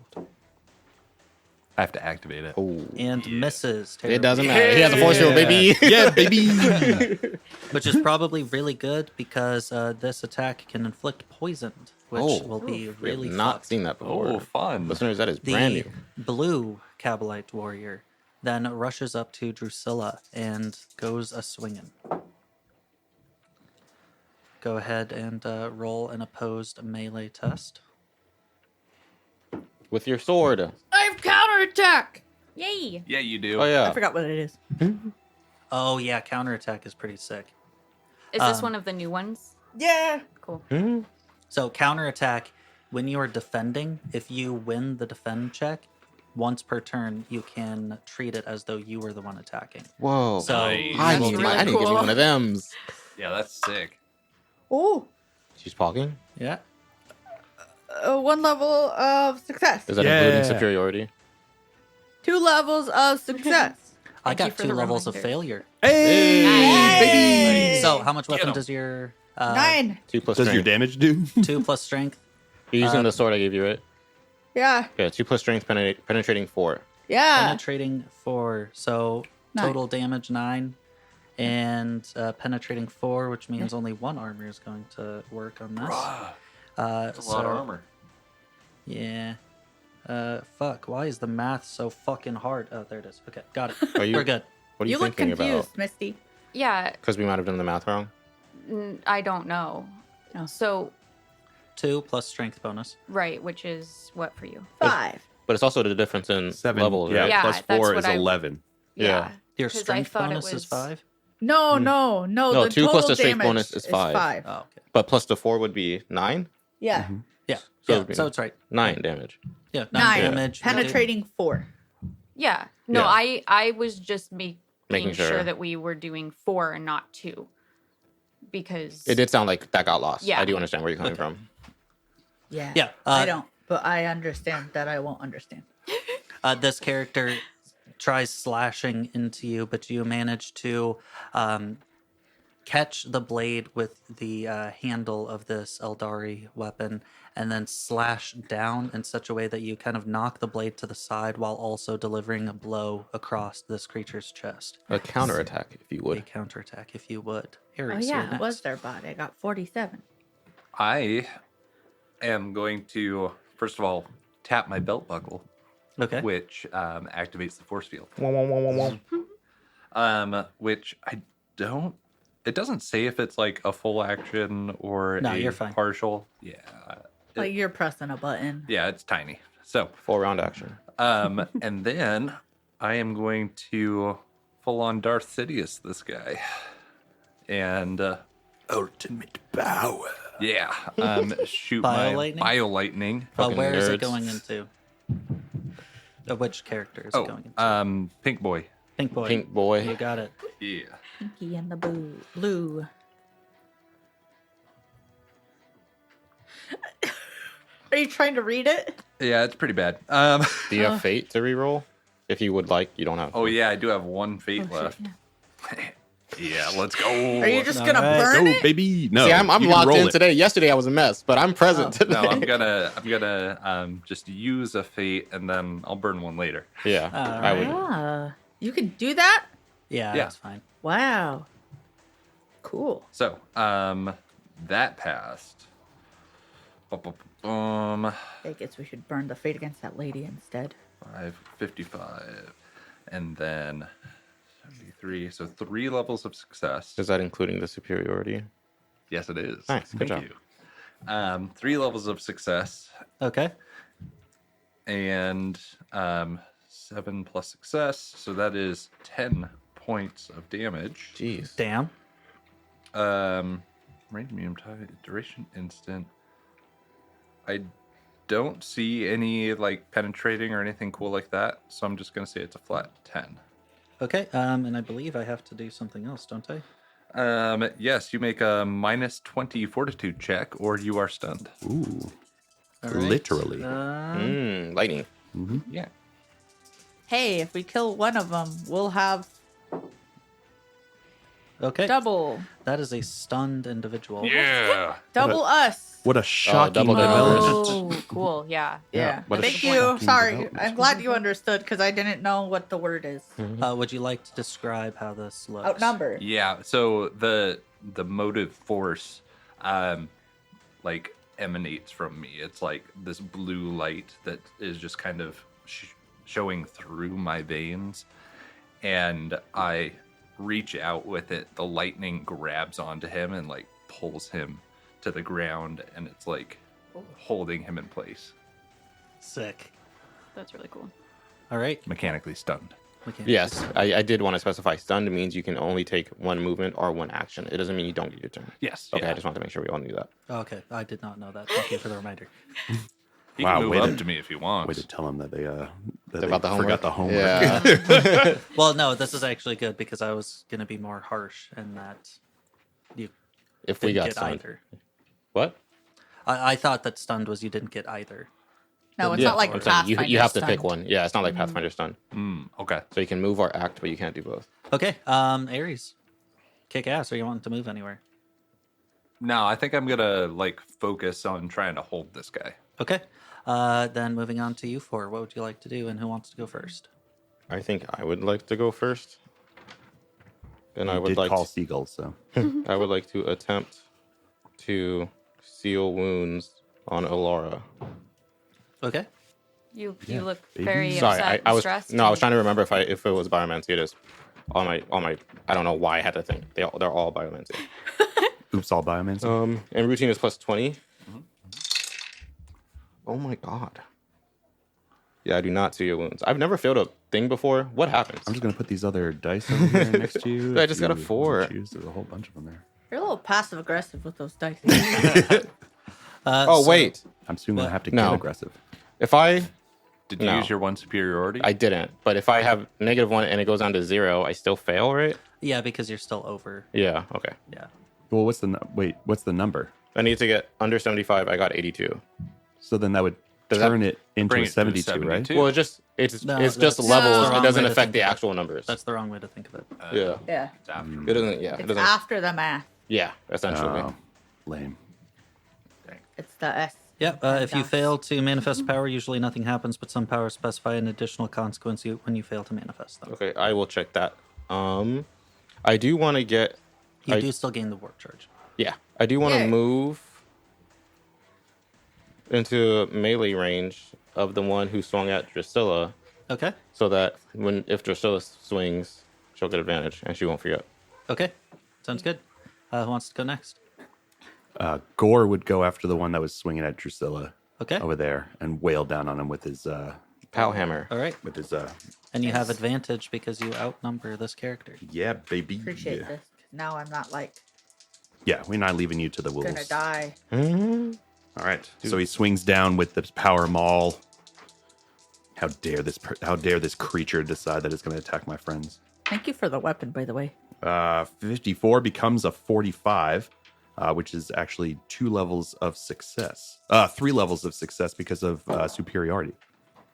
Speaker 2: I have to activate it.
Speaker 3: Oh.
Speaker 1: And misses.
Speaker 3: It
Speaker 1: terribly.
Speaker 3: doesn't matter. He has a force field, baby.
Speaker 6: Yeah, baby.
Speaker 1: Which is probably really good because this attack can inflict poison, which
Speaker 3: Oh.
Speaker 1: will be
Speaker 3: We have
Speaker 1: really
Speaker 3: not
Speaker 1: fucked.
Speaker 3: seen that before.
Speaker 2: Oh, fun.
Speaker 3: Listeners, that is
Speaker 1: The
Speaker 3: brand new.
Speaker 1: blue Cabalite warrior then rushes up to Drusilla and goes a swinging. Go ahead and roll an opposed melee test.
Speaker 3: With your sword.
Speaker 4: I have counterattack.
Speaker 5: Yay!
Speaker 2: Yeah, you do.
Speaker 3: Oh, yeah.
Speaker 4: I forgot what it is.
Speaker 1: Oh yeah, counterattack is pretty sick.
Speaker 5: Is this one of the new ones?
Speaker 4: Yeah.
Speaker 5: Cool.
Speaker 3: Hmm?
Speaker 1: So counterattack, when you are defending, if you win the defend check, once per turn, you can treat it as though you were the one attacking.
Speaker 3: Whoa.
Speaker 1: So
Speaker 2: Nice.
Speaker 3: I
Speaker 1: you will
Speaker 3: need,
Speaker 1: do-
Speaker 5: really
Speaker 3: I need to give me
Speaker 5: cool.
Speaker 3: one of them.
Speaker 2: Yeah, that's sick.
Speaker 4: Oh,
Speaker 3: She's talking?
Speaker 1: Yeah.
Speaker 4: 1 level of success.
Speaker 3: Is that
Speaker 6: Yeah.
Speaker 3: including superiority?
Speaker 4: 2 levels of success.
Speaker 1: I
Speaker 5: Thank you
Speaker 1: got
Speaker 5: for
Speaker 1: 2
Speaker 5: the
Speaker 1: levels of
Speaker 5: reminder.
Speaker 1: failure.
Speaker 6: Hey, baby.
Speaker 1: So how much
Speaker 2: Get
Speaker 1: weapon
Speaker 2: 'em.
Speaker 1: does your
Speaker 4: 9.
Speaker 3: 2 plus
Speaker 6: Does your
Speaker 3: strength.
Speaker 6: damage do?
Speaker 1: 2 plus strength?
Speaker 3: You're using the sword I gave you, right?
Speaker 4: Yeah.
Speaker 3: Okay, 2 plus strength, penetrating 4.
Speaker 4: Yeah.
Speaker 1: Penetrating 4, so
Speaker 4: 9.
Speaker 1: total damage 9, and penetrating 4, which means only 1 armor is going to work on this.
Speaker 2: That's a lot of armor.
Speaker 1: Yeah. Fuck. Why is the math so fucking hard? Oh, there it is. Okay, got it.
Speaker 3: Are you-
Speaker 1: We're good.
Speaker 3: What are
Speaker 4: You
Speaker 3: you
Speaker 4: look
Speaker 3: thinking
Speaker 4: confused,
Speaker 3: about?
Speaker 4: Misty.
Speaker 5: Yeah,
Speaker 3: Because we might have done the math wrong.
Speaker 5: I don't know.
Speaker 4: Oh.
Speaker 5: So,
Speaker 1: 2 plus strength bonus.
Speaker 5: right, which is what for you?
Speaker 4: 5.
Speaker 3: But it's also the difference in
Speaker 6: 7.
Speaker 3: levels,
Speaker 6: Yeah,
Speaker 3: right?
Speaker 5: Yeah,
Speaker 6: plus
Speaker 5: that's
Speaker 6: 4
Speaker 5: what
Speaker 6: is
Speaker 5: I-
Speaker 6: 11.
Speaker 3: Yeah.
Speaker 1: Your
Speaker 5: 'Cause I
Speaker 1: strength
Speaker 5: thought it
Speaker 1: bonus is
Speaker 5: was-
Speaker 1: 5?
Speaker 4: No, no.
Speaker 3: No,
Speaker 4: The
Speaker 3: 2 plus
Speaker 4: total
Speaker 3: the strength
Speaker 4: damage
Speaker 3: bonus is 5.
Speaker 1: Oh, okay.
Speaker 3: But plus the 4 would be 9?
Speaker 4: Yeah.
Speaker 1: Yeah.
Speaker 3: So
Speaker 1: yeah,
Speaker 3: it'd be-
Speaker 1: so it's right.
Speaker 3: 9 damage.
Speaker 1: Yeah,
Speaker 4: 9.
Speaker 1: damage.
Speaker 4: Penetrating 4.
Speaker 5: Yeah. No,
Speaker 3: Yeah.
Speaker 5: I was just making
Speaker 3: Making
Speaker 5: sure.
Speaker 3: sure.
Speaker 5: that we were doing 4 and not 2. Because
Speaker 3: It did sound like that got lost.
Speaker 5: Yeah.
Speaker 3: I do understand where you're coming from.
Speaker 4: Yeah.
Speaker 1: Yeah,
Speaker 4: I don't, but I understand that I won't understand.
Speaker 1: This character tries slashing into you, but you manage to catch the blade with the handle of this Eldari weapon and then slash down in such a way that you kind of knock the blade to the side while also delivering a blow across this creature's chest.
Speaker 3: A counterattack, if you
Speaker 1: A
Speaker 3: would.
Speaker 1: counterattack, if you would.
Speaker 4: Oh,
Speaker 1: Ares,
Speaker 4: yeah.
Speaker 1: you're
Speaker 4: It was
Speaker 1: next.
Speaker 4: their bot. I got 47.
Speaker 2: I am going to, first of all, tap my belt buckle,
Speaker 1: Okay.
Speaker 2: which activates the force field.
Speaker 3: Wah, wah, wah, wah, wah.
Speaker 2: Which I don't. It doesn't say if it's like a full action or
Speaker 1: No,
Speaker 2: a
Speaker 1: you're fine.
Speaker 2: partial. Yeah,
Speaker 4: Like you're pressing a button.
Speaker 2: yeah, it's tiny. So,
Speaker 3: 4-round action.
Speaker 2: and then I am going to full on Darth Sidious this guy, and
Speaker 6: Ultimate power.
Speaker 2: yeah, shoot
Speaker 1: Bio
Speaker 2: my
Speaker 1: lightning?
Speaker 2: bio lightning.
Speaker 3: Fucking
Speaker 1: Where is it
Speaker 3: nerds.
Speaker 1: going into? Which character is it going
Speaker 2: Oh,
Speaker 1: into?
Speaker 2: Pink Boy.
Speaker 1: Pink boy.
Speaker 3: Pink boy.
Speaker 1: You got it.
Speaker 2: Yeah.
Speaker 4: Pinky and the blue. Are you trying to read it?
Speaker 2: Yeah, it's pretty bad.
Speaker 3: Do you have fate to reroll? If you would like, you don't have.
Speaker 2: Oh yeah, I do have one fate
Speaker 4: Oh, shit,
Speaker 2: left.
Speaker 4: yeah.
Speaker 2: Yeah, let's go.
Speaker 4: Are you just
Speaker 1: All
Speaker 4: gonna
Speaker 1: right.
Speaker 4: burn
Speaker 6: Go,
Speaker 4: it?
Speaker 6: baby. No,
Speaker 3: See, I'm
Speaker 6: you can
Speaker 3: locked
Speaker 6: roll
Speaker 3: in
Speaker 6: it.
Speaker 3: today. Yesterday I was a mess, but I'm present today.
Speaker 2: No, I'm gonna just use a fate, and then I'll burn one later.
Speaker 3: Yeah, I would.
Speaker 4: Ah, you can do that?
Speaker 1: Yeah,
Speaker 2: Yeah.
Speaker 1: that's fine.
Speaker 4: Wow. Cool.
Speaker 2: So, that passed.
Speaker 4: I guess we should burn the fate against that lady instead.
Speaker 2: 555, and then 73. So 3 levels of success.
Speaker 3: Is that including the superiority?
Speaker 2: Yes, it is.
Speaker 3: Nice, good
Speaker 2: Thank you. 3 levels of success,
Speaker 1: Okay.
Speaker 2: and 7 plus success. So that is 10 points of damage.
Speaker 3: Jeez.
Speaker 1: Damn.
Speaker 2: Range medium time, duration instant. I don't see any like penetrating or anything cool like that, so I'm just gonna say it's a flat 10.
Speaker 1: Okay. And I believe I have to do something else, don't I?
Speaker 2: Yes, you make a minus 20 fortitude check, or you are stunned.
Speaker 6: Ooh,
Speaker 1: All right.
Speaker 6: literally.
Speaker 3: Lightning.
Speaker 2: Yeah.
Speaker 4: Hey, if we kill one of them, we'll have
Speaker 1: Okay.
Speaker 4: double.
Speaker 1: That is a stunned individual.
Speaker 2: Yeah.
Speaker 4: Double us.
Speaker 6: What a shocking
Speaker 3: double
Speaker 6: development.
Speaker 5: Oh, cool. Yeah.
Speaker 4: Yeah.
Speaker 6: what a
Speaker 4: Thank you.
Speaker 6: shocking
Speaker 4: Sorry.
Speaker 6: development.
Speaker 4: I'm glad you understood because I didn't know what the word is.
Speaker 1: Would you like to describe how this looks?
Speaker 4: Outnumbered.
Speaker 2: Yeah. So the motive force, like emanates from me. It's like this blue light that is just kind of showing through my veins, and I reach out with it. The lightning grabs onto him and like pulls him to the ground, and it's like holding him in place,
Speaker 1: Sick.
Speaker 5: That's really cool.
Speaker 1: All right.
Speaker 2: mechanically stunned.
Speaker 3: Yes, I did want to specify. Stunned means you can only take 1 movement or 1 action. It doesn't mean you don't get your turn.
Speaker 2: Yes.
Speaker 3: Okay,
Speaker 2: yeah.
Speaker 3: I just wanted to make sure we all knew that.
Speaker 1: Okay. I did not know that. Thank you for the reminder.
Speaker 2: He
Speaker 6: Wow,
Speaker 2: can move
Speaker 6: way
Speaker 2: up
Speaker 6: to-
Speaker 2: to me if he wants.
Speaker 6: Way to tell them that they
Speaker 3: About the
Speaker 6: forgot the homework.
Speaker 3: Yeah.
Speaker 1: Well, no, this is actually good because I was going to be more harsh in that you
Speaker 3: If we
Speaker 1: didn't
Speaker 3: got
Speaker 1: get
Speaker 3: stunned.
Speaker 1: either.
Speaker 3: What?
Speaker 1: I thought that stunned was you didn't get either.
Speaker 4: No, it's not like
Speaker 3: I'm saying
Speaker 4: Pathfinder
Speaker 3: you have to pick
Speaker 4: stunned.
Speaker 3: one. Yeah, it's not like Pathfinder stun.
Speaker 2: Okay.
Speaker 3: So you can move or act, but you can't do both.
Speaker 1: Okay. Aries. Kick ass. Are you wanting to move anywhere?
Speaker 2: No, I think I'm gonna like focus on trying to hold this guy.
Speaker 1: Okay. Then moving on to you four. What would you like to do, and who wants to go first?
Speaker 3: I think I would like to go first. And I
Speaker 6: I
Speaker 3: would
Speaker 6: did
Speaker 3: like
Speaker 6: call
Speaker 3: to,
Speaker 6: seagulls, so
Speaker 3: I would like to attempt to seal wounds on Alara.
Speaker 1: Okay.
Speaker 5: You
Speaker 6: Yeah,
Speaker 5: look
Speaker 6: baby.
Speaker 5: very
Speaker 3: Sorry,
Speaker 5: upset,
Speaker 3: I was
Speaker 5: stressed.
Speaker 3: no, I was trying to remember if it was biomancy. It is all my I don't know why I had to think. They're all biomancy.
Speaker 6: oops, all biomancy.
Speaker 3: And routine is plus 20. Oh my god. Yeah, I do not see your wounds. I've never failed a thing before. What happens?
Speaker 6: I'm just gonna put these other dice over here next to you.
Speaker 3: I
Speaker 6: If
Speaker 3: just got a
Speaker 6: you
Speaker 3: 4.
Speaker 6: choose, there's a whole bunch of them there.
Speaker 4: You're a little passive aggressive with those dice.
Speaker 3: Oh wait,
Speaker 6: I'm soon gonna have to
Speaker 3: No.
Speaker 6: get aggressive.
Speaker 3: if I
Speaker 2: Did you
Speaker 3: No.
Speaker 2: use your one superiority?
Speaker 3: I didn't, but if I have -1 and it goes down to 0, I still fail, right?
Speaker 1: Yeah, because you're still over.
Speaker 3: Yeah. Okay.
Speaker 1: Yeah.
Speaker 6: Well, what's the number?
Speaker 3: I need to get under 75. I got 82.
Speaker 6: So then that would
Speaker 3: Does that
Speaker 6: turn it into
Speaker 2: Bring
Speaker 6: a
Speaker 2: it to
Speaker 6: 72, right?
Speaker 2: 72.
Speaker 3: Well, it's just it's
Speaker 1: No,
Speaker 3: just
Speaker 1: that's-
Speaker 3: levels.
Speaker 1: that's the
Speaker 3: It
Speaker 1: wrong
Speaker 3: doesn't
Speaker 1: way to
Speaker 3: affect
Speaker 1: think
Speaker 3: the
Speaker 1: of it.
Speaker 3: actual numbers.
Speaker 1: That's the wrong way to think of it.
Speaker 3: Yeah.
Speaker 4: Yeah.
Speaker 2: It's after.
Speaker 3: It doesn't. Yeah. It
Speaker 4: It's
Speaker 3: doesn't.
Speaker 4: after the math.
Speaker 3: Yeah. Essentially.
Speaker 6: Oh, lame.
Speaker 4: It's the S.
Speaker 1: Yeah, if you
Speaker 4: That's-
Speaker 1: fail to manifest power, usually nothing happens, but some powers specify an additional consequence when you fail to manifest them.
Speaker 3: Okay. I will check that. I do want to get.
Speaker 1: You
Speaker 3: I-
Speaker 1: do still gain the warp charge.
Speaker 3: Yeah. I do want to
Speaker 4: Yay.
Speaker 3: move into melee range of the one who swung at Drusilla,
Speaker 1: Okay.
Speaker 3: so that if Drusilla swings, she'll get advantage and she won't forget.
Speaker 1: Okay. Sounds good. Who wants to go next?
Speaker 6: Gore would go after the one that was swinging at Drusilla
Speaker 1: Okay.
Speaker 6: over there and wail down on him with his
Speaker 3: Pow hammer.
Speaker 1: All right. And you have advantage because you outnumber this character.
Speaker 6: yeah, baby.
Speaker 4: Appreciate
Speaker 6: yeah.
Speaker 4: this. Now I'm not like
Speaker 6: Yeah, we're not leaving you to the wolves.
Speaker 4: gonna die.
Speaker 6: All right. So he swings down with this power maul. How dare this creature decide that it's going to attack my friends?
Speaker 4: Thank you for the weapon, by the way.
Speaker 6: 54 becomes a 45, which is actually 2 levels of success. 3 levels of success because of superiority.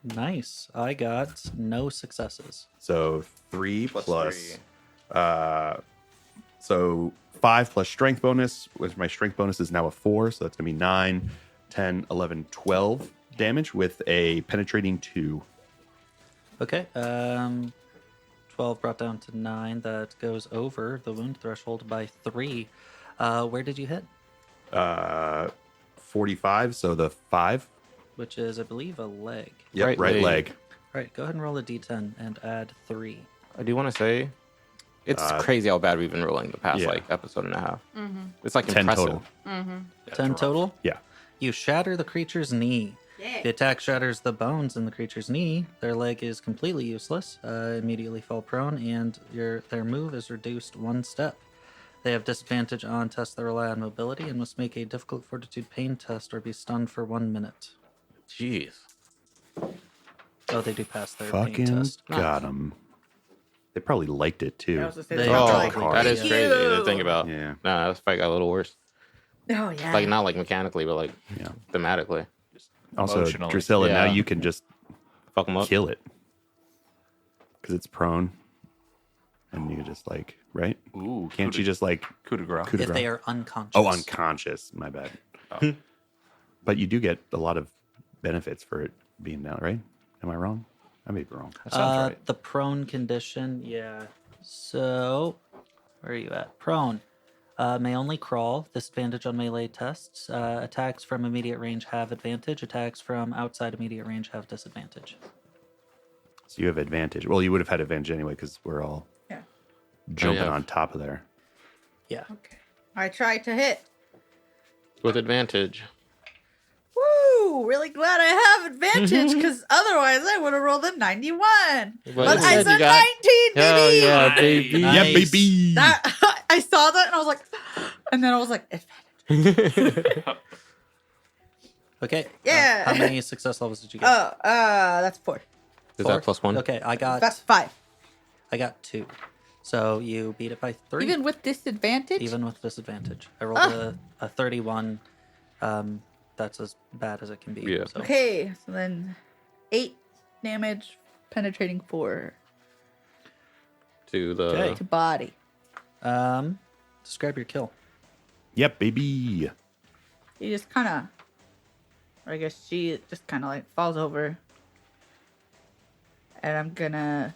Speaker 1: Nice. I got no successes.
Speaker 6: So 3 plus So 5 plus strength bonus, which my strength bonus is now a 4. So that's going to be 9, 10, 11, 12 damage with a penetrating 2.
Speaker 1: Okay. 12 brought down to 9. That goes over the wound threshold by 3. Where did you hit?
Speaker 6: 45, so the 5.
Speaker 1: Which is, I believe, a leg.
Speaker 6: Yep, right leg.
Speaker 1: All right, go ahead and roll a d10 and add 3.
Speaker 3: I do want to say, it's crazy how bad we've been rolling the past episode and a half. It's like
Speaker 6: 10
Speaker 3: impressive.
Speaker 6: total.
Speaker 1: 10 total?
Speaker 6: Yeah.
Speaker 1: You shatter the creature's knee.
Speaker 4: Yeah.
Speaker 1: The attack shatters the bones in the creature's knee. Their leg is completely useless. Immediately fall prone, and their move is reduced 1 step. They have disadvantage on tests that rely on mobility and must make a difficult fortitude pain test or be stunned for 1 minute.
Speaker 3: Jeez.
Speaker 1: Oh, they do pass their pain
Speaker 6: Fucking
Speaker 1: test.
Speaker 6: got them. They probably liked it too.
Speaker 4: I was gonna say,
Speaker 1: They
Speaker 4: they
Speaker 1: are
Speaker 3: Oh,
Speaker 4: like,
Speaker 1: probably
Speaker 3: that is
Speaker 4: "Thank
Speaker 3: crazy to
Speaker 4: you."
Speaker 3: think about.
Speaker 6: Yeah.
Speaker 3: Nah, this fight got a little worse.
Speaker 4: Oh yeah.
Speaker 3: Like, not like mechanically, but like
Speaker 6: Yeah.
Speaker 3: thematically.
Speaker 6: Also,
Speaker 2: Emotionally.
Speaker 6: Drusilla, now
Speaker 3: Yeah.
Speaker 6: you can just
Speaker 3: Fuck them up.
Speaker 6: kill it. Because it's prone. And you can just like, right?
Speaker 2: Ooh,
Speaker 6: Can't you just like
Speaker 2: coup de grace?
Speaker 6: coup de
Speaker 1: If
Speaker 6: grace?
Speaker 1: they are unconscious.
Speaker 6: Oh, unconscious. My bad.
Speaker 2: Oh.
Speaker 6: But you do get a lot of benefits for it being down, right? Am I wrong? I may be wrong.
Speaker 2: That sounds right.
Speaker 1: The prone condition, yeah. So, where are you at? Prone. May only crawl. Disadvantage on melee tests. Attacks from immediate range have advantage. Attacks from outside immediate range have disadvantage.
Speaker 6: So you have advantage. Well, you would have had advantage anyway because we're all
Speaker 4: Yeah.
Speaker 6: jumping
Speaker 3: yeah.
Speaker 6: on top of there.
Speaker 1: Yeah.
Speaker 4: Okay. I tried to hit.
Speaker 3: With advantage.
Speaker 4: Woo! Really glad I have advantage because otherwise I would have rolled a 91. But I
Speaker 3: instead
Speaker 4: said
Speaker 3: you got-
Speaker 4: 19,
Speaker 3: Hell
Speaker 4: baby.
Speaker 3: yeah, baby.
Speaker 1: Nice.
Speaker 6: Yeah, baby.
Speaker 4: That, I saw that and I was like, and then I was like, advantage.
Speaker 1: Okay.
Speaker 4: Yeah.
Speaker 1: How many success levels did you get?
Speaker 4: Oh, that's 4.
Speaker 3: Is
Speaker 1: 4?
Speaker 3: that +1?
Speaker 1: Okay, I got
Speaker 4: That's 5.
Speaker 1: 2. So you beat it by 3.
Speaker 4: Even with disadvantage?
Speaker 1: Even with disadvantage. I rolled a 31. That's as bad as it can be.
Speaker 3: Yeah.
Speaker 1: So.
Speaker 4: Okay, so then 8 damage, penetrating 4
Speaker 3: To the...
Speaker 1: Okay.
Speaker 4: to body.
Speaker 1: Describe your kill.
Speaker 6: Yep, baby.
Speaker 4: He just kind of, or I guess she just kind of like falls over. And I'm gonna.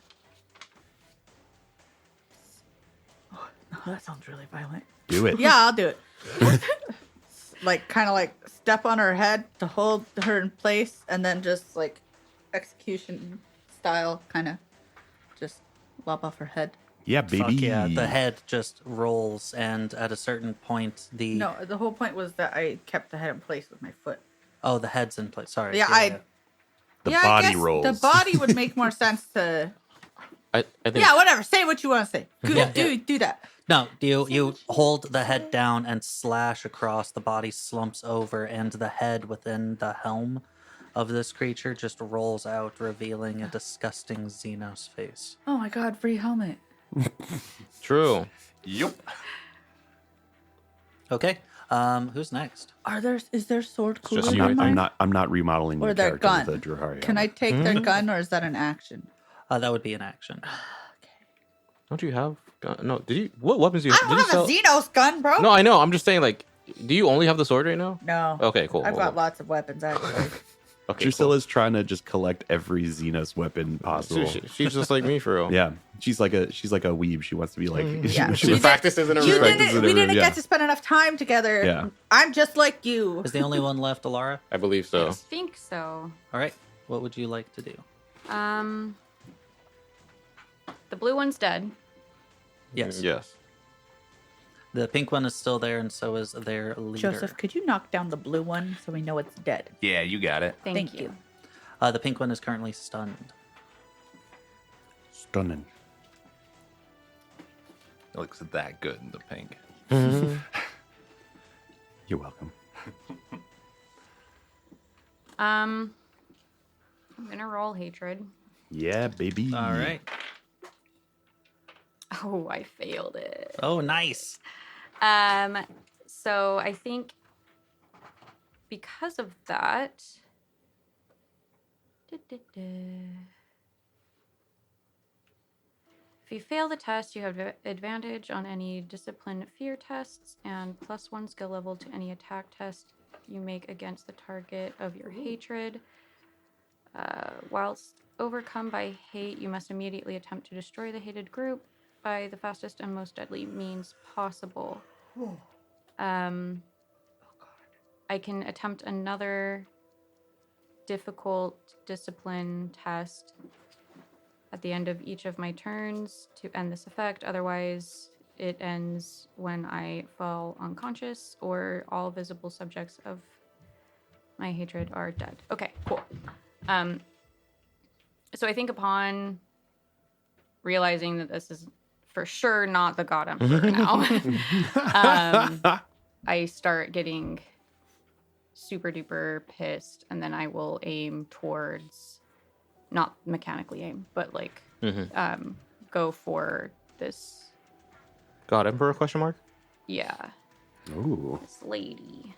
Speaker 4: Oh, that sounds really violent.
Speaker 6: Do it.
Speaker 4: Yeah, I'll do it. Like, kind of like step on her head to hold her in place, and then just like execution style, kind of just lop off her head.
Speaker 6: Yeah, baby.
Speaker 1: Fuck yeah. The head just rolls, and at a certain point, the...
Speaker 4: No, the whole point was that I kept the head in place with my foot.
Speaker 1: Oh, the head's in place. Sorry.
Speaker 4: Yeah,
Speaker 6: The
Speaker 4: I
Speaker 6: body
Speaker 4: guess
Speaker 6: rolls.
Speaker 4: The body would make more sense to.
Speaker 3: I think...
Speaker 4: Yeah, whatever. Say what you want to say. Good,
Speaker 1: Yeah,
Speaker 4: do that.
Speaker 1: No, you hold the head down and slash across. The body slumps over, and the head within the helm of this creature just rolls out, revealing a disgusting Xenos face.
Speaker 4: Oh my god, free helmet.
Speaker 3: True.
Speaker 2: Yup.
Speaker 1: Okay, who's next?
Speaker 4: Is there sword cooler
Speaker 3: just
Speaker 4: in
Speaker 3: you, I think.
Speaker 4: mine?
Speaker 6: I'm not remodeling
Speaker 4: Or
Speaker 6: the
Speaker 4: their
Speaker 6: character
Speaker 4: gun.
Speaker 6: with the Druhari.
Speaker 4: Can I take their gun, or is that an action?
Speaker 1: That would be an action.
Speaker 3: Don't you have... Gun? No, did you... What weapons do you
Speaker 4: I
Speaker 3: have?
Speaker 4: don't
Speaker 3: Did you
Speaker 4: have a
Speaker 3: sell...
Speaker 4: Xenos gun, bro.
Speaker 3: No, I know. I'm just saying, like, do you only have the sword right now?
Speaker 4: No.
Speaker 3: Okay, cool.
Speaker 4: I've
Speaker 3: cool.
Speaker 4: got lots of weapons, actually.
Speaker 3: Okay,
Speaker 6: Drusilla's trying to just collect every Xenos weapon
Speaker 3: cool.
Speaker 6: possible.
Speaker 3: She's just like me for real.
Speaker 6: Yeah, she's like a weeb. She wants to be like.
Speaker 4: Yeah.
Speaker 3: She practices in a
Speaker 4: You
Speaker 3: room.
Speaker 6: practices in
Speaker 4: we
Speaker 6: a
Speaker 4: didn't
Speaker 6: room, yeah.
Speaker 4: get to spend enough time together.
Speaker 6: Yeah.
Speaker 4: I'm just like you.
Speaker 1: Is the only one left Alara?
Speaker 3: I believe so.
Speaker 5: I think so.
Speaker 1: All right. What would you like to do?
Speaker 5: The blue one's dead.
Speaker 1: Yes.
Speaker 3: Yes.
Speaker 1: The pink one is still there, and so is their leader.
Speaker 4: Joseph, could you knock down the blue one so we know it's dead?
Speaker 2: Yeah, you got it.
Speaker 5: Thank,
Speaker 4: Thank
Speaker 5: you.
Speaker 4: you.
Speaker 1: The pink one is currently stunned.
Speaker 6: Stunning.
Speaker 2: It looks that good in the pink.
Speaker 6: You're welcome.
Speaker 5: I'm gonna roll hatred.
Speaker 6: Yeah, baby.
Speaker 1: All right.
Speaker 5: Oh, I failed it.
Speaker 1: Oh, nice.
Speaker 5: So I think because of that. If you fail the test, you have advantage on any discipline fear tests and +1 skill level to any attack test you make against the target of your hatred. Whilst overcome by hate, you must immediately attempt to destroy the hated group by the fastest and most deadly means possible. I can attempt another difficult discipline test at the end of each of my turns to end this effect. Otherwise, it ends when I fall unconscious or all visible subjects of my hatred are dead. Okay, cool. So I think upon realizing that this is for sure not the God Emperor now, I start getting super duper pissed, and then I will aim towards, not mechanically aim, but like go for this.
Speaker 3: God Emperor question mark?
Speaker 5: Yeah,
Speaker 6: Ooh.
Speaker 5: this lady.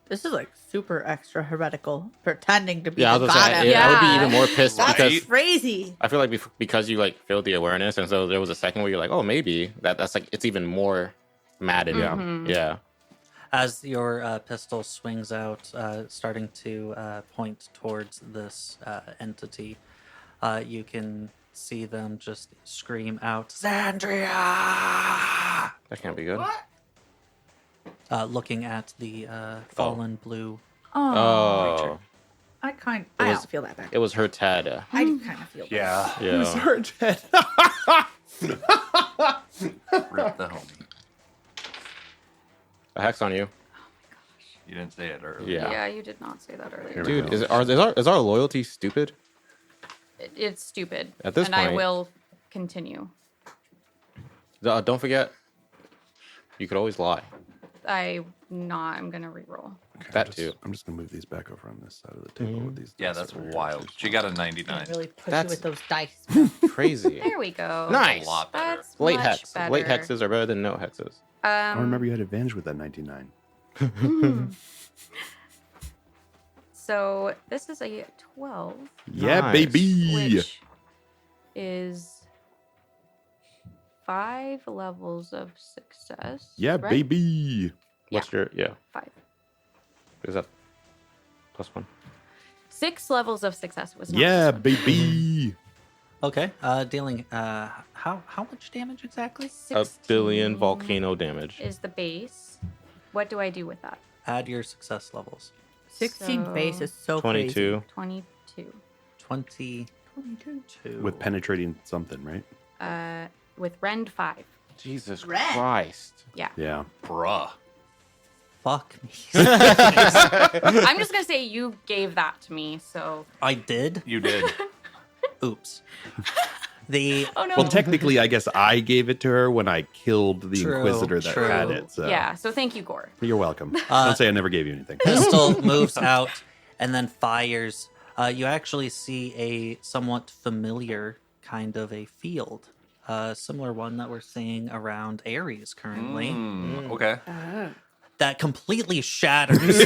Speaker 4: This is like super extra heretical, pretending to be
Speaker 3: Yeah, I
Speaker 4: the
Speaker 3: was gonna
Speaker 4: god.
Speaker 3: say,
Speaker 4: Emperor.
Speaker 3: I would be even more pissed
Speaker 4: That's
Speaker 3: because
Speaker 4: crazy.
Speaker 3: I feel like because you like feel the awareness, and so there was a second where you're like, oh, maybe that's like it's even more mad in you. Yeah.
Speaker 1: As your pistol swings out, starting to point towards this entity, you can see them just scream out, Xandria!
Speaker 3: That can't be good.
Speaker 1: Looking at the fallen blue.
Speaker 3: Oh.
Speaker 4: I
Speaker 3: was-
Speaker 4: don't feel that bad.
Speaker 3: It was her Tad.
Speaker 4: I do kind of feel bad.
Speaker 2: Yeah.
Speaker 3: Yeah.
Speaker 6: Her dead.
Speaker 2: Rip the homie.
Speaker 3: A hex on you.
Speaker 2: You didn't say it earlier.
Speaker 3: Yeah.
Speaker 5: Yeah, you did not say that earlier.
Speaker 6: Here we
Speaker 3: Dude,
Speaker 6: go.
Speaker 3: is our loyalty stupid?
Speaker 5: It's stupid.
Speaker 3: At this
Speaker 5: and I
Speaker 3: point-
Speaker 5: will continue.
Speaker 3: Don't forget, you could always lie.
Speaker 5: I'm gonna reroll.
Speaker 3: That too.
Speaker 6: I'm just gonna move these back over on this side of the table with these.
Speaker 2: Yeah,
Speaker 6: dice
Speaker 2: that's
Speaker 6: over here.
Speaker 2: wild. She got a 99.
Speaker 4: Really push you
Speaker 3: That's-
Speaker 4: with those dice.
Speaker 3: Crazy.
Speaker 5: There we go.
Speaker 3: Nice.
Speaker 2: A lot better.
Speaker 5: That's
Speaker 3: Late
Speaker 5: much
Speaker 3: hex.
Speaker 5: better.
Speaker 3: Late hexes are better than no hexes.
Speaker 6: I remember you had advantage with that 99.
Speaker 5: So this is a 12,
Speaker 6: Yeah,
Speaker 3: Nice.
Speaker 6: baby.
Speaker 5: which is 5 levels of success.
Speaker 6: Yeah,
Speaker 5: right?
Speaker 6: baby.
Speaker 3: What's your
Speaker 5: 5.
Speaker 3: Is that +1?
Speaker 5: 6 levels of success was not
Speaker 6: Yeah,
Speaker 5: this one.
Speaker 6: baby.
Speaker 1: Okay, dealing how much damage exactly?
Speaker 5: 16
Speaker 3: A billion volcano damage.
Speaker 5: is the base. What do I do with that?
Speaker 1: Add your success levels.
Speaker 4: 16
Speaker 5: So-
Speaker 4: base is so
Speaker 3: 22.
Speaker 5: 22.
Speaker 1: 22.
Speaker 6: With penetrating something, right?
Speaker 5: With Rend 5.
Speaker 3: Jesus
Speaker 4: Red.
Speaker 3: Christ.
Speaker 5: Yeah.
Speaker 6: Yeah.
Speaker 2: Bruh.
Speaker 1: Fuck me.
Speaker 5: I'm just gonna say you gave that to me, so
Speaker 1: I did?
Speaker 2: You did.
Speaker 1: Oops. The
Speaker 5: oh no.
Speaker 6: Well, technically, I guess I gave it to her when I killed the
Speaker 1: True,
Speaker 6: Inquisitor that
Speaker 1: true.
Speaker 6: had it. So
Speaker 5: Yeah, so thank you, Gore.
Speaker 6: you're welcome. Don't say I never gave you anything.
Speaker 1: pistol moves out and then fires. You actually see a somewhat familiar kind of a field. Similar one that we're seeing around Ares currently.
Speaker 2: Okay.
Speaker 1: That completely shatters the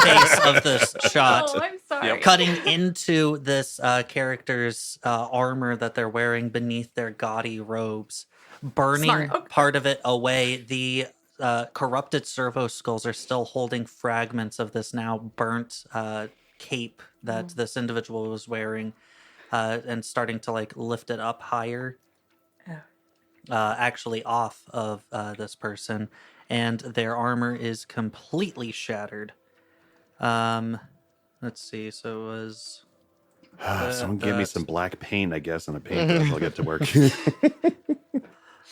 Speaker 1: face of this shot.
Speaker 5: Oh, I'm sorry.
Speaker 2: Yep.
Speaker 1: Cutting into this character's armor that they're wearing beneath their gaudy robes, burning
Speaker 5: Smart. Okay.
Speaker 1: part of it away. The corrupted servo skulls are still holding fragments of this now burnt cape that this individual was wearing, and starting to like lift it up higher, actually off of this person, and their armor is completely shattered. Let's see. So it was
Speaker 6: Someone give me some black paint, I guess, and a paintbrush. I'll get to work.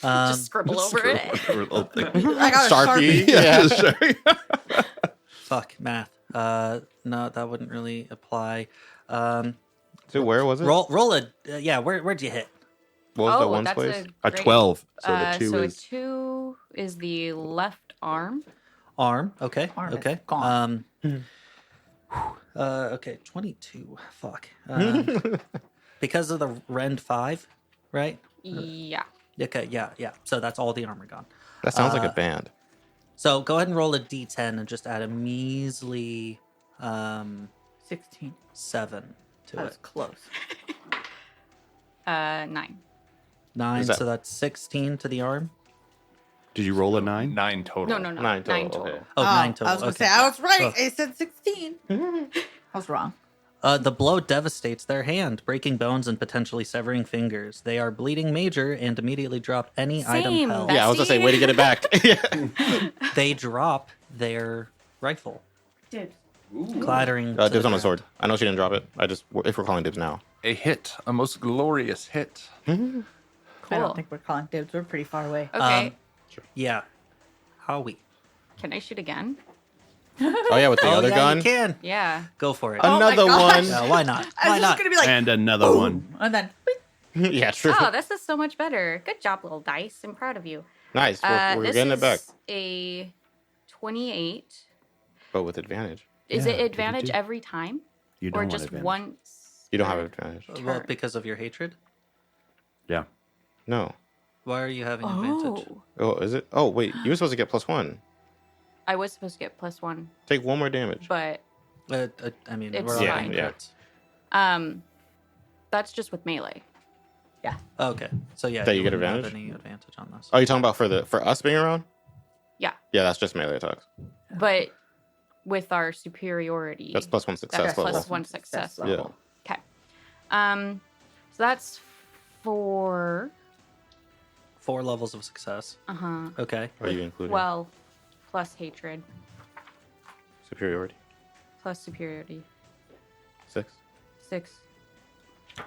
Speaker 5: Just scribble over it.
Speaker 4: I got a
Speaker 3: Sharpie.
Speaker 4: Sharpie.
Speaker 3: Yeah.
Speaker 6: Sure.
Speaker 1: fuck math. No, that wouldn't really apply.
Speaker 3: So where was it?
Speaker 1: Roll a yeah. Where'd you hit?
Speaker 3: What was the
Speaker 5: Oh,
Speaker 3: one's
Speaker 5: that's
Speaker 3: place?
Speaker 6: A
Speaker 5: great-
Speaker 6: 12. So the 2
Speaker 5: so
Speaker 6: is.
Speaker 5: a 2 is the left arm.
Speaker 1: Arm. Okay.
Speaker 4: Arm is
Speaker 1: okay.
Speaker 4: gone.
Speaker 1: Okay. 22. Fuck. Because of the Rend 5, right?
Speaker 5: Yeah.
Speaker 1: Okay. Yeah. Yeah. So that's all the armor gone.
Speaker 3: That sounds like a band.
Speaker 1: So go ahead and roll a d10 and just add a measly
Speaker 4: 16.
Speaker 1: 7 to
Speaker 4: That
Speaker 1: it.
Speaker 4: was close.
Speaker 5: 9.
Speaker 1: 9,
Speaker 3: Is that-
Speaker 1: so that's 16 to the arm.
Speaker 6: Did you roll a 9?
Speaker 2: 9 total.
Speaker 5: No.
Speaker 3: 9 total.
Speaker 5: 9 total.
Speaker 3: Okay.
Speaker 1: Oh, 9 total.
Speaker 4: I was gonna
Speaker 1: okay.
Speaker 4: say I was right.
Speaker 1: Oh.
Speaker 4: I said 16. I was wrong.
Speaker 1: The blow devastates their hand, breaking bones and potentially severing fingers. They are bleeding major and immediately drop any item
Speaker 5: Same,
Speaker 1: held.
Speaker 3: Yeah, I was gonna say, way to get it back. Yeah.
Speaker 1: They drop their rifle,
Speaker 4: Dibs.
Speaker 1: clattering. to
Speaker 3: Dibs
Speaker 1: the
Speaker 3: on the sword.
Speaker 1: ground.
Speaker 3: I know she didn't drop it. If we're calling dibs now.
Speaker 2: A hit, a most glorious hit.
Speaker 4: I
Speaker 5: Cool.
Speaker 4: don't think we're calling dibs. We're pretty far away.
Speaker 5: Okay.
Speaker 1: Yeah. Howie.
Speaker 5: Can I shoot again?
Speaker 3: Oh yeah, with the other
Speaker 1: yeah,
Speaker 3: gun.
Speaker 1: you can.
Speaker 5: Yeah.
Speaker 1: Go for it.
Speaker 4: Oh my
Speaker 3: Another
Speaker 4: gosh.
Speaker 3: one.
Speaker 1: Why not?
Speaker 4: I
Speaker 1: Why
Speaker 4: was just
Speaker 1: not?
Speaker 4: gonna be like,
Speaker 6: And another one.
Speaker 4: and then
Speaker 3: Yeah, true.
Speaker 5: Oh, this is so much better. Good job, little dice. I'm proud of you.
Speaker 3: Nice. We're
Speaker 5: This
Speaker 3: getting
Speaker 5: is
Speaker 3: it back,
Speaker 5: a 28.
Speaker 3: but with advantage.
Speaker 5: Is
Speaker 6: Yeah,
Speaker 5: it advantage
Speaker 6: do.
Speaker 5: every time?
Speaker 6: You
Speaker 5: Or
Speaker 6: don't want
Speaker 5: just
Speaker 6: advantage.
Speaker 5: once?
Speaker 3: You don't have advantage.
Speaker 1: Well,
Speaker 5: turn.
Speaker 1: because of your hatred.
Speaker 6: Yeah.
Speaker 3: No.
Speaker 1: Why are you having advantage?
Speaker 5: Oh.
Speaker 3: Oh, is it? Oh, wait. You were supposed to get +1.
Speaker 5: I was supposed to get +1,
Speaker 3: Take 1 more damage.
Speaker 5: but
Speaker 1: I mean,
Speaker 5: It's
Speaker 1: we're all
Speaker 3: Yeah,
Speaker 1: getting
Speaker 3: yeah.
Speaker 1: crits.
Speaker 5: that's just with melee.
Speaker 1: Oh, okay. So yeah,
Speaker 3: That you get
Speaker 1: wouldn't have
Speaker 3: advantage?
Speaker 1: any advantage on this.
Speaker 3: Oh, you talking about for us being around?
Speaker 5: Yeah.
Speaker 3: Yeah, that's just melee attacks.
Speaker 5: But with our superiority,
Speaker 3: That's +1 success
Speaker 5: that's
Speaker 3: level.
Speaker 5: +1 success
Speaker 3: Yeah.
Speaker 5: level. Okay. So that's 4.
Speaker 1: 4 levels of success.
Speaker 5: Uh-huh.
Speaker 1: Okay.
Speaker 3: Are you including
Speaker 5: Well, plus hatred,
Speaker 3: superiority?
Speaker 5: plus superiority.
Speaker 3: 6.
Speaker 5: 6.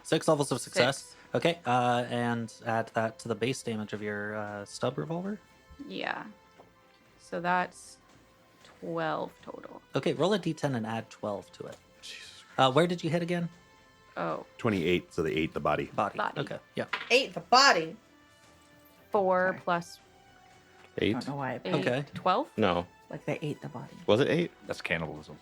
Speaker 1: 6 levels of success.
Speaker 5: 6.
Speaker 1: Okay. And add that to the base damage of your stub revolver.
Speaker 5: Yeah. So that's 12 total.
Speaker 1: Okay. Roll a d10 and add 12 to it. Where did you hit again?
Speaker 5: Oh,
Speaker 6: 28, so they ate the body.
Speaker 1: Body.
Speaker 5: Body.
Speaker 1: Okay. Yeah.
Speaker 4: 8 the body.
Speaker 5: 4
Speaker 4: Sorry.
Speaker 5: plus
Speaker 3: 8?
Speaker 4: I don't know why I
Speaker 5: 8.
Speaker 4: picked
Speaker 1: Okay.
Speaker 5: 12?
Speaker 3: No.
Speaker 4: like they ate the body.
Speaker 3: Was it 8?
Speaker 2: That's cannibalism.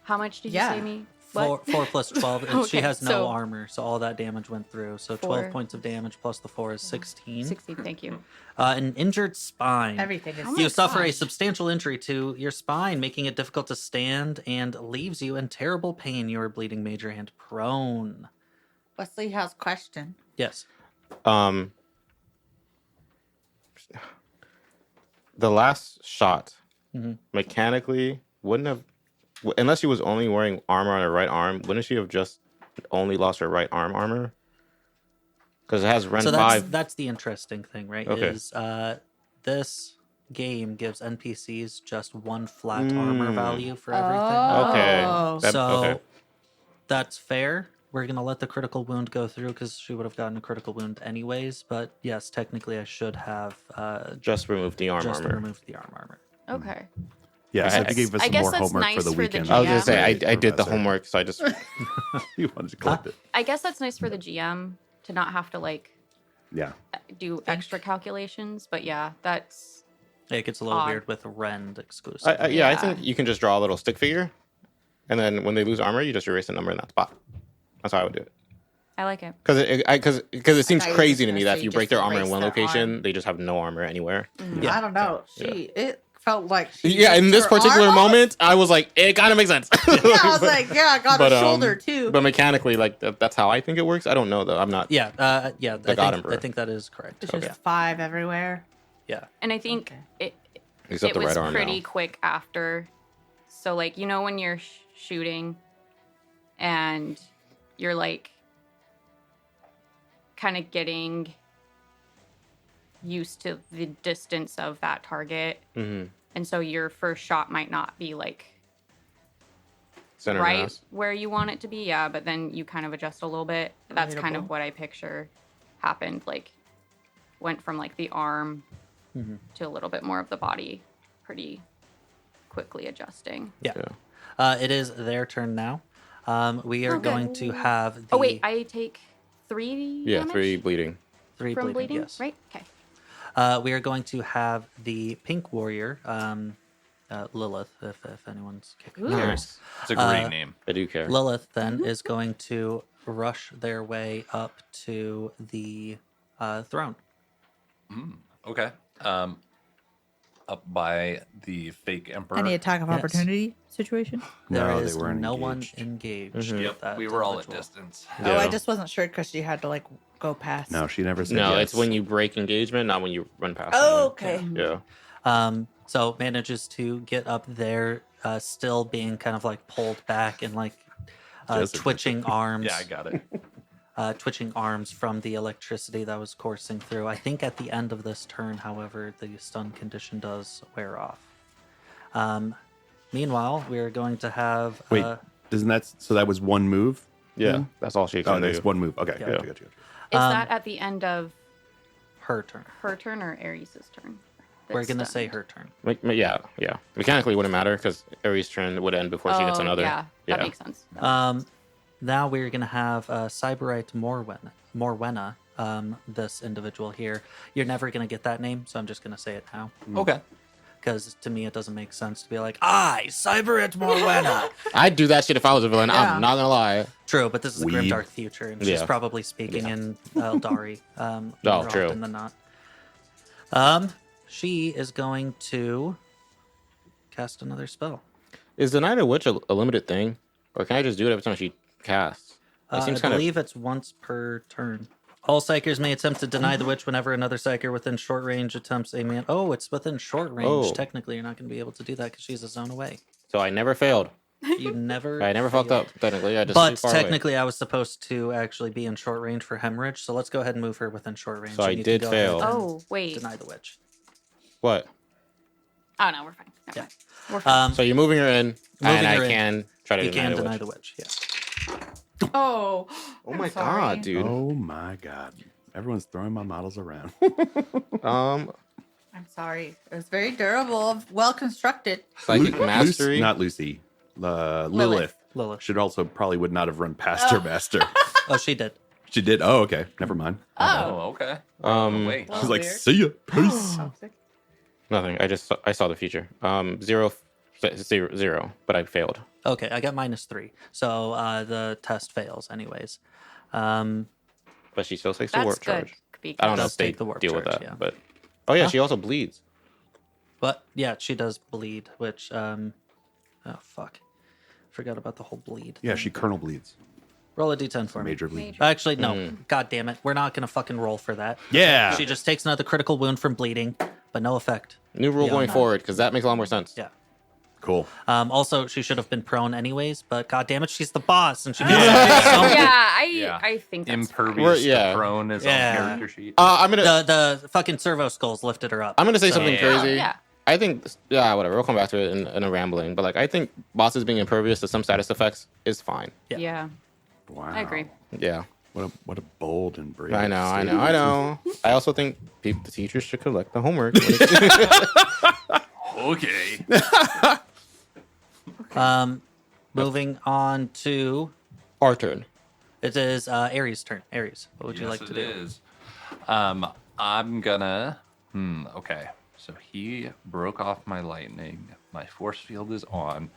Speaker 5: How much did
Speaker 4: Yeah.
Speaker 5: you say me?
Speaker 1: 4
Speaker 5: What?
Speaker 1: plus 12. and she
Speaker 5: Okay,
Speaker 1: has no
Speaker 5: so-
Speaker 1: armor, so all that damage went through. So 12
Speaker 5: 4.
Speaker 1: points of damage plus the 4 is 16.
Speaker 5: 16, thank you.
Speaker 1: An injured spine.
Speaker 4: Everything is.
Speaker 5: Oh
Speaker 1: You
Speaker 5: my
Speaker 1: suffer a
Speaker 5: gosh.
Speaker 1: substantial injury to your spine, making it difficult to stand and leaves you in terrible pain. You are bleeding major and prone.
Speaker 4: Wesley has question.
Speaker 1: Yes.
Speaker 3: The last shot
Speaker 1: Mhm.
Speaker 3: mechanically wouldn't have, unless she was only wearing armor on her right arm, wouldn't she have just only lost her right arm armor? Because it has rend
Speaker 1: So that's
Speaker 3: 5.
Speaker 1: that's the interesting thing, right?
Speaker 3: Okay.
Speaker 1: Is this game gives NPCs just 1 flat armor value for everything.
Speaker 3: Okay.
Speaker 4: Oh.
Speaker 1: So
Speaker 3: okay.
Speaker 1: that's fair. We're gonna let the critical wound go through because she would have gotten a critical wound anyways. But yes, technically, I should have
Speaker 3: Just remove the arm
Speaker 1: just
Speaker 3: armor.
Speaker 1: removed the arm armor.
Speaker 5: Okay.
Speaker 6: Yeah, so you gave us
Speaker 5: I
Speaker 6: some
Speaker 5: guess
Speaker 6: more
Speaker 5: that's
Speaker 6: homework
Speaker 5: nice
Speaker 6: for the
Speaker 5: for the
Speaker 6: weekend.
Speaker 3: I was gonna
Speaker 5: Yeah.
Speaker 3: say I did the
Speaker 6: Professor.
Speaker 3: homework, so I just
Speaker 6: You wanted to collect it.
Speaker 5: I guess that's nice for the GM to not have to like
Speaker 6: Yeah.
Speaker 5: do extra calculations, but yeah, that's
Speaker 1: It gets a little
Speaker 5: Odd.
Speaker 1: weird with Rend exclusive.
Speaker 3: I
Speaker 5: Yeah.
Speaker 3: think you can just draw a little stick figure, and then when they lose armor, you just erase the number in that spot. That's how I would do it.
Speaker 5: I like it.
Speaker 3: Because it seems
Speaker 4: thought you were
Speaker 3: crazy
Speaker 4: just
Speaker 3: to me
Speaker 4: gonna
Speaker 3: that
Speaker 4: say
Speaker 3: if you
Speaker 4: just
Speaker 3: break their armor in
Speaker 4: erase
Speaker 3: one
Speaker 4: their
Speaker 3: location,
Speaker 4: arm.
Speaker 3: they just have no armor anywhere.
Speaker 1: Yeah.
Speaker 4: I don't know. It felt like she
Speaker 3: Yeah, in
Speaker 4: ripped
Speaker 3: this
Speaker 4: her
Speaker 3: particular
Speaker 4: arm off.
Speaker 3: moment, I was like, it kind of makes sense.
Speaker 4: Yeah, I was like, yeah, I got
Speaker 3: But,
Speaker 4: a shoulder too.
Speaker 3: But mechanically, like that's how I think it works. I don't know though. I'm not.
Speaker 1: Yeah,
Speaker 3: God
Speaker 1: I
Speaker 3: Emperor.
Speaker 1: think that is correct.
Speaker 4: It's just 5 everywhere.
Speaker 1: Yeah.
Speaker 5: And I think
Speaker 4: Okay.
Speaker 3: Except
Speaker 5: it
Speaker 3: the
Speaker 5: was
Speaker 3: right arm
Speaker 5: pretty
Speaker 3: now.
Speaker 5: quick after. So like, you know, when you're shooting and you're like kind of getting used to the distance of that target,
Speaker 3: Mm-hmm.
Speaker 5: and so your first shot might not be like
Speaker 3: Center
Speaker 5: right
Speaker 3: mass.
Speaker 5: where you want it to be. Yeah, but then you kind of adjust a little bit. That's kind of
Speaker 4: Relatable.
Speaker 5: what I picture happened. Like went from like the arm
Speaker 1: Mhm.
Speaker 5: to a little bit more of the body, pretty quickly adjusting.
Speaker 1: Yeah.
Speaker 3: Yeah.
Speaker 1: It is their turn now. We are
Speaker 5: Okay.
Speaker 1: going to have the
Speaker 5: Oh wait, I take 3
Speaker 3: Yeah,
Speaker 5: damage
Speaker 3: 3 bleeding.
Speaker 1: 3
Speaker 5: from
Speaker 1: bleeding.
Speaker 5: bleeding,
Speaker 1: Yes.
Speaker 5: right? Okay.
Speaker 1: We are going to have the pink warrior, Lilith, if anyone's
Speaker 5: Ooh.
Speaker 1: cares.
Speaker 2: It's a great
Speaker 1: Uh,
Speaker 2: name.
Speaker 3: I do care.
Speaker 1: Lilith then is going to rush their way up to the throne.
Speaker 2: Okay. up by the fake emperor.
Speaker 4: Any attack of
Speaker 1: Yes.
Speaker 4: opportunity situation?
Speaker 1: There
Speaker 6: No,
Speaker 1: is
Speaker 6: they weren't
Speaker 1: no one
Speaker 6: engaged.
Speaker 1: engaged.
Speaker 3: Mhm.
Speaker 1: with
Speaker 2: Yep,
Speaker 1: that
Speaker 2: we were all at
Speaker 1: individual.
Speaker 2: distance.
Speaker 4: Oh, I
Speaker 3: Yeah.
Speaker 4: just wasn't sure because you had to like go past.
Speaker 6: No, she never said
Speaker 3: No,
Speaker 6: yes.
Speaker 3: it's when you break engagement, not when you run past.
Speaker 4: Oh,
Speaker 3: someone.
Speaker 4: okay.
Speaker 3: Yeah.
Speaker 1: So manages to get up there, still being kind of like pulled back and like
Speaker 6: Just a
Speaker 1: twitching arms.
Speaker 2: Yeah, I got it.
Speaker 1: Twitching arms from the electricity that was coursing through. I think at the end of this turn, however, the stun condition does wear off. Meanwhile, we are going to have.
Speaker 6: Wait, doesn't that so that was one move?
Speaker 3: Yeah.
Speaker 6: then?
Speaker 3: That's all she
Speaker 6: Oh,
Speaker 3: can do.
Speaker 6: there's one move. Okay,
Speaker 1: Yeah.
Speaker 6: gotcha.
Speaker 5: Is that at the end of
Speaker 1: her turn.
Speaker 5: her turn or Ares' turn?
Speaker 1: We're
Speaker 5: That's
Speaker 1: going to
Speaker 5: stunned.
Speaker 1: say her turn.
Speaker 3: Yeah. Mechanically, it wouldn't matter because Ares' turn would end before she gets
Speaker 5: Oh,
Speaker 3: another.
Speaker 5: Yeah, that makes sense. That makes sense.
Speaker 1: Now we're going to have Cyberite Morwenna, this individual here. You're never going to get that name, so I'm just going to say it now.
Speaker 2: Okay.
Speaker 1: Because to me, it doesn't make sense to be like, Cyberite Morwenna.
Speaker 3: I'd do that shit if I was a villain.
Speaker 4: Yeah.
Speaker 3: I'm not gonna lie.
Speaker 1: True, but this is a
Speaker 6: Weeb.
Speaker 1: grimdark future, and she's
Speaker 3: Yeah.
Speaker 1: probably speaking in Eldari. More
Speaker 3: true.
Speaker 1: often than not. She is going to cast another spell.
Speaker 3: Is the Night of Witch a limited thing, or can I just do it every time she casts? It
Speaker 1: I
Speaker 3: seems kind of.
Speaker 1: believe it's once per turn. All psychers may attempt to deny the witch whenever another psyker within short range attempts a man. Oh, it's within short range.
Speaker 3: Oh.
Speaker 1: Technically, you're not going to be able to do that because she's a zone away.
Speaker 3: So I never failed.
Speaker 1: You never.
Speaker 3: I never fucked
Speaker 1: failed.
Speaker 3: up. Technically, I just.
Speaker 1: But
Speaker 3: too far away.
Speaker 1: technically, I was supposed to actually be in short range for hemorrhage. So let's go ahead and move her within short range.
Speaker 3: So
Speaker 1: and
Speaker 3: I
Speaker 1: you can
Speaker 3: did
Speaker 1: go
Speaker 3: fail.
Speaker 1: ahead and
Speaker 5: Oh, wait.
Speaker 1: Deny the witch.
Speaker 3: What?
Speaker 5: Oh, no, we're fine. Never
Speaker 1: Yeah.
Speaker 5: mind. We're fine.
Speaker 3: So you're moving her in,
Speaker 1: Moving
Speaker 3: and
Speaker 1: her
Speaker 3: I
Speaker 1: in.
Speaker 3: can try to
Speaker 1: You
Speaker 3: deny
Speaker 1: can
Speaker 3: the
Speaker 1: deny
Speaker 3: witch.
Speaker 1: the witch. Yeah.
Speaker 4: Oh.
Speaker 3: Oh my
Speaker 4: sorry.
Speaker 3: god, dude.
Speaker 6: Oh my god. Everyone's throwing my models around.
Speaker 3: Um,
Speaker 4: I'm sorry. It was very durable, well constructed.
Speaker 3: psychic mastery.
Speaker 6: Not Lucy. Lilith.
Speaker 1: Lilith.
Speaker 6: Should also probably would not have run past her master.
Speaker 1: Oh, she did.
Speaker 6: She did. Oh, okay. Never mind.
Speaker 2: Oh, okay. Wait.
Speaker 6: She's like,
Speaker 4: weird.
Speaker 6: see ya. Peace.
Speaker 3: Nothing. I saw the feature. 0, 0, but I failed.
Speaker 1: Okay, I got -3. So the test fails, anyways.
Speaker 3: But she still takes the
Speaker 5: That's
Speaker 3: warp
Speaker 5: good.
Speaker 3: charge.
Speaker 5: Because
Speaker 3: I don't know
Speaker 1: Does
Speaker 3: if they
Speaker 1: take the warp
Speaker 3: deal with
Speaker 1: charge,
Speaker 3: that,
Speaker 1: yeah.
Speaker 3: but oh yeah,
Speaker 1: Huh?
Speaker 3: she also bleeds.
Speaker 1: But yeah, she does bleed, which oh fuck. Forgot about the whole bleed.
Speaker 6: Yeah,
Speaker 1: thing.
Speaker 6: she kernel bleeds.
Speaker 1: Roll a d10 for me.
Speaker 6: Major bleed.
Speaker 1: Actually, no. God damn it. We're not gonna fucking roll for that.
Speaker 6: Yeah.
Speaker 1: She just takes another critical wound from bleeding, but no effect.
Speaker 3: New rule
Speaker 1: Yeah,
Speaker 3: going
Speaker 1: no.
Speaker 3: forward because that makes a lot more sense.
Speaker 1: Yeah.
Speaker 6: Cool.
Speaker 1: Also, she should have been prone anyways, but god damn it, she's the boss, and she
Speaker 5: Yeah, I think that's
Speaker 2: Impervious
Speaker 3: yeah.
Speaker 2: to prone is
Speaker 1: Yeah.
Speaker 2: on character sheet.
Speaker 3: I'm gonna
Speaker 1: the fucking servo skulls lifted her up.
Speaker 3: I'm gonna say
Speaker 1: So-
Speaker 3: something
Speaker 5: Yeah.
Speaker 3: crazy.
Speaker 5: Yeah.
Speaker 3: I think whatever. We'll come back to it in a rambling, but like I think bosses being impervious to some status effects is fine.
Speaker 1: Yeah.
Speaker 6: Wow.
Speaker 5: I agree.
Speaker 3: Yeah,
Speaker 6: What a bold and brave.
Speaker 3: I know.
Speaker 6: statement.
Speaker 3: I also think the teachers should collect the homework.
Speaker 2: Okay.
Speaker 1: Moving on to
Speaker 3: Our turn.
Speaker 1: it is Ares' turn. Ares, what would you like to
Speaker 2: it
Speaker 1: do?
Speaker 2: is. I'm gonna. Okay. So he broke off my lightning. My force field is on.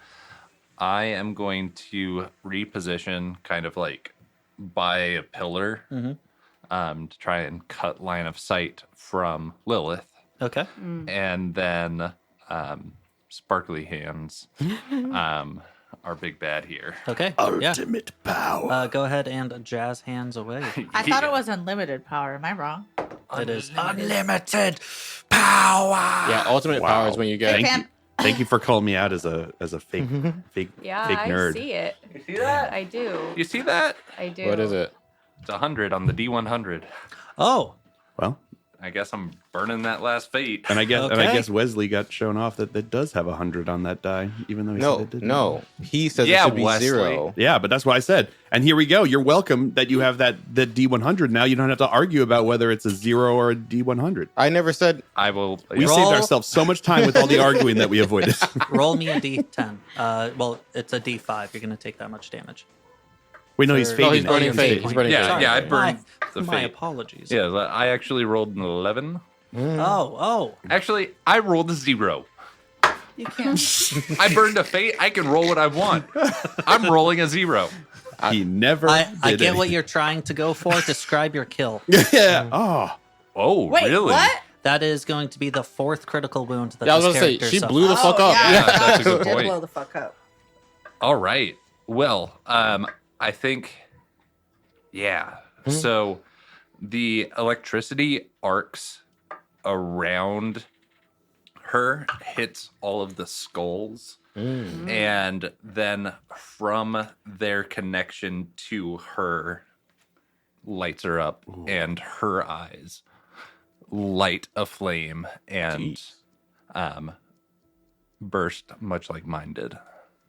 Speaker 2: I am going to reposition, kind of like by a pillar, to try and cut line of sight from Lilith,
Speaker 1: Okay.
Speaker 2: and then Sparkly Hands, our big bad here.
Speaker 1: Okay. Yeah.
Speaker 6: Ultimate power.
Speaker 1: Go ahead and jazz hands away.
Speaker 4: I thought it was unlimited power. Am I wrong?
Speaker 1: It is
Speaker 6: Unlimited power.
Speaker 3: Yeah, ultimate
Speaker 6: Wow.
Speaker 3: power is when you get.
Speaker 6: Thank
Speaker 4: Pam-
Speaker 6: you. Thank you for calling me out as a fake fake
Speaker 5: Yeah,
Speaker 6: fake
Speaker 5: I
Speaker 6: nerd.
Speaker 5: see it.
Speaker 2: You see that?
Speaker 5: I do.
Speaker 2: You see that?
Speaker 5: I do.
Speaker 3: What is it?
Speaker 2: It's 100 on the D100.
Speaker 1: Oh,
Speaker 6: Well,
Speaker 2: I guess I'm burning that last fate.
Speaker 6: and I
Speaker 1: Okay.
Speaker 6: guess Wesley got shown off that does have 100 on that die, even though he said
Speaker 3: No,
Speaker 6: it didn't.
Speaker 3: no. He says
Speaker 2: Yeah,
Speaker 3: it should be
Speaker 2: Wesley.
Speaker 3: 0.
Speaker 6: Yeah, but that's what I said. And here we go. You're welcome that you have that D100 now. You don't have to argue about whether it's a 0 or a D100.
Speaker 3: I never said.
Speaker 2: I will.
Speaker 6: We
Speaker 1: Roll.
Speaker 6: saved ourselves so much time with all the arguing that we avoided.
Speaker 1: roll me a d10. Well, it's a d5. You're going to take that much damage.
Speaker 6: Wait, no, he's
Speaker 1: For-
Speaker 6: fading.
Speaker 3: No, he's burning
Speaker 1: your
Speaker 3: fate.
Speaker 1: fate
Speaker 3: He's burning
Speaker 2: Yeah,
Speaker 3: fate.
Speaker 1: Sorry.
Speaker 2: yeah, I burned the
Speaker 1: my
Speaker 2: fate.
Speaker 1: apologies.
Speaker 2: Yeah, I actually rolled an 11.
Speaker 1: Oh.
Speaker 2: Actually, I rolled a 0.
Speaker 4: You can't.
Speaker 2: I burned a fate. I can roll what I want. I'm rolling a 0.
Speaker 6: He never.
Speaker 1: I
Speaker 6: did
Speaker 1: get what
Speaker 6: anything.
Speaker 1: you're trying to go for. Describe your kill.
Speaker 6: Yeah. Oh.
Speaker 2: Oh,
Speaker 4: Wait,
Speaker 2: really?
Speaker 4: what?
Speaker 1: That is going to be the 4th critical wound that
Speaker 3: Yeah, I was
Speaker 1: this
Speaker 3: gonna say,
Speaker 1: character
Speaker 3: she
Speaker 1: suffers.
Speaker 3: blew the fuck up.
Speaker 2: Yeah, that's a good
Speaker 4: Did
Speaker 2: point.
Speaker 4: blow the fuck up.
Speaker 2: All right. Well, I think, yeah. So the electricity arcs around her, hits all of the skulls, and then from their connection to her, lights her up, and her eyes light aflame and burst much like mine did.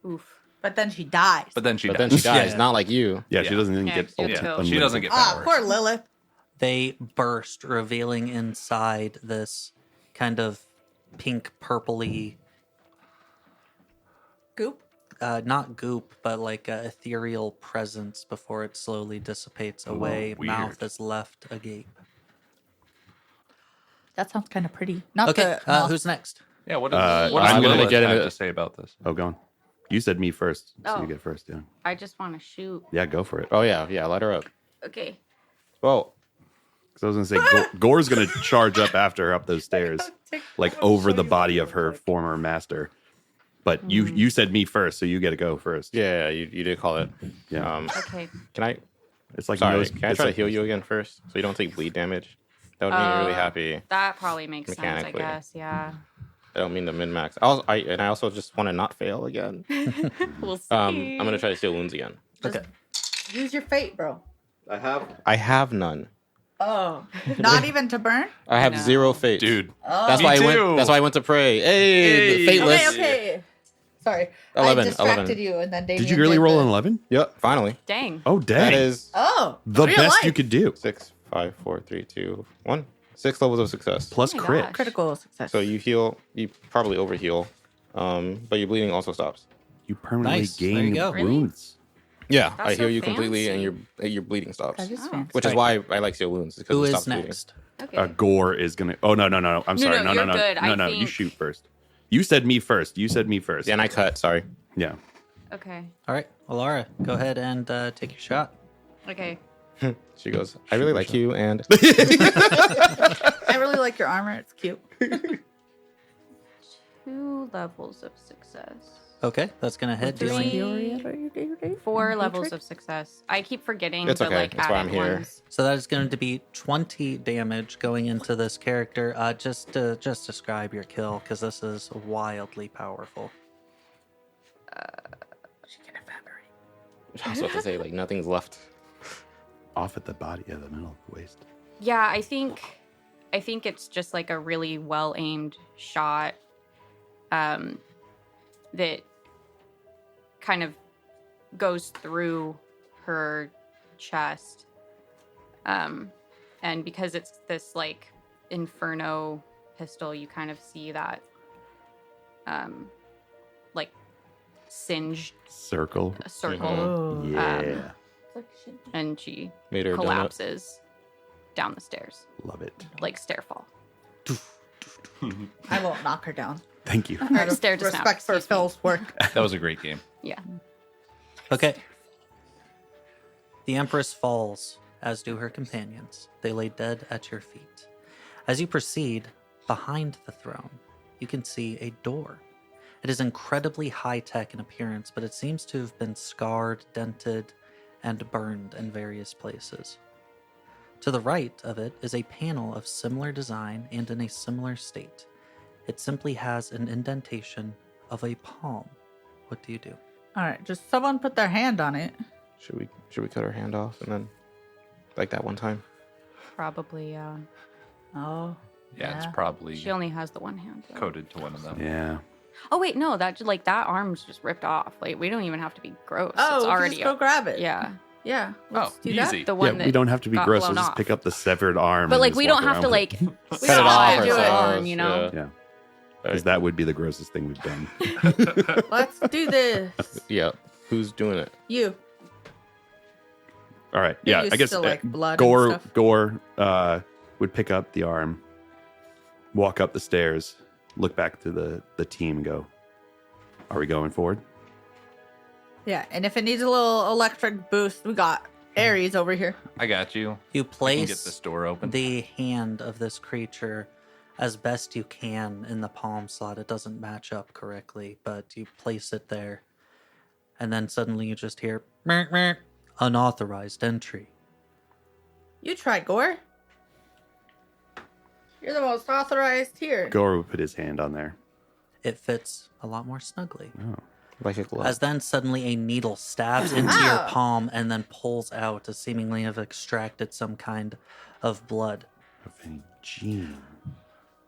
Speaker 5: Oof.
Speaker 4: But then she dies.
Speaker 2: But then she
Speaker 3: But
Speaker 2: dies.
Speaker 3: then she dies,
Speaker 1: Yeah.
Speaker 3: not like you.
Speaker 6: Yeah, she
Speaker 2: Yeah.
Speaker 6: doesn't even
Speaker 5: Yeah,
Speaker 6: get
Speaker 5: she
Speaker 6: ultimate.
Speaker 5: too.
Speaker 2: She doesn't get
Speaker 4: Ah,
Speaker 2: powers.
Speaker 4: poor Lilith.
Speaker 1: They burst, revealing inside this kind of pink purpley,
Speaker 4: Goop.
Speaker 1: not goop, but like a ethereal presence before it slowly dissipates away.
Speaker 2: weird.
Speaker 1: Mouth is left agape.
Speaker 4: That sounds kind of pretty. Not
Speaker 1: Okay,
Speaker 4: the mouth.
Speaker 1: who's next?
Speaker 2: Yeah, what
Speaker 6: Uh,
Speaker 2: does what does
Speaker 3: I'm gonna
Speaker 2: Lilith
Speaker 3: get
Speaker 2: have
Speaker 3: into-
Speaker 2: to say about this?
Speaker 6: Oh, go on. You said me first, so
Speaker 5: Oh.
Speaker 6: you get first. Yeah,
Speaker 5: I just want to shoot.
Speaker 6: yeah, go for it.
Speaker 3: Oh yeah, light her up.
Speaker 5: Okay.
Speaker 3: Well,
Speaker 6: Because I was gonna say Gore's gonna charge up after her up those stairs, like over the body of her former master. But you said me first, so you get to go first.
Speaker 3: yeah, you did call it.
Speaker 6: Yeah.
Speaker 5: Okay.
Speaker 3: Can I?
Speaker 6: It's like
Speaker 3: Sorry,
Speaker 6: nose-
Speaker 3: can I
Speaker 6: it's
Speaker 3: try to
Speaker 6: like-
Speaker 3: heal you again first, so you don't take bleed damage? That would make me really happy.
Speaker 5: That probably makes sense, I
Speaker 3: Mechanically.
Speaker 5: guess. Yeah.
Speaker 3: I don't mean to min max. I also just want to not fail again.
Speaker 5: We'll see.
Speaker 3: I'm gonna try to steal wounds again.
Speaker 1: Okay.
Speaker 4: Use your fate, bro.
Speaker 3: I have none.
Speaker 4: Oh, not even to burn?
Speaker 3: I have
Speaker 5: No.
Speaker 3: 0 fate,
Speaker 2: Dude,
Speaker 3: That's
Speaker 2: Me
Speaker 3: why I
Speaker 2: too.
Speaker 3: went. That's why I went to pray. Hey,
Speaker 2: Hey.
Speaker 3: fateless.
Speaker 4: Okay. Sorry.
Speaker 3: 11,
Speaker 4: I distracted
Speaker 3: 11.
Speaker 4: you, and then Damien
Speaker 6: Did you really roll
Speaker 4: the-
Speaker 6: an 11?
Speaker 3: Yep, finally.
Speaker 5: Dang.
Speaker 6: Oh, dang!
Speaker 3: That is
Speaker 4: Oh,
Speaker 6: the
Speaker 4: real
Speaker 6: best
Speaker 4: life.
Speaker 6: you could do.
Speaker 3: 6, 5, 4, 3, 2, 1. 6 levels of success.
Speaker 6: Plus
Speaker 5: Oh my
Speaker 6: crit.
Speaker 5: gosh.
Speaker 4: Critical success.
Speaker 3: So you heal. You probably overheal, but your bleeding also stops.
Speaker 6: You permanently
Speaker 1: Nice. There you
Speaker 6: gain
Speaker 1: go.
Speaker 5: Really?
Speaker 6: wounds.
Speaker 3: Yeah,
Speaker 5: That's
Speaker 3: I heal
Speaker 5: so
Speaker 3: you completely, and
Speaker 5: fancy.
Speaker 3: your bleeding stops.
Speaker 4: That is
Speaker 5: Oh.
Speaker 4: fancy.
Speaker 3: Which is why I like seal wounds. Because
Speaker 1: Who
Speaker 3: it
Speaker 1: is
Speaker 3: stops bleeding.
Speaker 1: next?
Speaker 5: Okay.
Speaker 6: Gore is gonna. Oh no! I'm sorry.
Speaker 5: no,
Speaker 6: No,
Speaker 5: you're good. I
Speaker 6: no. You
Speaker 5: think-
Speaker 6: shoot first. You said me first. You said me first.
Speaker 3: Yeah, and I cut. Sorry.
Speaker 6: Yeah.
Speaker 5: Okay.
Speaker 1: All right, Alara, go ahead and take your shot.
Speaker 5: Okay.
Speaker 3: She goes. I really like you, and
Speaker 4: I really like your armor. It's cute.
Speaker 5: 2 levels of success.
Speaker 1: Okay, that's gonna hit, dealing.
Speaker 5: 4 levels of success. I keep forgetting
Speaker 3: It's
Speaker 5: the
Speaker 3: okay.
Speaker 5: like
Speaker 3: That's why I'm
Speaker 5: added
Speaker 3: here.
Speaker 5: ones.
Speaker 1: So that is going to be 20 damage going into this character. Just describe your kill, because this is wildly powerful.
Speaker 3: I was about to say like nothing's left.
Speaker 6: Off at the body of the middle of the waist.
Speaker 5: Yeah, I think it's just like a really well aimed shot that kind of goes through her chest. And because it's this like inferno pistol, you kind of see that like singed
Speaker 6: Circle.
Speaker 5: a circle
Speaker 4: Oh.
Speaker 6: Yeah.
Speaker 5: and she
Speaker 3: Made her a donut.
Speaker 5: collapses down the stairs
Speaker 6: Love it.
Speaker 5: like stair fall.
Speaker 4: I won't knock her down.
Speaker 6: Thank you.
Speaker 5: Or stair to snap,
Speaker 4: Respect for
Speaker 5: excuse me.
Speaker 4: Phil's work.
Speaker 2: that was a great game.
Speaker 5: Yeah.
Speaker 1: Okay. The Empress falls, as do her companions. They lay dead at your feet. As you proceed, behind the throne, you can see a door. It is incredibly high-tech in appearance, but it seems to have been scarred, dented, and burned in various places. To the right of it is a panel of similar design and in a similar state. It simply has an indentation of a palm. What do you do?
Speaker 4: All right, just someone put their hand on it.
Speaker 3: Should we cut her hand off and then like that one time?
Speaker 5: Probably,
Speaker 4: Oh.
Speaker 2: Yeah, it's
Speaker 4: Yeah.
Speaker 2: probably
Speaker 5: she only has the one hand. though.
Speaker 2: coded to one of them.
Speaker 6: Yeah.
Speaker 5: Oh wait, no, that arm's just ripped off. Like we don't even have to be gross.
Speaker 4: Oh,
Speaker 5: it's
Speaker 4: we can
Speaker 5: already
Speaker 4: just go grab it.
Speaker 5: Yeah,
Speaker 4: Yeah. Let's
Speaker 2: Oh,
Speaker 4: do
Speaker 2: easy.
Speaker 5: the
Speaker 6: Yeah,
Speaker 5: one that
Speaker 6: we don't have to be
Speaker 5: got
Speaker 6: gross. We'll
Speaker 5: blown
Speaker 6: just
Speaker 5: off.
Speaker 6: pick up the severed arm.
Speaker 5: But
Speaker 6: and
Speaker 5: like
Speaker 6: just
Speaker 5: we
Speaker 6: walk
Speaker 5: don't have to
Speaker 6: around
Speaker 5: like
Speaker 6: with it.
Speaker 5: we
Speaker 3: Cut
Speaker 5: don't
Speaker 3: it off
Speaker 5: have to do it,
Speaker 3: ourselves,
Speaker 5: you know.
Speaker 6: Yeah. Because that would be the grossest thing we've done.
Speaker 4: that. Let's do this.
Speaker 3: Yeah. Who's doing it?
Speaker 4: You.
Speaker 6: All right.
Speaker 4: You're
Speaker 6: Yeah,
Speaker 4: used
Speaker 6: I guess
Speaker 4: to, like, blood and
Speaker 6: Gore
Speaker 4: stuff.
Speaker 6: Gore would pick up the arm, walk up the stairs, look back to the team, and go, "Are we going forward?"
Speaker 4: Yeah, and if it needs a little electric boost, we got Ares over here.
Speaker 2: I got you.
Speaker 1: You
Speaker 2: I can
Speaker 1: place
Speaker 2: get this door open.
Speaker 1: the hand of this creature as best you can in the palm slot. It doesn't match up correctly, but you place it there. And then suddenly you just hear, "Meow, meow, unauthorized entry."
Speaker 4: You try, Gore. You're the most authorized here.
Speaker 6: Gore would put his hand on there.
Speaker 1: It fits a lot more snugly.
Speaker 3: Like a glove.
Speaker 1: As then suddenly a needle stabs into your palm and then pulls out as seemingly have extracted some kind of blood.
Speaker 6: Of any gene.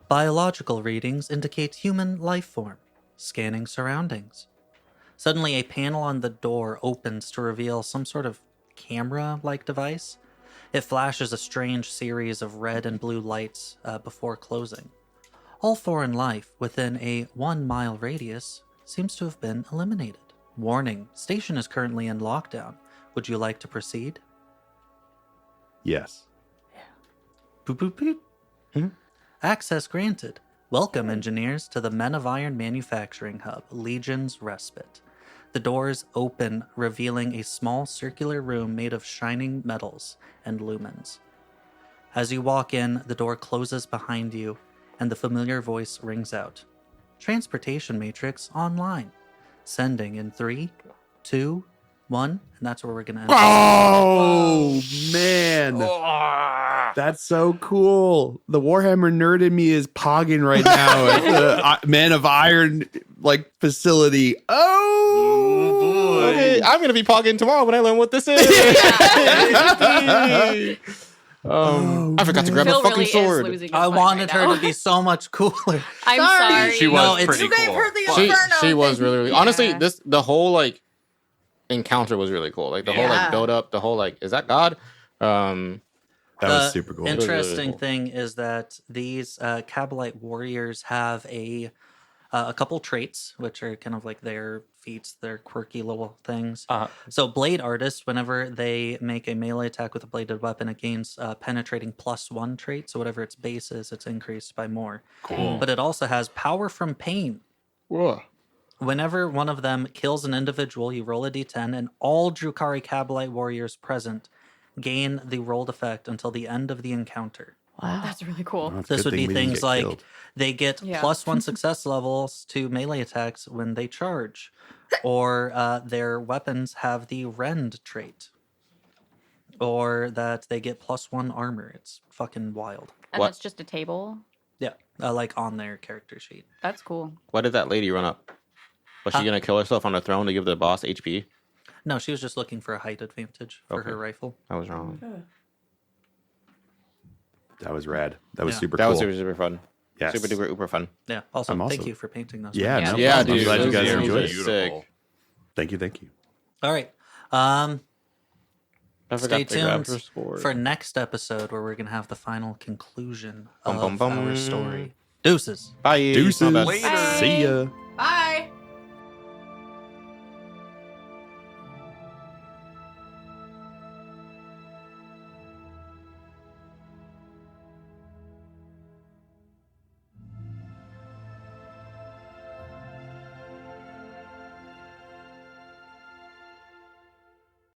Speaker 1: Biological readings indicate human life form. Scanning surroundings. Suddenly a panel on the door opens to reveal some sort of camera-like device. It flashes a strange series of red and blue lights before closing. All foreign life within a 1-mile radius seems to have been eliminated. Warning, station is currently in lockdown. Would you like to proceed?
Speaker 6: Yes.
Speaker 1: Boop, boop, boop. Access granted. Welcome, engineers, to the Men of Iron Manufacturing Hub, Legion's Respite. The doors open, revealing a small circular room made of shining metals and lumens. As you walk in, the door closes behind you, and the familiar voice rings out. Transportation matrix online. Sending in 3, 2, 1, and that's where we're going to end.
Speaker 6: Oh, man. That's so cool. The Warhammer nerd in me is pogging right now at the Man of Iron facility. Oh, boy.
Speaker 3: Okay, I'm gonna be pogging tomorrow when I learn what this is. I forgot to grab
Speaker 5: Phil
Speaker 3: a fucking
Speaker 5: really is
Speaker 3: sword.
Speaker 5: losing his
Speaker 1: I
Speaker 5: mind
Speaker 1: wanted
Speaker 5: right
Speaker 1: her
Speaker 5: now.
Speaker 1: to be so much cooler.
Speaker 5: I'm
Speaker 4: Sorry.
Speaker 5: sorry.
Speaker 2: She was
Speaker 1: No, it's-
Speaker 2: pretty
Speaker 4: You gave
Speaker 2: cool.
Speaker 4: her the
Speaker 3: She,
Speaker 4: inferno.
Speaker 3: she was really, really honestly,
Speaker 5: Yeah.
Speaker 3: the whole encounter was really cool. Like the whole
Speaker 4: Yeah.
Speaker 3: build up, the whole is that God?
Speaker 6: That was super cool.
Speaker 1: Interesting
Speaker 3: cool.
Speaker 1: thing is that these Kabalite warriors have a couple traits, which are kind of like their feats, their quirky little things. So blade artists, whenever they make a melee attack with a bladed weapon, it gains penetrating +1 trait. So whatever its base is, it's increased by more.
Speaker 2: Cool.
Speaker 1: But it also has power from pain.
Speaker 3: Whoa.
Speaker 1: Whenever one of them kills an individual, you roll a d10, and all Drukhari Kabalite warriors present gain the rolled effect until the end of the encounter.
Speaker 4: Wow.
Speaker 5: That's really cool.
Speaker 6: Well, it's a
Speaker 1: This
Speaker 6: good
Speaker 1: would
Speaker 6: thing
Speaker 1: be
Speaker 6: we didn't
Speaker 1: things
Speaker 6: get
Speaker 1: like
Speaker 6: killed.
Speaker 1: they get
Speaker 5: Yeah.
Speaker 1: +1 success levels to melee attacks when they charge, or their weapons have the rend trait, or that they get +1 armor. It's fucking wild.
Speaker 5: And
Speaker 3: What?
Speaker 5: that's just a table.
Speaker 1: Yeah, like on their character sheet.
Speaker 5: That's cool.
Speaker 3: Why did that lady run up? Was she gonna kill herself on the throne to give the boss HP?
Speaker 1: No, she was just looking for a height advantage for
Speaker 3: Okay.
Speaker 1: her rifle.
Speaker 3: I was wrong.
Speaker 6: That was rad. That was
Speaker 1: Yeah.
Speaker 6: super
Speaker 3: That
Speaker 6: cool.
Speaker 3: was super, super fun.
Speaker 6: Yes.
Speaker 3: Super duper uber fun.
Speaker 1: Yeah. Also,
Speaker 6: I'm
Speaker 1: thank
Speaker 6: also-
Speaker 1: you for painting those.
Speaker 6: Yeah,
Speaker 1: ones.
Speaker 6: no
Speaker 3: Yeah,
Speaker 6: problem.
Speaker 3: dude,
Speaker 6: I'm glad you
Speaker 3: those
Speaker 6: guys
Speaker 3: are
Speaker 6: enjoyed it.
Speaker 3: beautiful. Sick.
Speaker 6: Thank you.
Speaker 1: All right.
Speaker 3: I
Speaker 1: Stay
Speaker 3: forgot to grab
Speaker 1: tuned
Speaker 3: her sword.
Speaker 1: for next episode where we're gonna have the final conclusion
Speaker 3: Bum,
Speaker 1: of
Speaker 3: bum, bum.
Speaker 1: our story. Deuces.
Speaker 3: Bye.
Speaker 6: Deuces.
Speaker 3: My bad.
Speaker 2: Later.
Speaker 6: See ya.